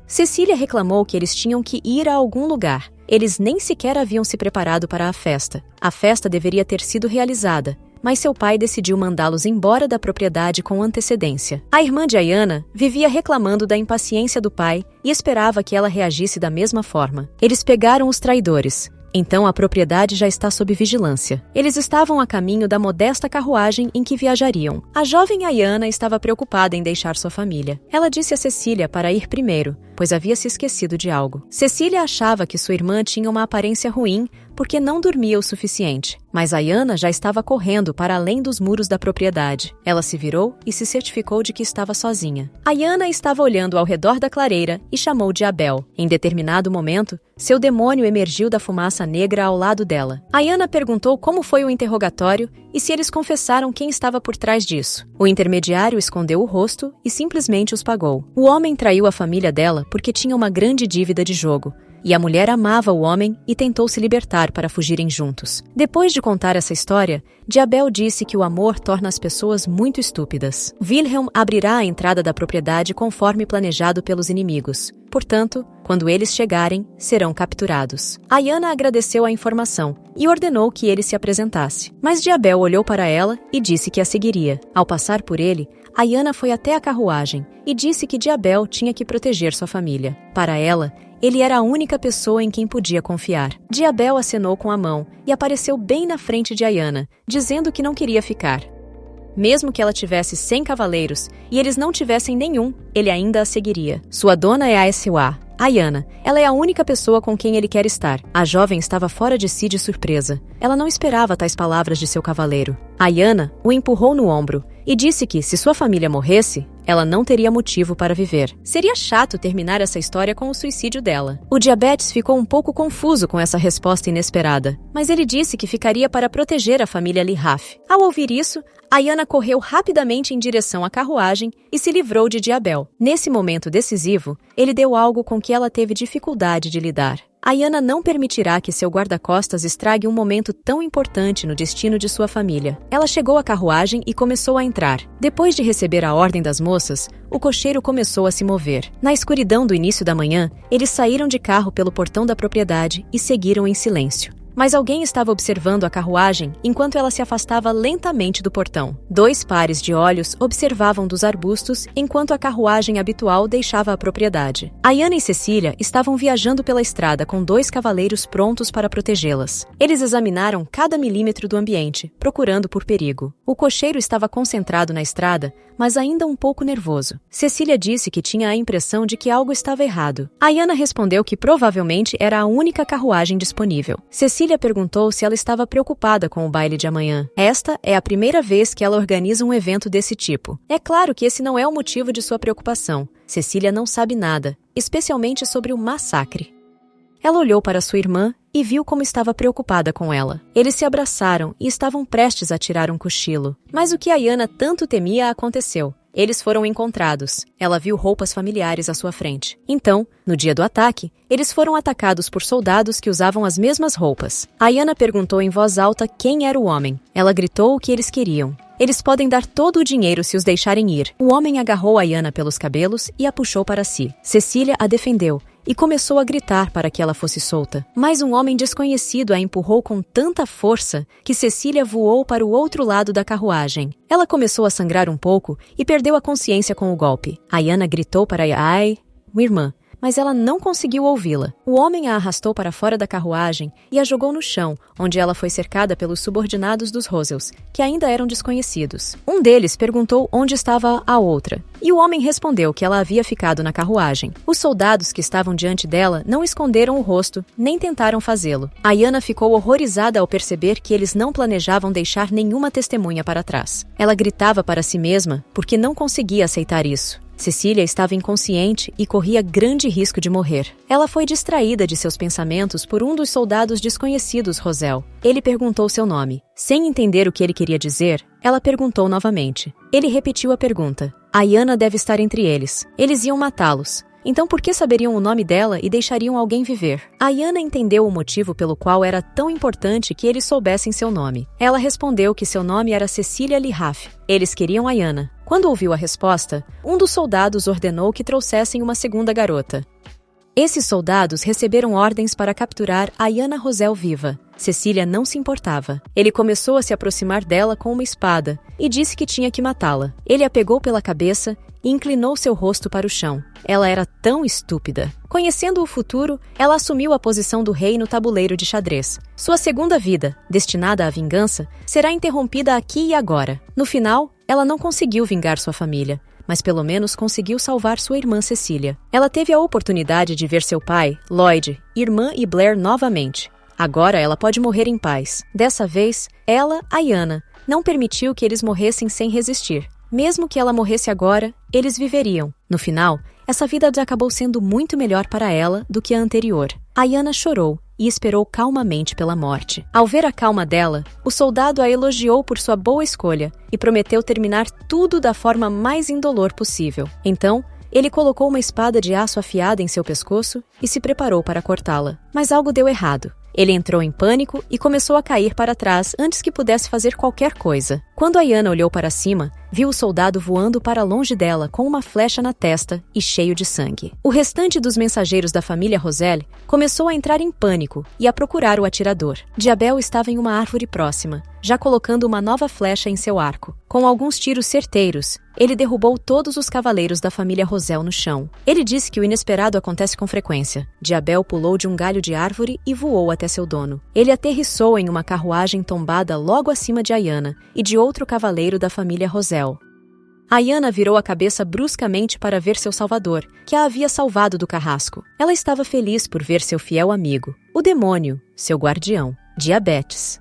Cecília reclamou que eles tinham que ir a algum lugar. Eles nem sequer haviam se preparado para a festa. A festa deveria ter sido realizada, mas seu pai decidiu mandá-los embora da propriedade com antecedência. A irmã de Ayanna vivia reclamando da impaciência do pai e esperava que ela reagisse da mesma forma. Eles pegaram os traidores. Então a propriedade já está sob vigilância. Eles estavam a caminho da modesta carruagem em que viajariam. A jovem Ayanna estava preocupada em deixar sua família. Ela disse a Cecília para ir primeiro, pois havia se esquecido de algo. Cecília achava que sua irmã tinha uma aparência ruim porque não dormia o suficiente. Mas Ayanna já estava correndo para além dos muros da propriedade. Ela se virou e se certificou de que estava sozinha. Ayanna estava olhando ao redor da clareira e chamou Diabel. Em determinado momento, seu demônio emergiu da fumaça negra ao lado dela. Ayanna perguntou como foi o interrogatório e se eles confessaram quem estava por trás disso. O intermediário escondeu o rosto e simplesmente os pagou. O homem traiu a família dela porque tinha uma grande dívida de jogo. E a mulher amava o homem e tentou se libertar para fugirem juntos. Depois de contar essa história, Diabel disse que o amor torna as pessoas muito estúpidas. Wilhelm abrirá a entrada da propriedade conforme planejado pelos inimigos. Portanto, quando eles chegarem, serão capturados. Ayanna agradeceu a informação e ordenou que ele se apresentasse. Mas Diabel olhou para ela e disse que a seguiria. Ao passar por ele, Ayanna foi até a carruagem e disse que Diabel tinha que proteger sua família. Para ela, ele era a única pessoa em quem podia confiar. Diabel acenou com a mão e apareceu bem na frente de Ayanna, dizendo que não queria ficar. Mesmo que ela tivesse 100 cavaleiros e eles não tivessem nenhum, ele ainda a seguiria. Sua dona é a Essewa, Ayanna. Ela é a única pessoa com quem ele quer estar. A jovem estava fora de si de surpresa. Ela não esperava tais palavras de seu cavaleiro. Ayanna o empurrou no ombro e disse que, se sua família morresse, ela não teria motivo para viver. Seria chato terminar essa história com o suicídio dela. O Diabetes ficou um pouco confuso com essa resposta inesperada, mas ele disse que ficaria para proteger a família Lihaf. Ao ouvir isso, Ayana correu rapidamente em direção à carruagem e se livrou de Diabel. Nesse momento decisivo, ele deu algo com que ela teve dificuldade de lidar. Ayana não permitirá que seu guarda-costas estrague um momento tão importante no destino de sua família. Ela chegou à carruagem e começou a entrar. Depois de receber a ordem das moças, o cocheiro começou a se mover. Na escuridão do início da manhã, eles saíram de carro pelo portão da propriedade e seguiram em silêncio. Mas alguém estava observando a carruagem enquanto ela se afastava lentamente do portão. 2 pares de olhos observavam dos arbustos enquanto a carruagem habitual deixava a propriedade. Ayana e Cecília estavam viajando pela estrada com 2 cavaleiros prontos para protegê-las. Eles examinaram cada milímetro do ambiente, procurando por perigo. O cocheiro estava concentrado na estrada, mas ainda um pouco nervoso. Cecília disse que tinha a impressão de que algo estava errado. Ayana respondeu que provavelmente era a única carruagem disponível. Cecília perguntou se ela estava preocupada com o baile de amanhã. Esta é a primeira vez que ela organiza um evento desse tipo. É claro que esse não é o motivo de sua preocupação. Cecília não sabe nada, especialmente sobre o massacre. Ela olhou para sua irmã e viu como estava preocupada com ela. Eles se abraçaram e estavam prestes a tirar um cochilo. Mas o que Ayana tanto temia aconteceu. Eles foram encontrados. Ela viu roupas familiares à sua frente. Então, no dia do ataque, eles foram atacados por soldados que usavam as mesmas roupas. Ayana perguntou em voz alta quem era o homem. Ela gritou o que eles queriam. Eles podem dar todo o dinheiro se os deixarem ir. O homem agarrou Ayana pelos cabelos e a puxou para si. Cecília a defendeu e começou a gritar para que ela fosse solta. Mas um homem desconhecido a empurrou com tanta força que Cecília voou para o outro lado da carruagem. Ela começou a sangrar um pouco e perdeu a consciência com o golpe. Ayana gritou para "Ai, irmã", mas ela não conseguiu ouvi-la. O homem a arrastou para fora da carruagem e a jogou no chão, onde ela foi cercada pelos subordinados dos Rosels, que ainda eram desconhecidos. Um deles perguntou onde estava a outra, e o homem respondeu que ela havia ficado na carruagem. Os soldados que estavam diante dela não esconderam o rosto, nem tentaram fazê-lo. Ayana ficou horrorizada ao perceber que eles não planejavam deixar nenhuma testemunha para trás. Ela gritava para si mesma porque não conseguia aceitar isso. Cecília estava inconsciente e corria grande risco de morrer. Ela foi distraída de seus pensamentos por um dos soldados desconhecidos, Rosel. Ele perguntou seu nome. Sem entender o que ele queria dizer, ela perguntou novamente. Ele repetiu a pergunta. Ayana deve estar entre eles. Eles iam matá-los. Então por que saberiam o nome dela e deixariam alguém viver? Ayana entendeu o motivo pelo qual era tão importante que eles soubessem seu nome. Ela respondeu que seu nome era Cecília Lihaf. Eles queriam Ayana. Quando ouviu a resposta, um dos soldados ordenou que trouxessem uma segunda garota. Esses soldados receberam ordens para capturar Ayana Rosel viva. Cecília não se importava. Ele começou a se aproximar dela com uma espada e disse que tinha que matá-la. Ele a pegou pela cabeça e inclinou seu rosto para o chão. Ela era tão estúpida. Conhecendo o futuro, ela assumiu a posição do rei no tabuleiro de xadrez. Sua segunda vida, destinada à vingança, será interrompida aqui e agora. No final, ela não conseguiu vingar sua família, mas pelo menos conseguiu salvar sua irmã Cecília. Ela teve a oportunidade de ver seu pai, Lloyd, irmã e Blair novamente. Agora ela pode morrer em paz. Dessa vez, ela, Ayana, não permitiu que eles morressem sem resistir. Mesmo que ela morresse agora, eles viveriam. No final, essa vida acabou sendo muito melhor para ela do que a anterior. Ayana chorou e esperou calmamente pela morte. Ao ver a calma dela, o soldado a elogiou por sua boa escolha e prometeu terminar tudo da forma mais indolor possível. Então, ele colocou uma espada de aço afiada em seu pescoço e se preparou para cortá-la. Mas algo deu errado. Ele entrou em pânico e começou a cair para trás antes que pudesse fazer qualquer coisa. Quando Ayana olhou para cima, viu o soldado voando para longe dela com uma flecha na testa e cheio de sangue. O restante dos mensageiros da família Rosel começou a entrar em pânico e a procurar o atirador. Diabel estava em uma árvore próxima, já colocando uma nova flecha em seu arco. Com alguns tiros certeiros, ele derrubou todos os cavaleiros da família Rosel no chão. Ele disse que o inesperado acontece com frequência. Diabel pulou de um galho de árvore e voou até seu dono. Ele aterrissou em uma carruagem tombada logo acima de Ayana e de outro cavaleiro da família Rosel. Ayana virou a cabeça bruscamente para ver seu salvador, que a havia salvado do carrasco. Ela estava feliz por ver seu fiel amigo, o demônio, seu guardião, Diabetes.